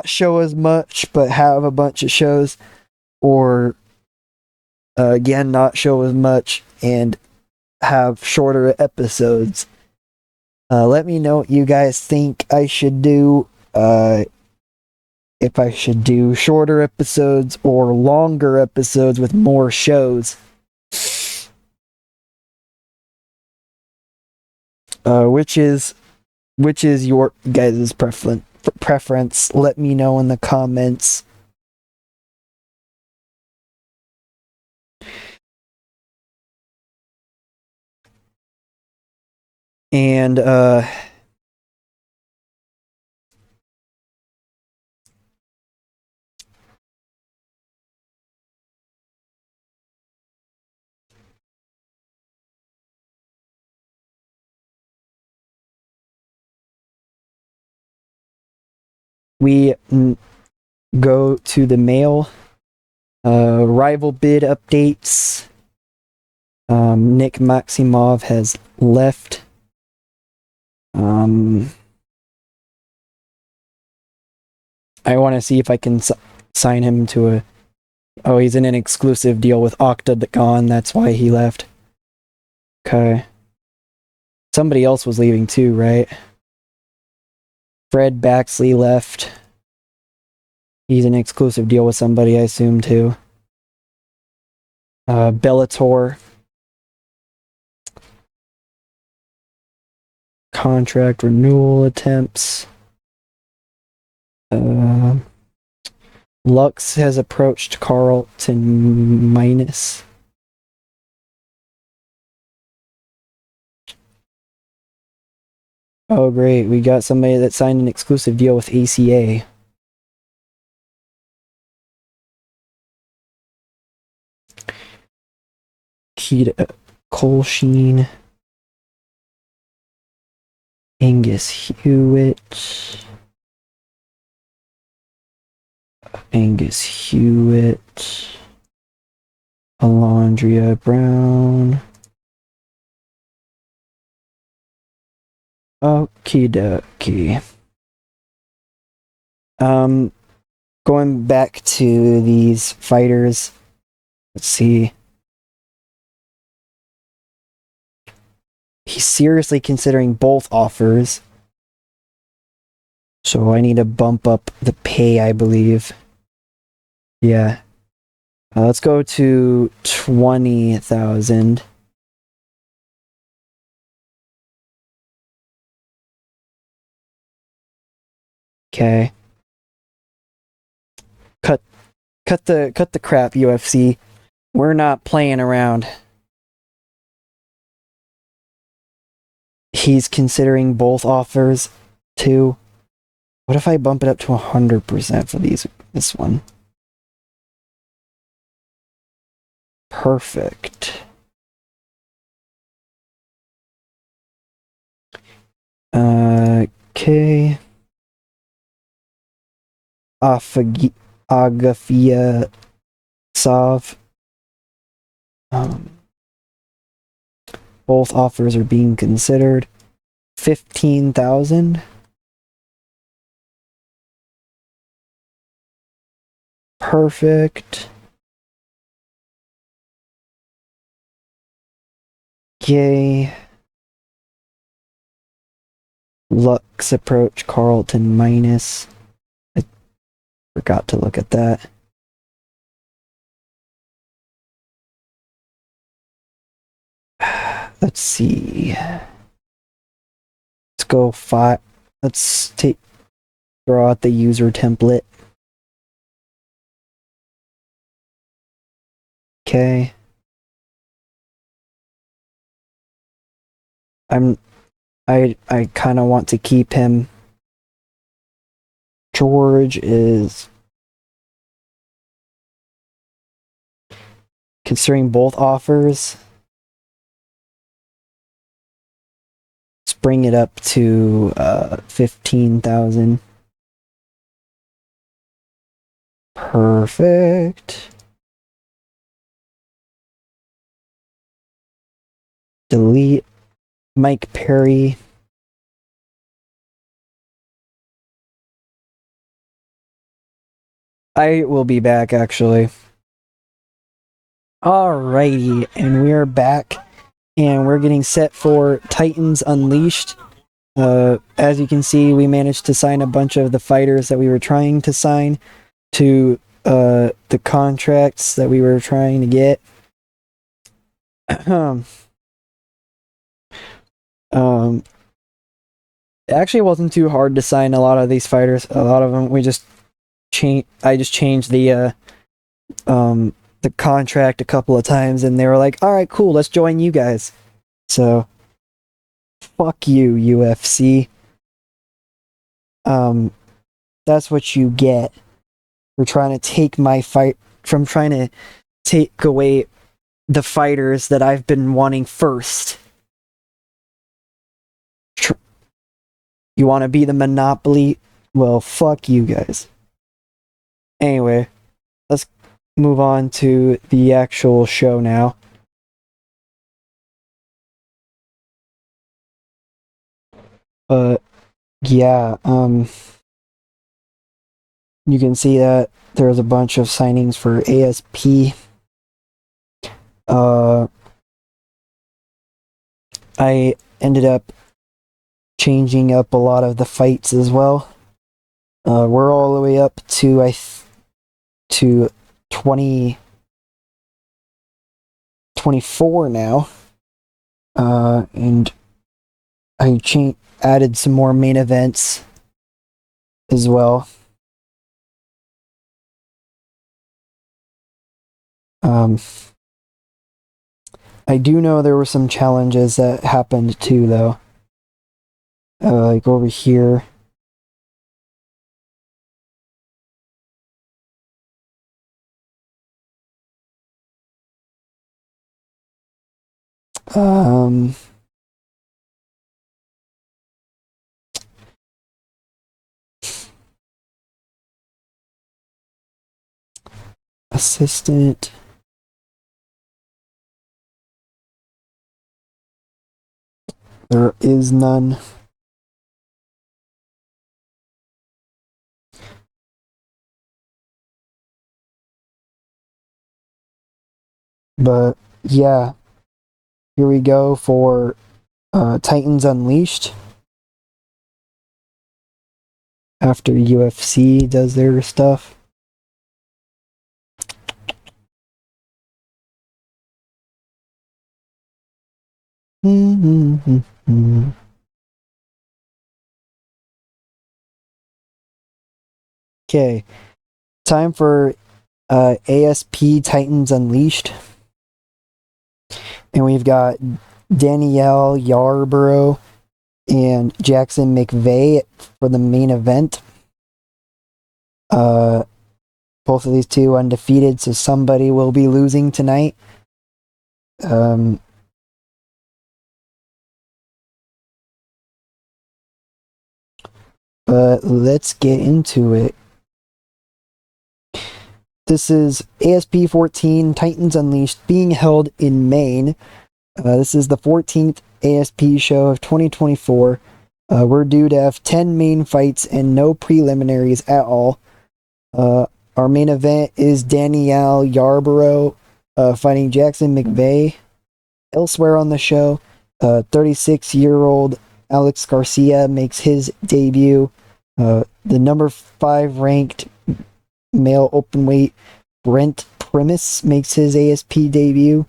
show as much, but have a bunch of shows, or again, not show as much and have shorter episodes. Let me know what you guys think I should do. If I should do shorter episodes or longer episodes with more shows. Which is your guys' preference? Let me know in the comments. And we go to the mail. Rival bid updates. Nick Maximov has left. I want to see if I can sign him to a... Oh, he's in an exclusive deal with Octagon, that's why he left. Okay. Somebody else was leaving too, right? Fred Baxley left. He's in an exclusive deal with somebody, I assume, too. Bellator. Contract renewal attempts. Lux has approached Carlton Minus. Oh, great. We got somebody that signed an exclusive deal with ACA. Keita Colsheen. Angus Hewitt. Alondria Brown. Okie dokie. Going back to these fighters. Let's see. He's seriously considering both offers. So I need to bump up the pay, I believe. Yeah. Let's go to 20,000. Okay. Cut the crap, UFC. We're not playing around. He's considering both offers too. What if I bump it up to 100% for this one? Perfect. Okay. Agafia Sav. Both offers are being considered. 15,000. Perfect. Yay. Lux approach Carlton Minus. I forgot to look at that. Let's see. Let's go 5. Let's throw out the user template. Okay. I kind of want to keep him. George is considering both offers. bring it up to 15,000. Perfect. Delete Mike Perry. I will be back, actually. Alrighty, and we're back, and we're getting set for Titans Unleashed. As you can see, we managed to sign a bunch of the fighters that we were trying to sign to the contracts that we were trying to get. It actually wasn't too hard to sign a lot of these fighters. A lot of them I just changed the contract a couple of times, and they were like, "All right, cool, let's join you guys." So, fuck you, UFC. That's what you get for trying to take my fight from trying to take away the fighters that I've been wanting first. You want to be the monopoly? Well, fuck you guys. Anyway, let's move on to the actual show now. Yeah, you can see that there's a bunch of signings for ASP. I ended up changing up a lot of the fights as well. We're all the way up to to 24 now. And I added some more main events as well. I do know there were some challenges that happened too, though. Like over here. Assistant. There is none. But yeah, here we go for Titans Unleashed. After UFC does their stuff. Okay, time for ASP Titans Unleashed. And we've got Danielle Yarborough and Jackson McVeigh for the main event. Both of these two undefeated, so somebody will be losing tonight. But let's get into it. This is ASP 14 Titans Unleashed being held in Maine. This is the 14th ASP show of 2024. We're due to have 10 main fights and no preliminaries at all. Our main event is Danielle Yarborough fighting Jackson McVeigh. Elsewhere on the show, 36-year-old Alex Garcia makes his debut. The number 5 ranked male openweight Brent Primus makes his ASP debut.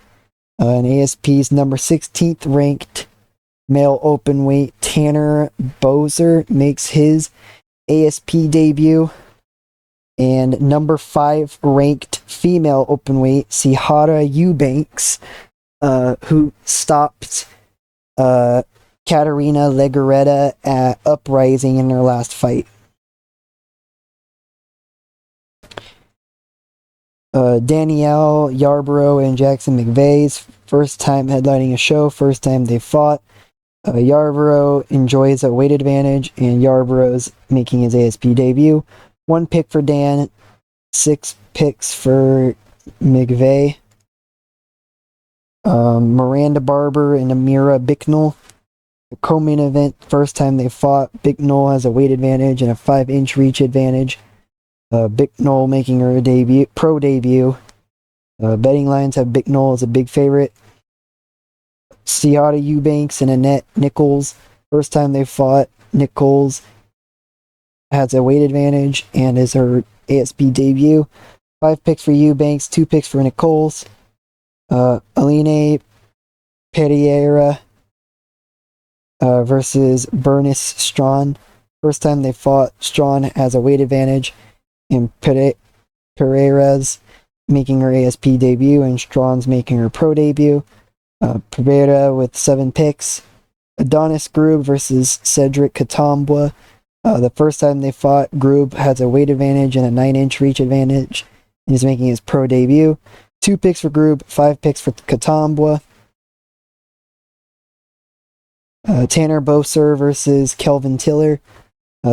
And ASP's number 16th ranked male openweight Tanner Boser makes his ASP debut. And number 5 ranked female openweight Sihara Eubanks, who stopped Katarina Legarreta at Uprising in her last fight. Danielle Yarborough and Jackson McVeigh's first time headlining a show, first time they fought. Yarborough enjoys a weight advantage, and Yarborough's making his ASP debut. 1 pick for Dan, 6 picks for McVeigh. Miranda Barber and Amira Bicknell. The co-main event, first time they fought, Bicknell has a weight advantage and a 5-inch reach advantage. Bicknell making her pro debut. Betting lines have Bicknell as a big favorite. Ciata Eubanks and Annette Nichols. First time they fought, Nichols has a weight advantage and is her ASP debut. 5 picks for Eubanks, 2 picks for Nichols. Aline Pereira versus Bernice Strawn. First time they fought, Strawn has a weight advantage, and Pereira's making her ASP debut, and Strawn's making her pro debut. Pereira with 7 picks. Adonis Grube versus Cedric Katambwa. The first time they fought, Grube has a weight advantage and a 9-inch reach advantage, and is making his pro debut. 2 picks for Grube, 5 picks for Katambwa. Tanner Boser versus Kelvin Tiller.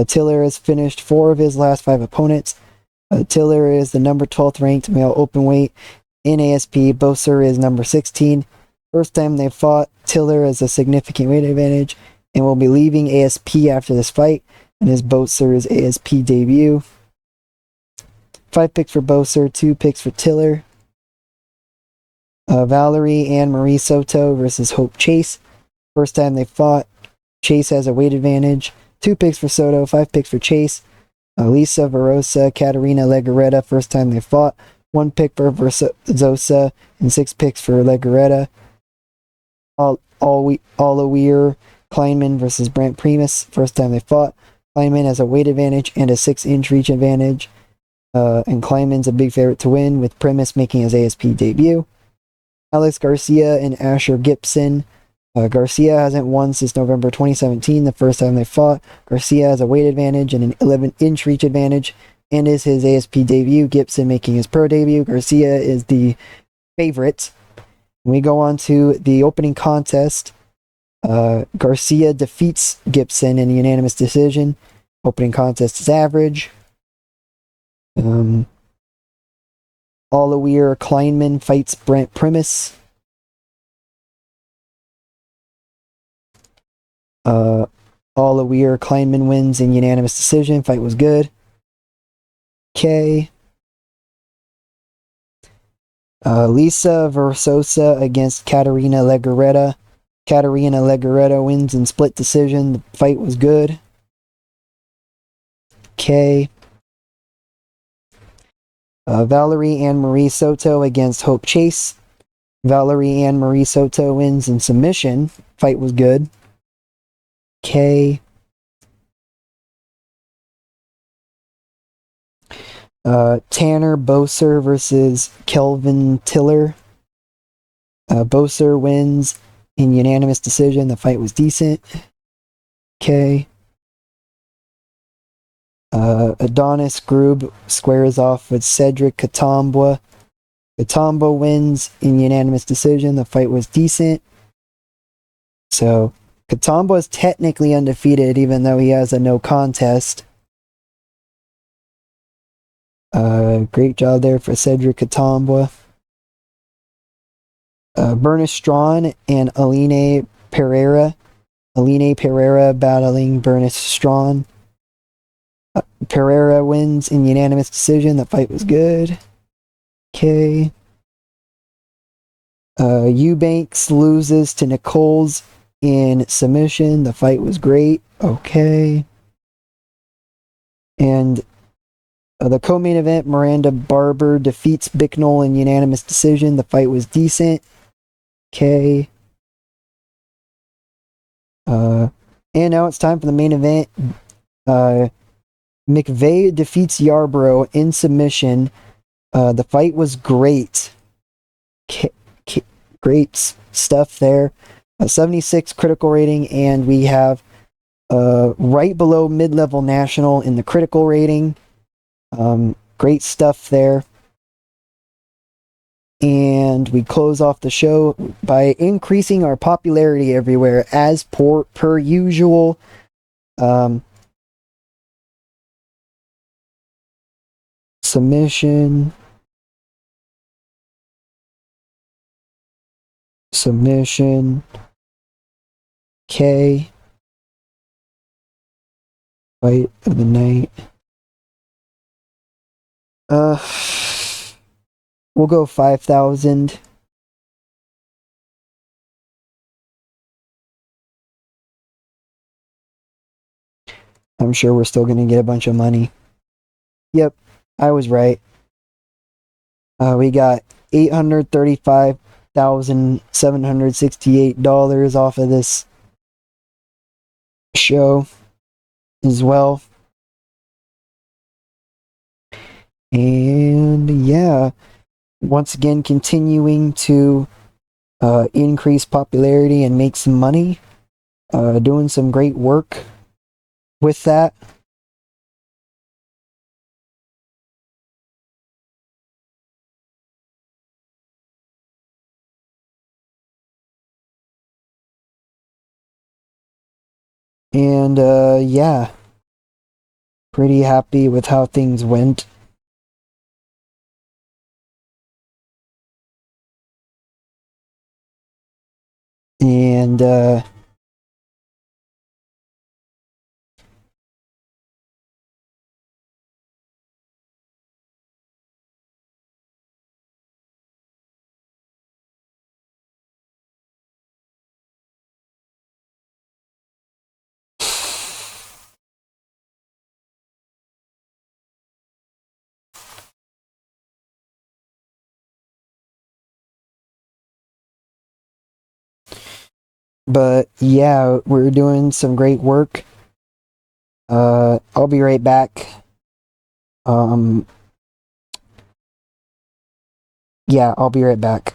Tiller has finished 4 of his last 5 opponents. Tiller is the number 12th ranked male openweight in ASP. Boser is number 16. First time they fought, Tiller has a significant weight advantage and will be leaving ASP after this fight, and is Boser's ASP debut. 5 picks for Boser, 2 picks for Tiller. Valerie Ann Marie Soto versus Hope Chase. First time they fought, Chase has a weight advantage. 2 picks for Soto, 5 picks for Chase. Lisa Verosa, Katarina Legarreta. First time they fought, 1 pick for Zosa and 6 picks for Legarreta. Olivier Kleinman versus Brent Primus. First time they fought, Kleinman has a weight advantage and a 6-inch reach advantage. And Kleinman's a big favorite to win, with Primus making his ASP debut. Alex Garcia and Asher Gibson. Garcia hasn't won since November 2017, the first time they fought. Garcia has a weight advantage and an 11-inch reach advantage, and is his ASP debut. Gibson making his pro debut. Garcia is the favorite. We go on to the opening contest. Garcia defeats Gibson in a unanimous decision. Opening contest is average. Olivier Kleinman fights Brent Primus. Olivier Kleinman wins in unanimous decision. Fight was good. Okay. Lisa Versosa against Katarina Legarreta. Katarina Legarreta wins in split decision. The fight was good. Okay. Valerie Ann Marie Soto against Hope Chase. Valerie Ann Marie Soto wins in submission. Fight was good. Okay. Tanner Boser versus Kelvin Tiller. Boser wins in unanimous decision. The fight was decent. Okay. Adonis Grube squares off with Cedric Katambwa. Katambwa wins in unanimous decision. The fight was decent. So, Katambwa is technically undefeated, even though he has a no contest. Great job there for Cedric Katambwa. Bernice Strawn and Aline Pereira. Aline Pereira battling Bernice Strawn. Pereira wins in unanimous decision. The fight was good. Okay. Eubanks loses to Nichols in submission. The fight was great. Okay. And the co-main event, Miranda Barber defeats Bicknell in unanimous decision. The fight was decent. Okay. And now it's time for the main event. McVeigh defeats Yarborough in submission. The fight was great. Great stuff there. A 76 critical rating, and we have right below mid-level national in the critical rating. Great stuff there. And we close off the show by increasing our popularity everywhere as per usual. Submission. K. Fight of the night. We'll go 5,000. I'm sure we're still going to get a bunch of money. Yep, I was right. We got $835,768 off of this show as well. And yeah, once again, continuing to increase popularity and make some money. Doing some great work with that. And yeah, pretty happy with how things went. And but yeah, we're doing some great work. I'll be right back. Yeah, I'll be right back.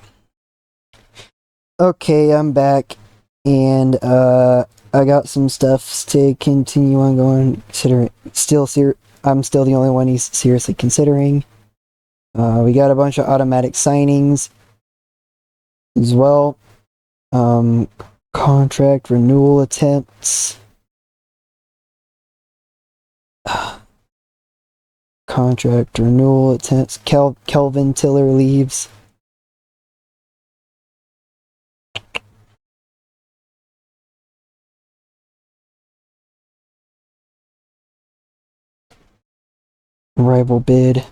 Okay, I'm back, and I got some stuff to continue on going. I'm still the only one he's seriously considering. We got a bunch of automatic signings as well. Contract renewal attempts. Contract renewal attempts. Kelvin Tiller leaves. Rival bid.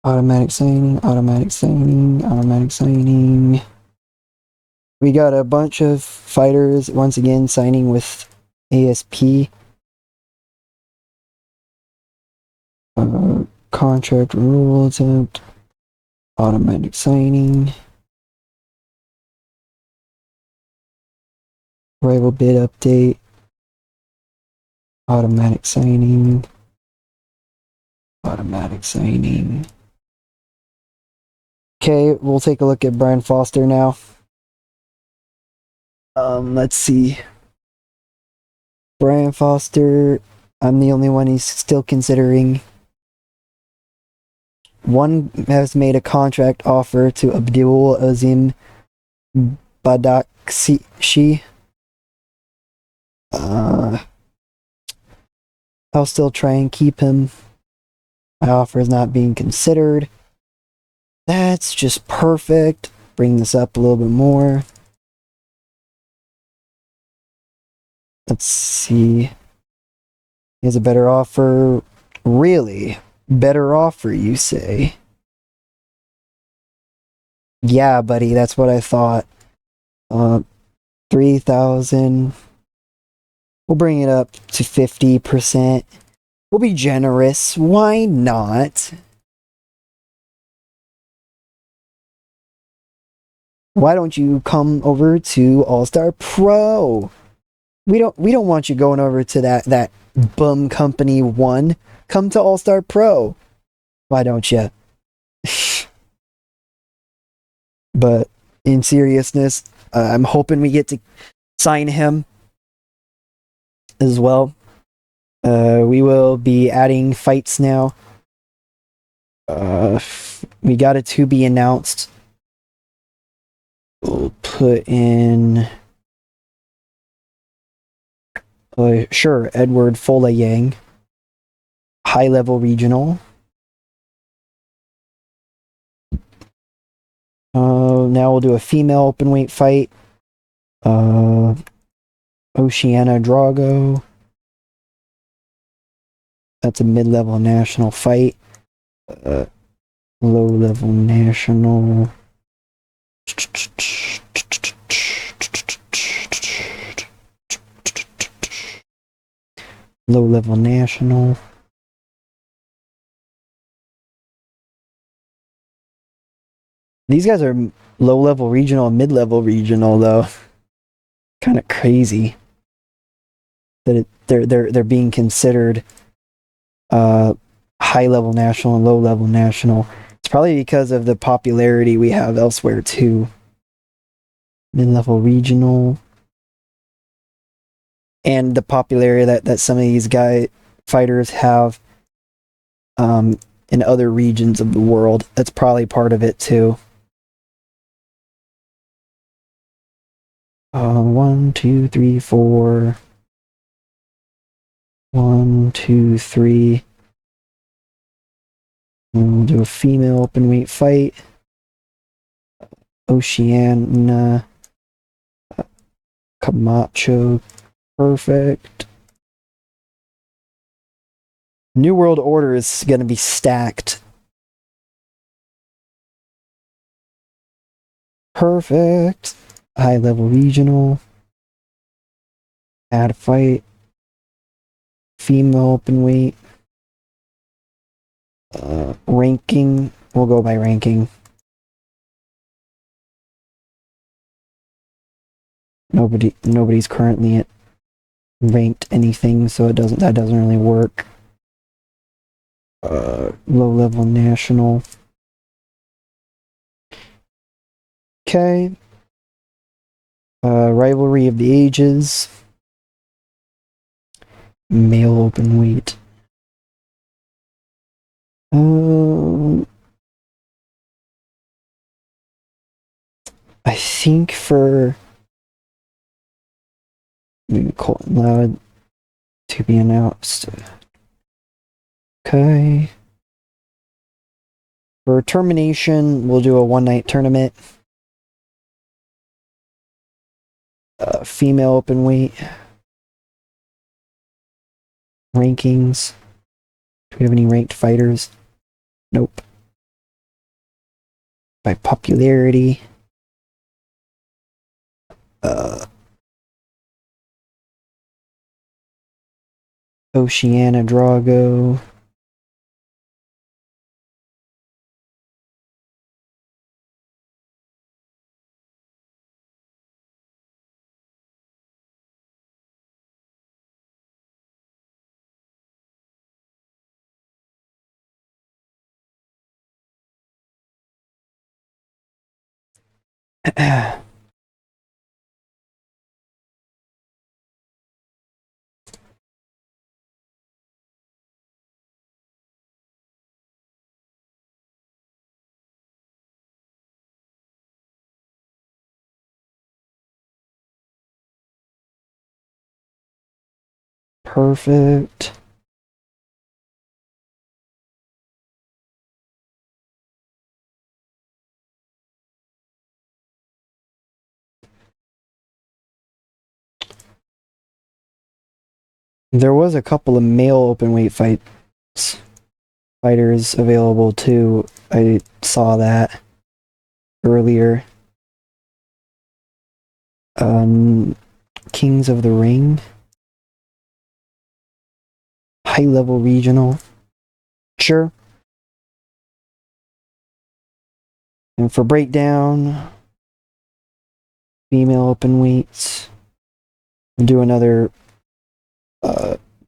Automatic signing. We got a bunch of fighters once again signing with ASP. Contract renewal attempt. Automatic signing. Rival bid update. Automatic signing. Okay, we'll take a look at Brian Foster now. Let's see. Brian Foster, I'm the only one he's still considering. One has made a contract offer to Abdul Azim Badakshi. I'll still try and keep him. My offer is not being considered. That's just perfect. Bring this up a little bit more. Let's see. He has a better offer. Really? Better offer, you say? Yeah, buddy, that's what I thought. 3,000. We'll bring it up to 50%. We'll be generous. Why not? Why don't you come over to All Star Pro? We don't want you going over to that bum company 1. Come to All Star Pro. Why don't you? But in seriousness, I'm hoping we get to sign him as well. We will be adding fights now. We got it to be announced. We'll put in sure, Edward Folayang, high level regional. Now we'll do a female open weight fight. Oceana Drago. That's a mid-level national fight. Low-level national. Low-level national. These guys are low-level regional and mid-level regional, though. Kind of crazy that they're being considered high-level national and low-level national. It's probably because of the popularity we have elsewhere too. Mid-level regional, and the popularity that some of these fighters have in other regions of the world. That's probably part of it too. 1, 2, 3, 4. 1, 2, 3. And we'll do a female open weight fight. Oceana Camacho. Perfect. New World Order is going to be stacked. Perfect. High level regional. Add a fight. Female open weight. Ranking. We'll go by ranking. Nobody's currently ranked anything, so that doesn't really work. Low level national. Okay. Rivalry of the Ages. Male open weight. I think for Colton Loud to be announced. Okay. For termination, we'll do a one-night tournament. Female open weight. Rankings. Do we have any ranked fighters? Nope. By popularity. Oceana Drago. Perfect. There was a couple of male open weight fighters available too. I saw that earlier. Kings of the Ring. High level regional. Sure. And for breakdown, female open weights. We'll do another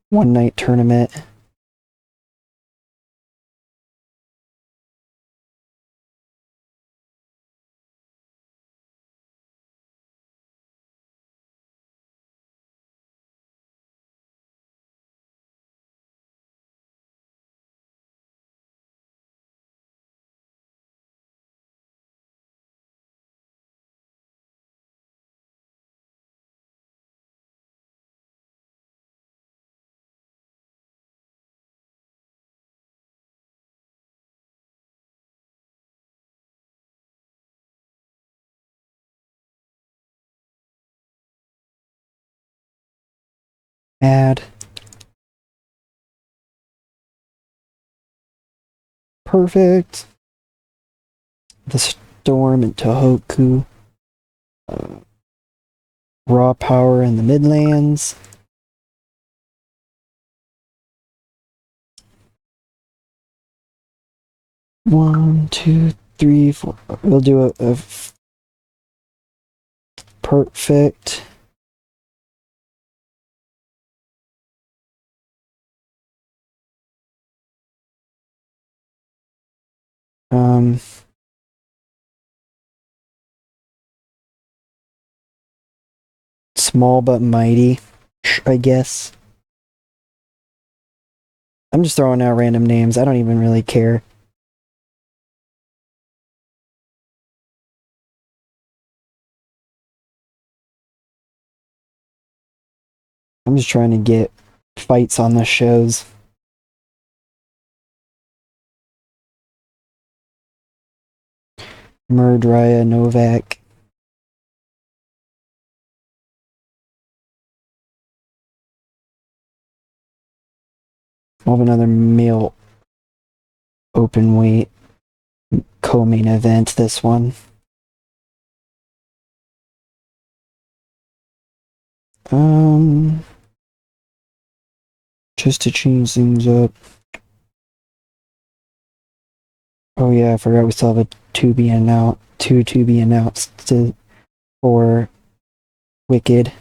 one night tournament. Add. Perfect. The storm in Tohoku. Raw power in the Midlands. One, two, three, four. We'll do a perfect. Small but mighty, I guess. I'm just throwing out random names. I don't even really care. I'm just trying to get fights on the shows. Murdrya Novak. We'll have another male open weight co-main event, this one. Just to change things up. Oh yeah, I forgot we still have two to be announced for Wicked.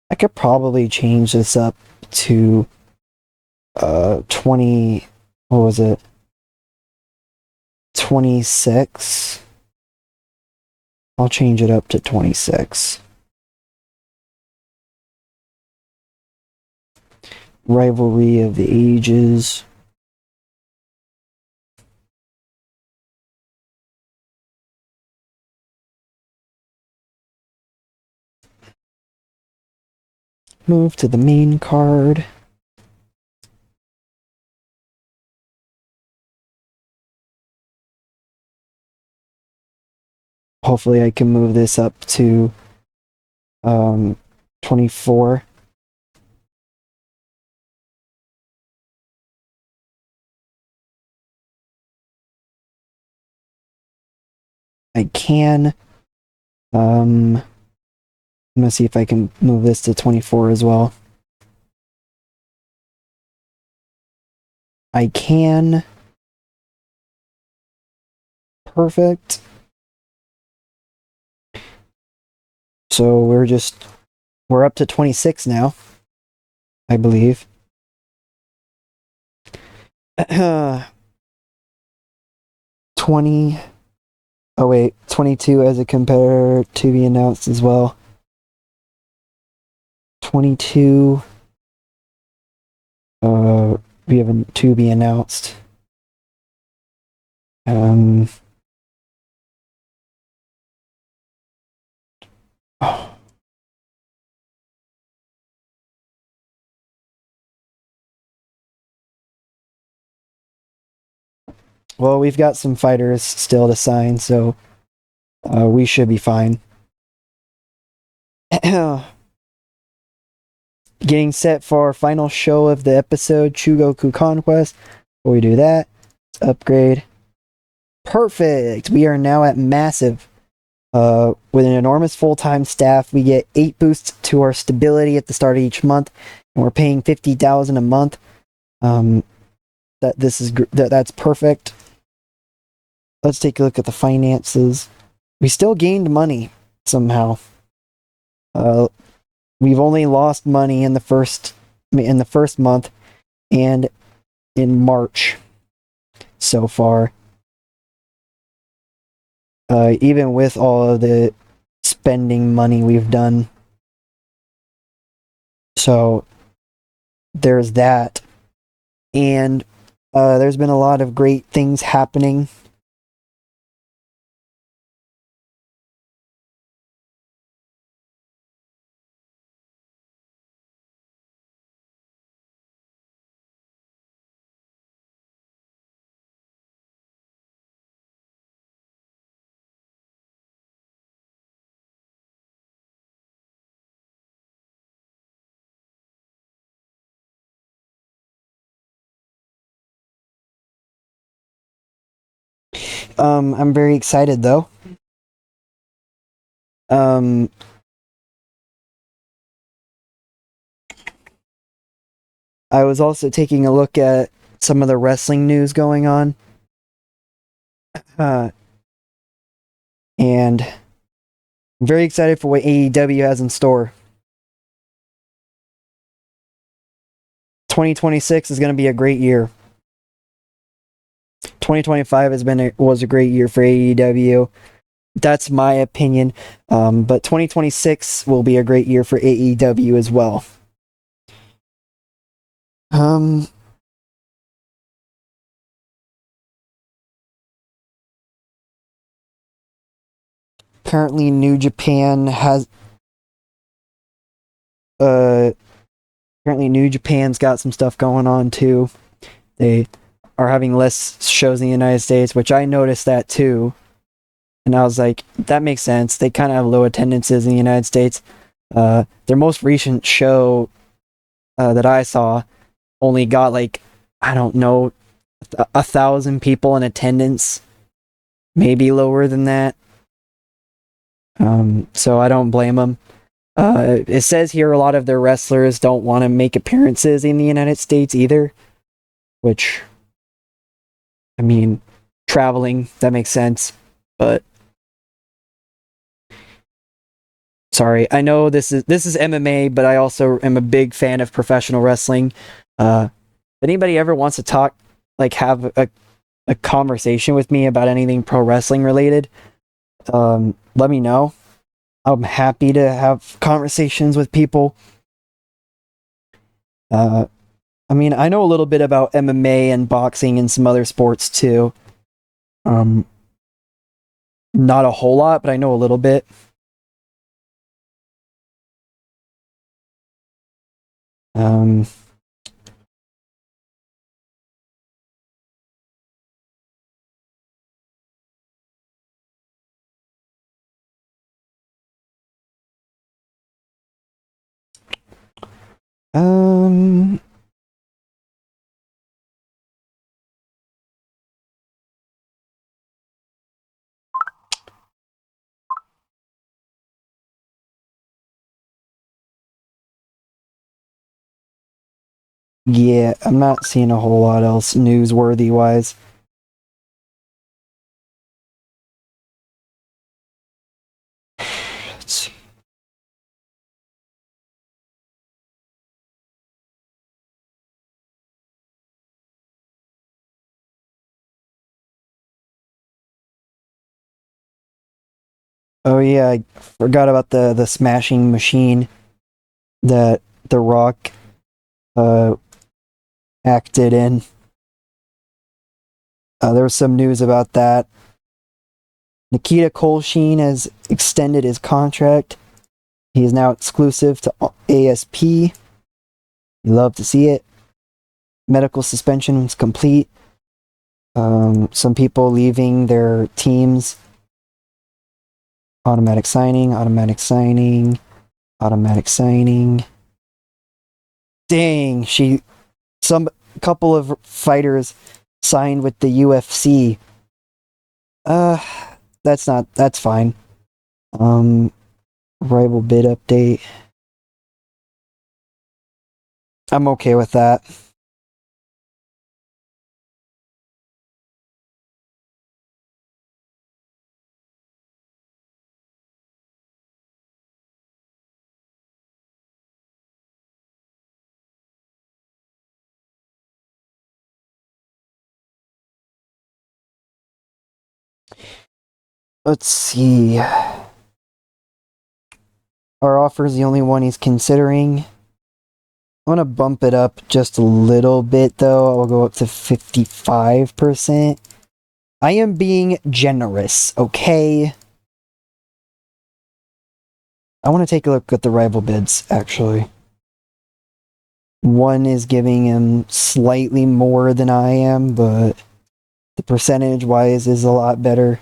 I could probably change this up to 20, what was it? 26. I'll change it up to 26. Rivalry of the Ages. Move to the main card. Hopefully I can move this up to 24. I can. I'm gonna see if I can move this to 24 as well. I can. Perfect. So we're up to 26 now, I believe. 20. Oh wait, 22 as a competitor to be announced as well. 22. We have a to be announced. Oh. Well, we've got some fighters still to sign, so we should be fine. Getting set for our final show of the episode, Chugoku Conquest. Before we do that, let's upgrade. Perfect! We are now at massive. With an enormous full-time staff, we get 8 boosts to our stability at the start of each month, and we're paying $50,000 a month. That's perfect. Let's take a look at the finances. We still gained money somehow. We've only lost money in the first month and in March so far. Even with all of the spending money we've done. So there's that. And there's been a lot of great things happening. I'm very excited though. Um, I was also taking a look at some of the wrestling news going on. Uh, and I'm very excited for what AEW has in store. 2026 is going to be a great year. 2025 was a great year for AEW. That's my opinion. But 2026 will be a great year for AEW as well. Apparently New Japan has apparently New Japan's got some stuff going on too. They are having less shows in the United States, which I noticed that too. And I was like, that makes sense. They kind of have low attendances in the United States. Their most recent show that I saw only got like, I don't know, 1,000 people in attendance, maybe lower than that. So I don't blame them. It says here a lot of their wrestlers don't want to make appearances in the United States either, which, I mean, traveling, that makes sense, but sorry, I know this is MMA, but I also am a big fan of professional wrestling. If anybody ever wants to talk, like have a conversation with me about anything pro wrestling related, let me know. I'm happy to have conversations with people. I mean, I know a little bit about MMA and boxing and some other sports too. Not a whole lot, but I know a little bit. Um, um, yeah, I'm not seeing a whole lot else newsworthy wise. Let's see. Oh yeah, I forgot about the smashing machine that The Rock uh acted in. There was some news about that. Nikita Kolshin has extended his contract. He is now exclusive to ASP. You love to see it. Medical suspension is complete. Some people leaving their teams. Automatic signing, automatic signing, automatic signing. Dang, some couple of fighters signed with the UFC. That's fine. Rival bid update. I'm okay with that. Let's see. Our offer is the only one he's considering. I'm gonna bump it up just a little bit though. I'll go up to 55%. I am being generous, okay? I want to take a look at the rival bids, actually. One is giving him slightly more than I am, but the percentage wise is a lot better.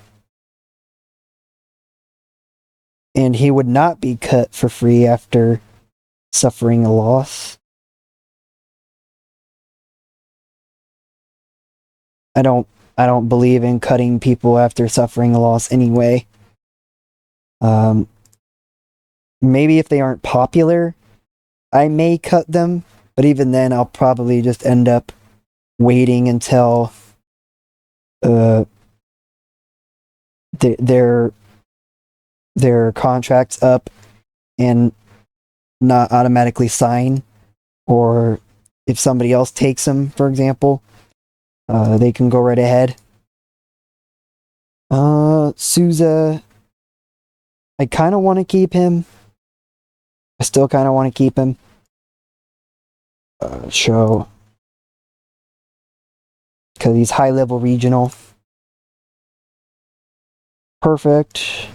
And he would not be cut for free after suffering a loss. I don't I don't believe in cutting people after suffering a loss anyway. Maybe if they aren't popular, I may cut them, but even then, I'll probably just end up waiting until their contract's up and not automatically sign, or if somebody else takes them, for example, they can go right ahead. Souza, I kind of want to keep him. I still kind of want to keep him. Show, because he's high level regional. Perfect.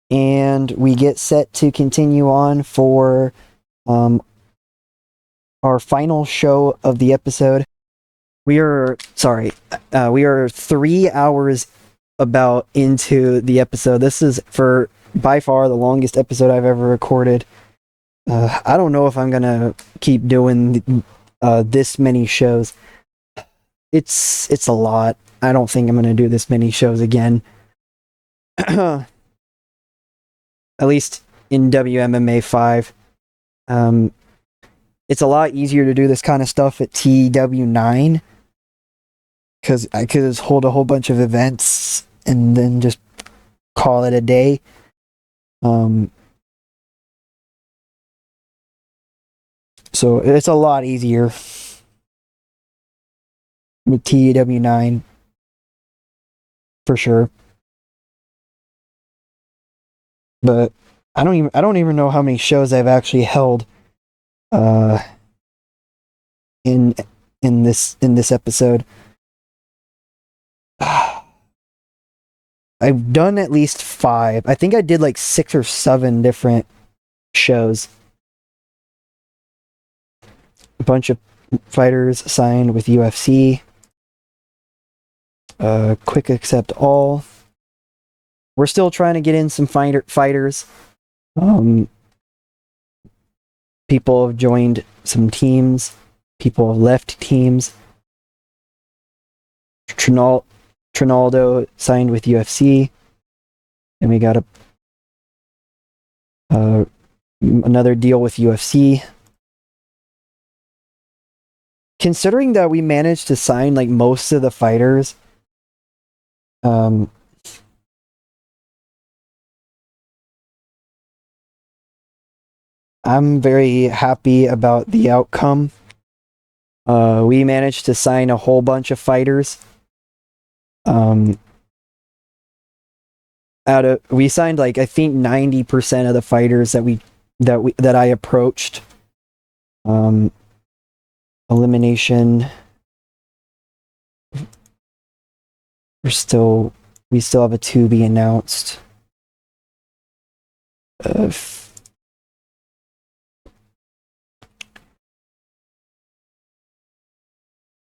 And we get set to continue on for our final show of the episode. We are 3 hours about into the episode. This is for by far the longest episode I've ever recorded. I don't know if I'm gonna keep doing this many shows. It's a lot. I don't think I'm gonna do this many shows again. At least in WMMA 5. It's a lot easier to do this kind of stuff at TW9 because I could just hold a whole bunch of events and then just call it a day. So it's a lot easier with TW9 for sure. But I don't even know how many shows I've actually held in this episode. I've done at least 5. I think I did like 6 or 7 different shows. A bunch of fighters signed with UFC. Quick accept all. We're still trying to get in some fighters. People have joined some teams. People have left teams. Trinaldo signed with UFC. And we got another deal with UFC. Considering that we managed to sign like most of the fighters, I'm very happy about the outcome. We managed to sign a whole bunch of fighters. We signed like I think 90% of the fighters that I approached. Elimination. We still have a to be announced.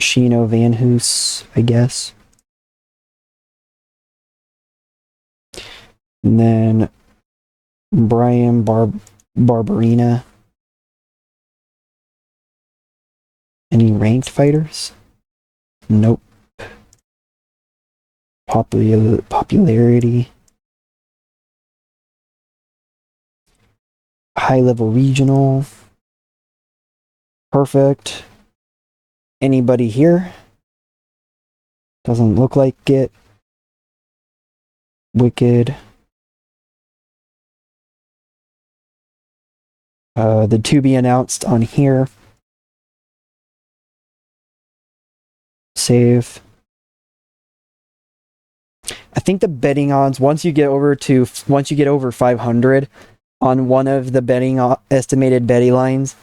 Shino Van Hoos, I guess. And then Brian Barberina. Any ranked fighters? Nope. Popularity. High level regional. Perfect. Anybody here? Doesn't look like it. Wicked. The to be announced on here. Save. I think the betting odds once you get over 500 on one of the estimated betting lines,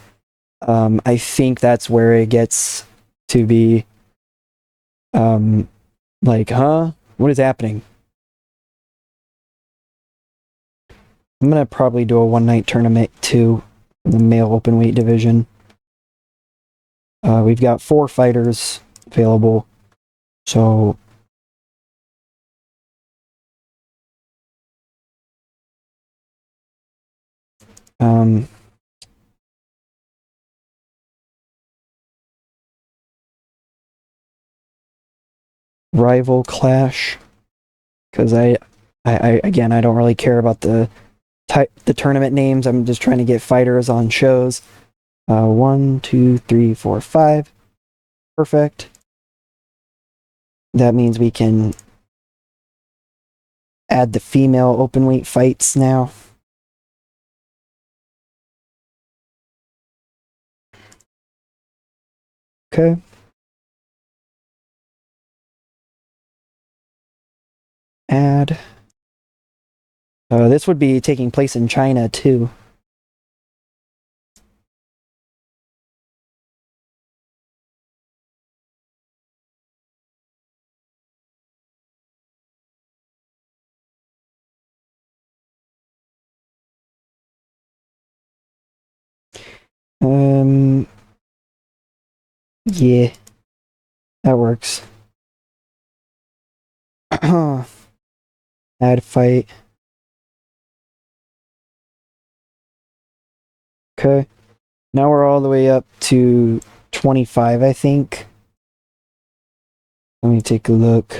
I think that's where it gets to be like, huh? What is happening? I'm gonna probably do a one-night tournament too in the male open weight division. We've got 4 fighters available, so rival clash, because I again, I don't really care about the tournament names. I'm just trying to get fighters on shows. 1, 2, 3, 4, 5. Perfect. That means we can add the female open weight fights now. Okay. Add. This would be taking place in China too. Yeah, that works. Add fight. Okay. Now we're all the way up to 25, I think. Let me take a look.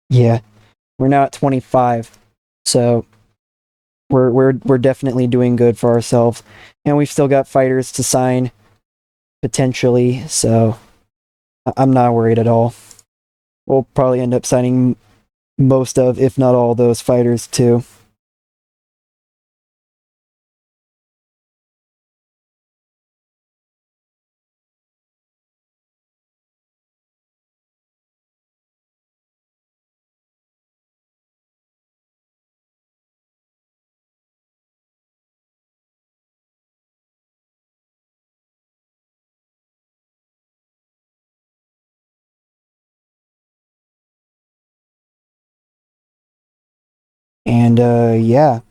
Yeah, we're now at 25. So we're definitely doing good for ourselves. And we've still got fighters to sign potentially, so I'm not worried at all. We'll probably end up signing most of, if not all, those fighters too. And yeah.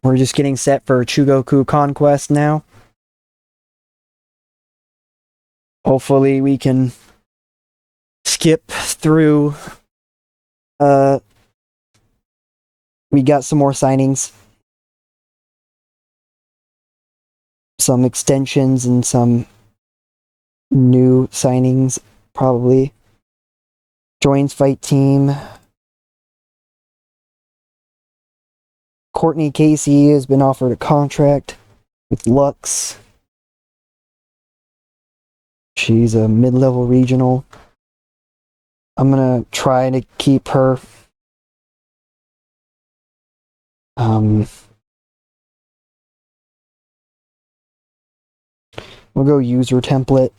We're just getting set for Chugoku Conquest now. Hopefully we can skip through. We got some more signings, some extensions, and some new signings, probably. Joins fight team. Courtney Casey has been offered a contract with Lux. She's a mid-level regional. I'm gonna try to keep her. We'll go user template.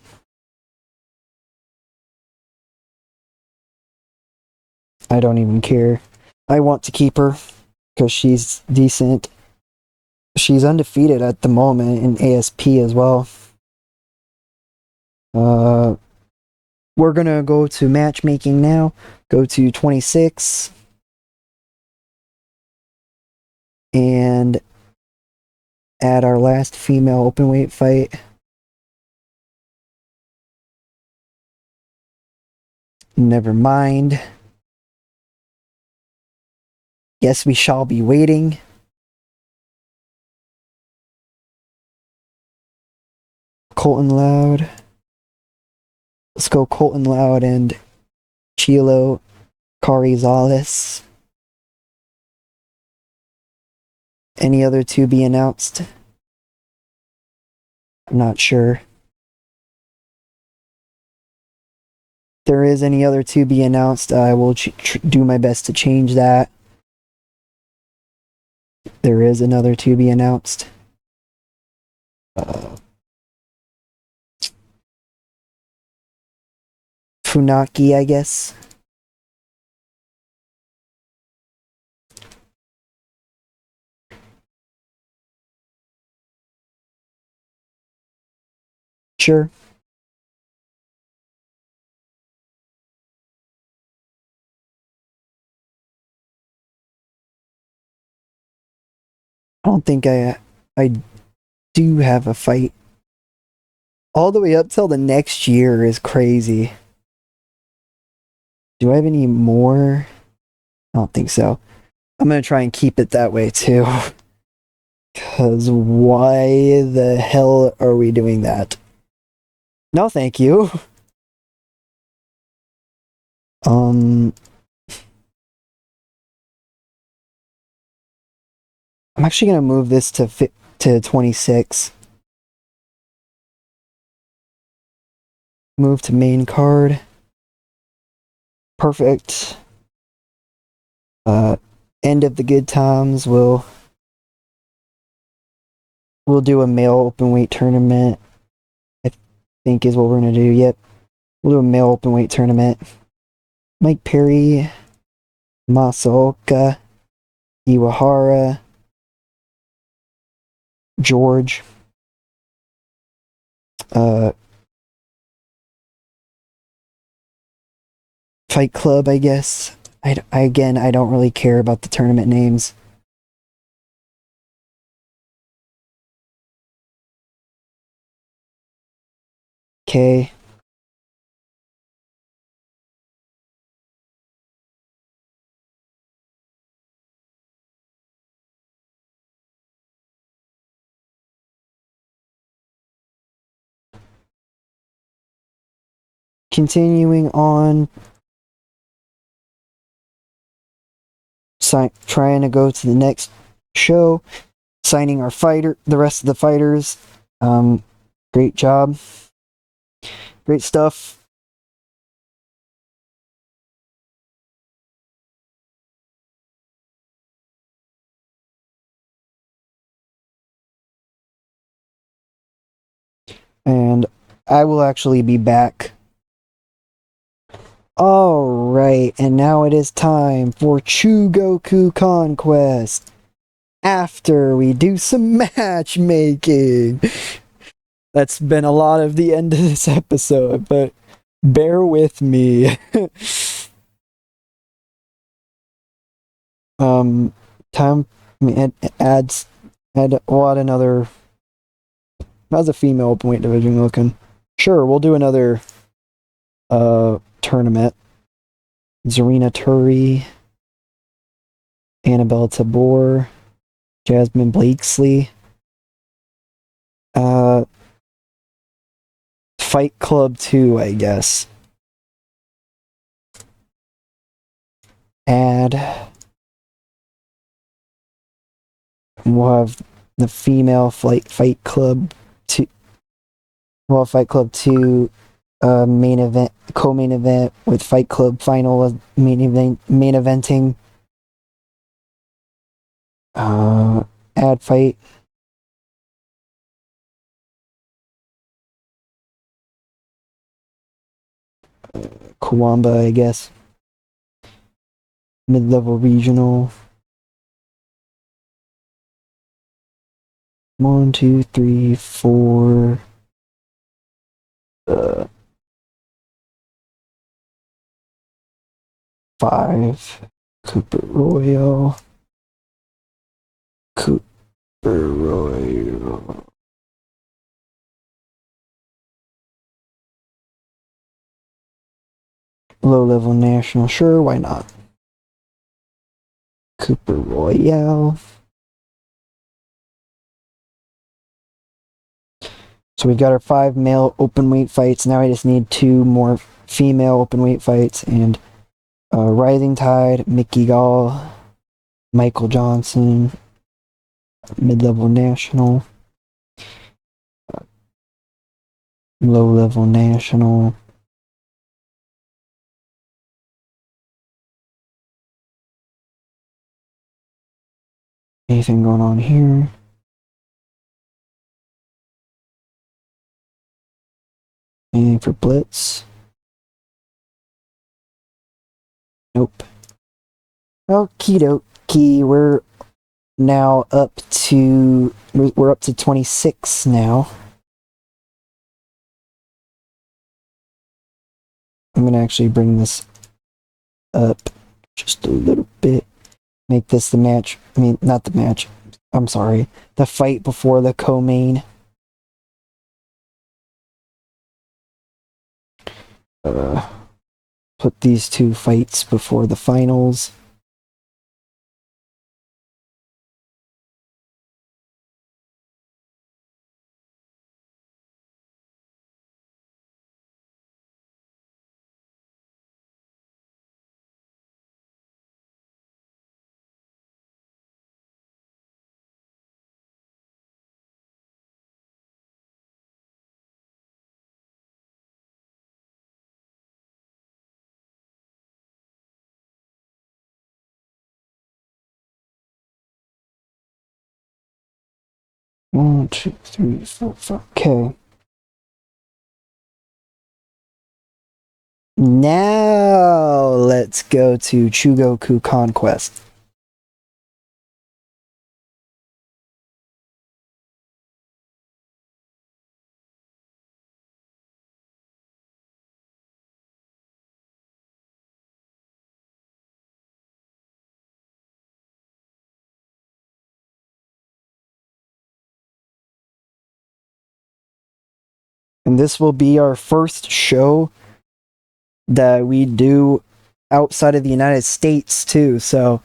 I don't even care. I want to keep her because she's decent. She's undefeated at the moment in ASP as well. We're gonna go to matchmaking now. Go to 26 and add our last female open weight fight. Never mind. Yes, we shall be waiting. Colton Loud. Let's go Colton Loud and Chilo Carizales. Any other to be announced? I'm not sure. If there is any other to be announced, I will do my best to change that. There is another to be announced. Funaki, I guess. Sure. I don't think I I do have a fight. All the way up till the next year is crazy. Do I have any more? I don't think so. I'm gonna try and keep it that way too. Cause why the hell are we doing that? No, thank you. I'm actually gonna move this to 26. Move to main card. Perfect. End of the good times. We'll do a male open weight tournament. I think is what we're gonna do. Yep. We'll do a male open weight tournament. Mike Perry, Masaoka, Iwahara, George, Fight Club, I guess. I don't really care about the tournament names. Okay. Continuing on. Trying to go to the next show. Signing the rest of the fighters. Great job. Great stuff. And I will actually be back. Alright, and now it is time for Chugoku Conquest. After we do some matchmaking. That's been a lot of the end of this episode, but bear with me. Time add what another. How's the female open weight division looking? Sure, we'll do another tournament. Zarina Turi, Annabelle Tabor, Jasmine Blakesley, Fight Club 2, I guess. Add. We'll have the female Fight Club 2. We'll have Fight Club 2 main event, co-main event with Fight Club final main eventing. Add fight. Kawamba, I guess. Mid-level regional. 1, 2, 3, 4. 5. Cooper Royal. Low-level national, sure, why not? Cooper Royale. So we got our 5 male open weight fights. Now I just need 2 more female open weight fights. And Rising Tide, Mickey Gall, Michael Johnson, mid-level national, low-level national. Anything going on here? Anything for Blitz? Nope. Okie dokie. We're up to 26 now. I'm gonna actually bring this up just a little bit. Make this the match. I mean, not the match. I'm sorry, the fight before the co-main. Put these two fights before the finals. One, two, three, four, five. Okay. Now let's go to Chugoku Conquest. And this will be our first show that we do outside of the United States too. So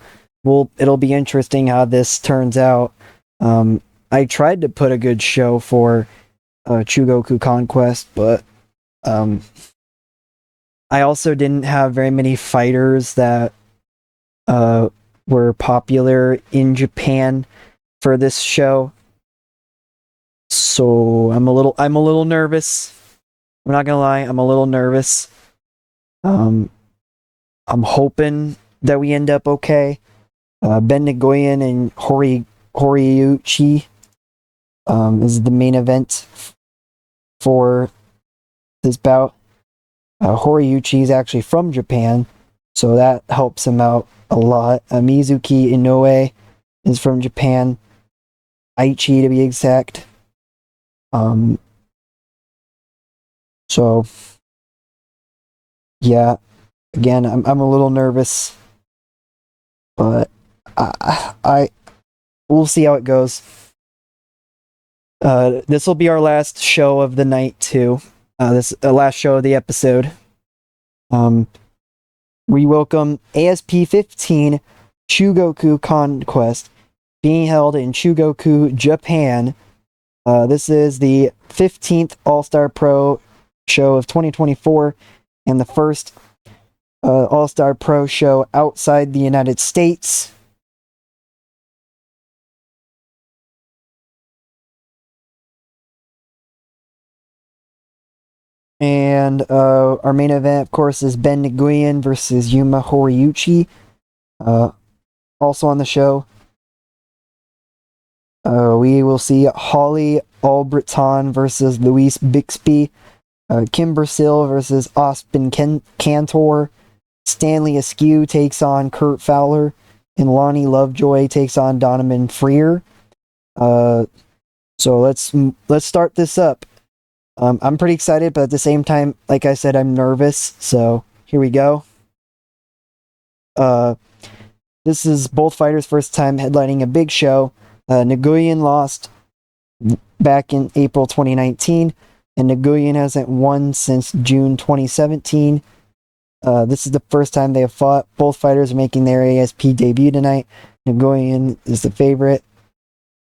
it'll be interesting how this turns out. I tried to put a good show for Chugoku Conquest, but I also didn't have very many fighters that were popular in Japan for this show. So I'm a little nervous. I'm not gonna lie, I'm a little nervous. I'm hoping that we end up okay. Ben Nguyen and Horiuchi is the main event for this bout. Horiuchi is actually from Japan, so that helps him out a lot. Mizuki Inoue is from Japan. Aichi to be exact. So yeah, again, I'm a little nervous, but I we'll see how it goes. This will be our last show of the night too. This last show of the episode. We welcome ASP 15 Chugoku Conquest being held in Chugoku, Japan. This is the 15th All-Star Pro show of 2024 and the first All-Star Pro show outside the United States. And our main event, of course, is Ben Nguyen versus Yuma Horiuchi. Also on the show, we will see Holly Albreton versus Luis Bixby. Kimber Sill versus Aspen Cantor. Stanley Askew takes on Kurt Fowler. And Lonnie Lovejoy takes on Donovan Freer. So let's start this up. I'm pretty excited, but at the same time, like I said, I'm nervous. So here we go. This is both fighters' first time headlining a big show. Nguyen lost back in April 2019, and Nguyen hasn't won since June 2017. This is the first time they have fought. Both fighters are making their ASP debut tonight. Nguyen is the favorite.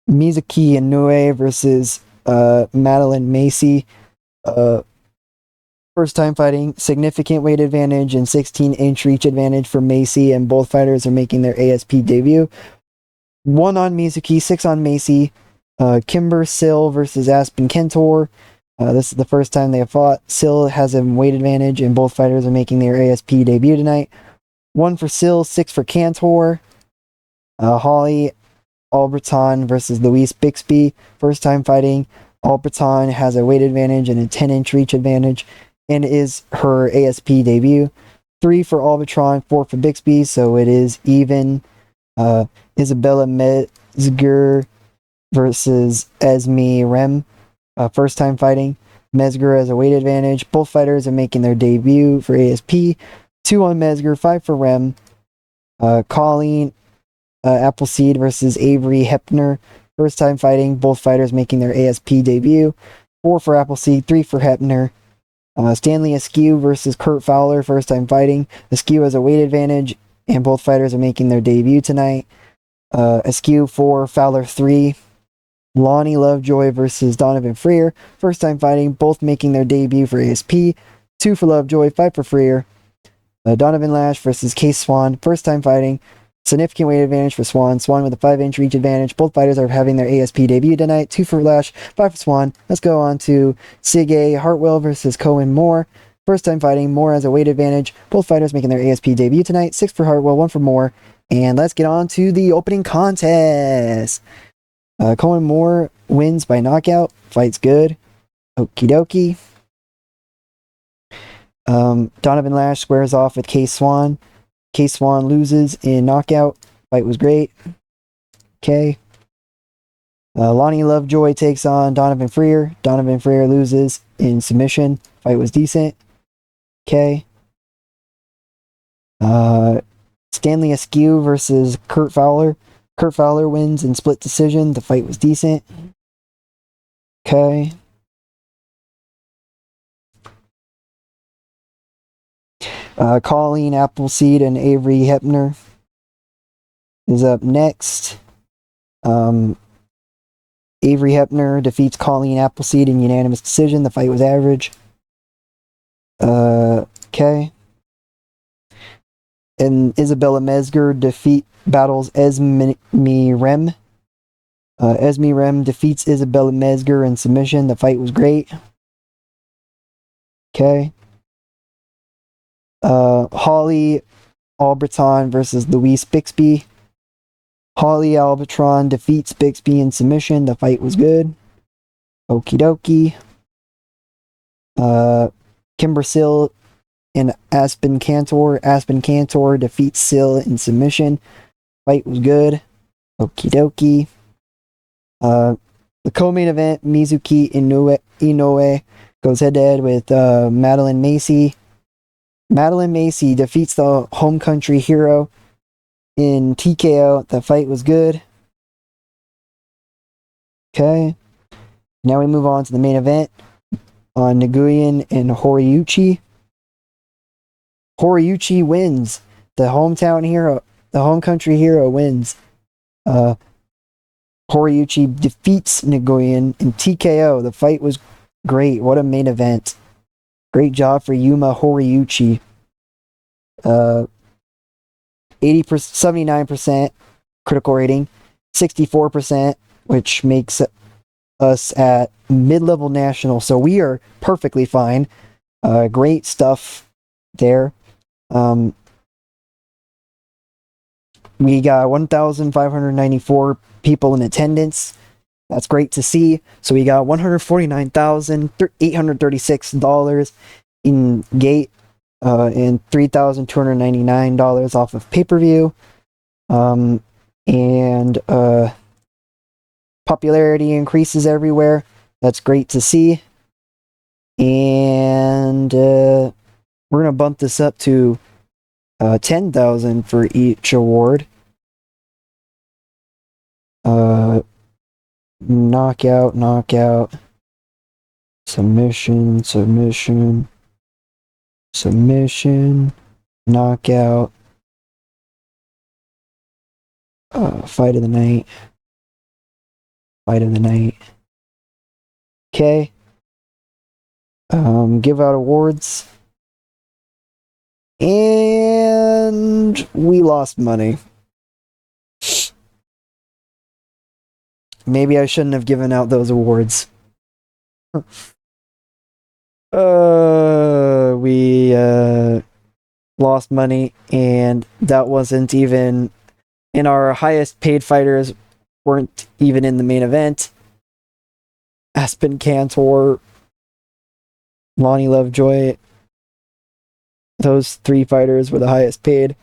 Mizuki Inoue versus Madeline Macy. First time fighting, significant weight advantage and 16-inch reach advantage for Macy, and both fighters are making their ASP debut. 1 on Mizuki, 6 on Macy. Kimber Sill versus Aspen Cantor. This is the first time they have fought. Sill has a weight advantage, and both fighters are making their ASP debut tonight. 1 for Sill, 6 for Cantor. Holly Albreton versus Luis Bixby. First time fighting. Albreton has a weight advantage and a 10-inch reach advantage, and is her ASP debut. 3 for Albreton, 4 for Bixby, so it is even. Isabella Mezger versus Esme Rem. First time fighting. Mezger has a weight advantage. Both fighters are making their debut for ASP. 2 on Mezger, 5 for Rem. Colleen Appleseed versus Avery Hepner. First time fighting, both fighters making their ASP debut. 4 for Appleseed, 3 for Hepner. Stanley Askew versus Kurt Fowler. First time fighting. Askew has a weight advantage, and both fighters are making their debut tonight. Askew 4, Fowler 3. Lonnie Lovejoy versus Donovan Freer. First time fighting, both making their debut for ASP. 2 for Lovejoy, 5 for Freer. Donovan Lash versus Case Swan. First time fighting. Significant weight advantage for Swan. Swan with a 5-inch reach advantage. Both fighters are having their ASP debut tonight. 2 for Lash, 5 for Swan. Let's go on to Sige Hartwell versus Cohen Moore. First time fighting. Moore has a weight advantage. Both fighters making their ASP debut tonight. 6 for Hartwell, 1 for Moore. And let's get on to the opening contest. Cohen Moore wins by knockout. Fight's good. Okie dokie. Donovan Lash squares off with Case Swan. Case Swan loses in knockout. Fight was great. Okay. Lonnie Lovejoy takes on Donovan Freer. Donovan Freer loses in submission. Fight was decent. Okay. Stanley Askew versus Kurt Fowler. Kurt Fowler wins in split decision. The fight was decent. Okay. Colleen Appleseed and Avery Hepner is up next. Avery Hepner defeats Colleen Appleseed in unanimous decision. The fight was average. Okay. And Isabella Mesger battles Esme Rem. Esme Rem defeats Isabella Mesger in submission. The fight was great. Okay. Holly Albritton versus Louise Bixby. Holly Albritton defeats Bixby in submission. The fight was good. Okie dokie. Kimber Sill and Aspen Cantor. Aspen Cantor defeats Sill in submission. Fight was good. Okie dokie. The co-main event, Mizuki Inoue goes head-to-head with Madeline Macy. Madeline Macy defeats the home country hero in TKO. The fight was good. Okay. Now we move on to the main event on Nguyen and Horiuchi. Horiuchi wins. The hometown hero, the home country hero wins. Horiuchi defeats Nguyen in TKO. The fight was great. What a main event. Great job for Yuma Horiuchi. 79% critical rating, 64%, which makes us at mid-level national. So we are perfectly fine. Great stuff there. We got 1,594 people in attendance. That's great to see. So we got $149,836 in gate and $3,299 off of pay-per-view. And popularity increases everywhere. That's great to see. And we're going to bump this up to $10,000 for each award. Knockout, submission, knockout, fight of the night. Okay. Give out awards. And we lost money. Maybe I shouldn't have given out those awards. We lost money, and that wasn't even... And our highest paid fighters weren't even in the main event. Aspen Cantor, Lonnie Lovejoy, those 3 fighters were the highest paid.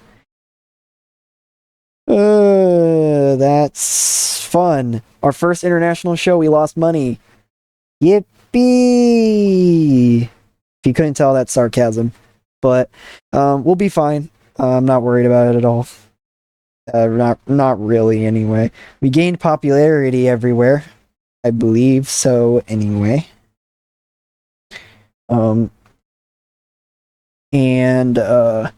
That's fun. Our first international show, we lost money. Yippee! If you couldn't tell, that's sarcasm. But we'll be fine. I'm not worried about it at all. Not really anyway. We gained popularity everywhere. I believe so anyway. And as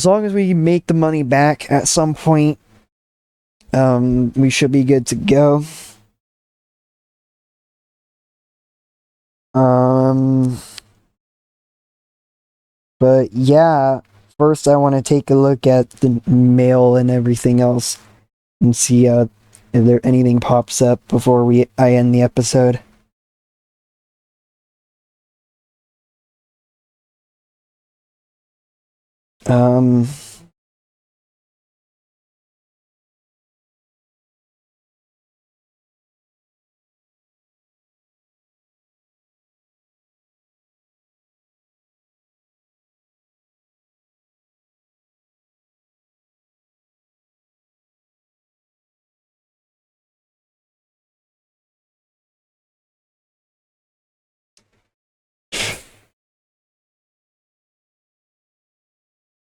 long as we make the money back at some point, we should be good to go. But yeah, first I want to take a look at the mail and everything else and see if there anything pops up before I end the episode. Um,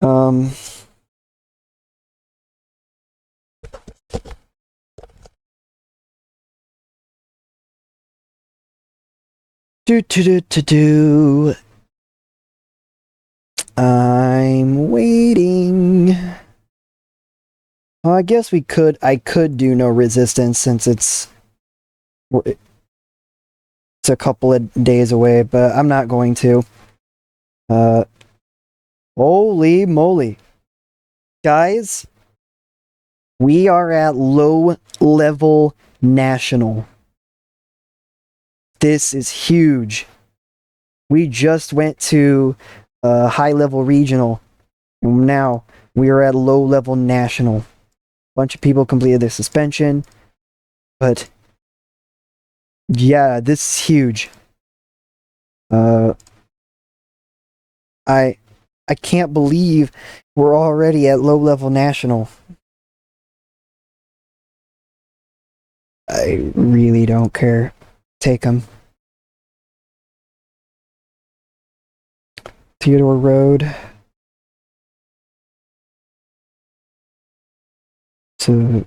um, do. I'm waiting. Well, I guess I could do no resistance since it's a couple of days away, but I'm not going to. Uh, Holy moly. Guys, we are at low level national. This is huge. We just went to high level regional. Now we are at low level national. Bunch of people completed their suspension, but yeah, this is huge. I can't believe we're already at low level national. I really don't care. Take them. Theodore Road. So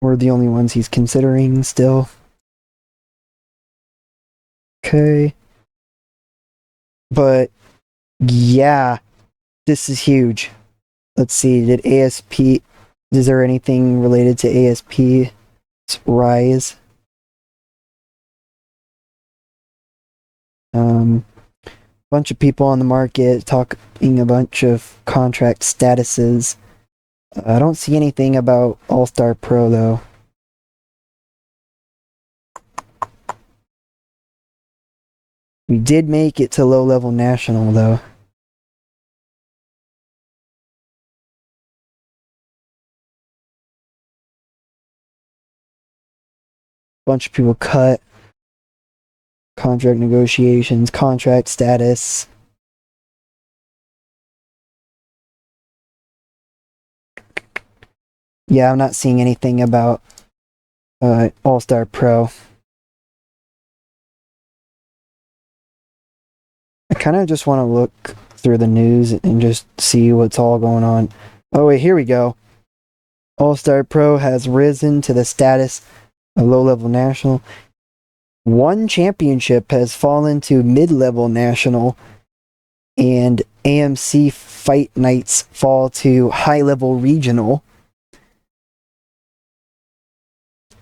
we're the only ones he's considering still. Okay. But yeah, this is huge. Let's see, is there anything related to ASP's rise? Bunch of people on the market talking a bunch of contract statuses. I don't see anything about All-Star Pro though. We did make it to low-level national though. Bunch of people cut. Contract negotiations, contract status. Yeah, I'm not seeing anything about All-Star Pro. I kind of just want to look through the news and just see what's all going on. Oh wait, here we go. All-Star Pro has risen to the status of low-level national. One championship has fallen to mid-level national, and AMC Fight Nights fall to high-level regional.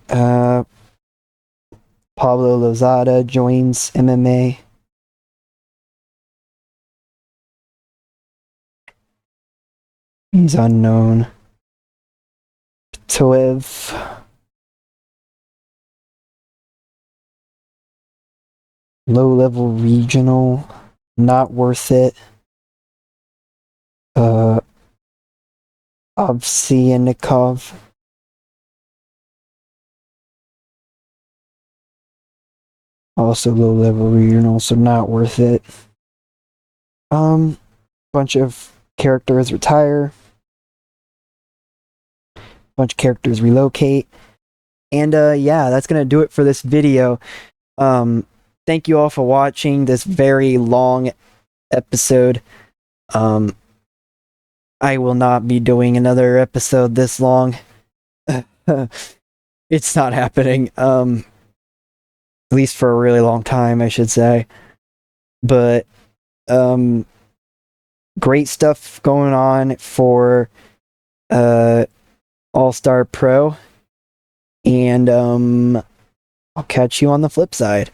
Pablo Lozada joins MMA. He's unknown. Toev. Low-level regional. Not worth it. Ovsyannikov. Also low-level regional, so not worth it. Bunch of characters retire. Bunch of characters relocate. And yeah, that's gonna do it for this video. Thank you all for watching this very long episode. I will not be doing another episode this long. It's not happening. At least for a really long time, I should say. But great stuff going on for All-Star Pro. And I'll catch you on the flip side.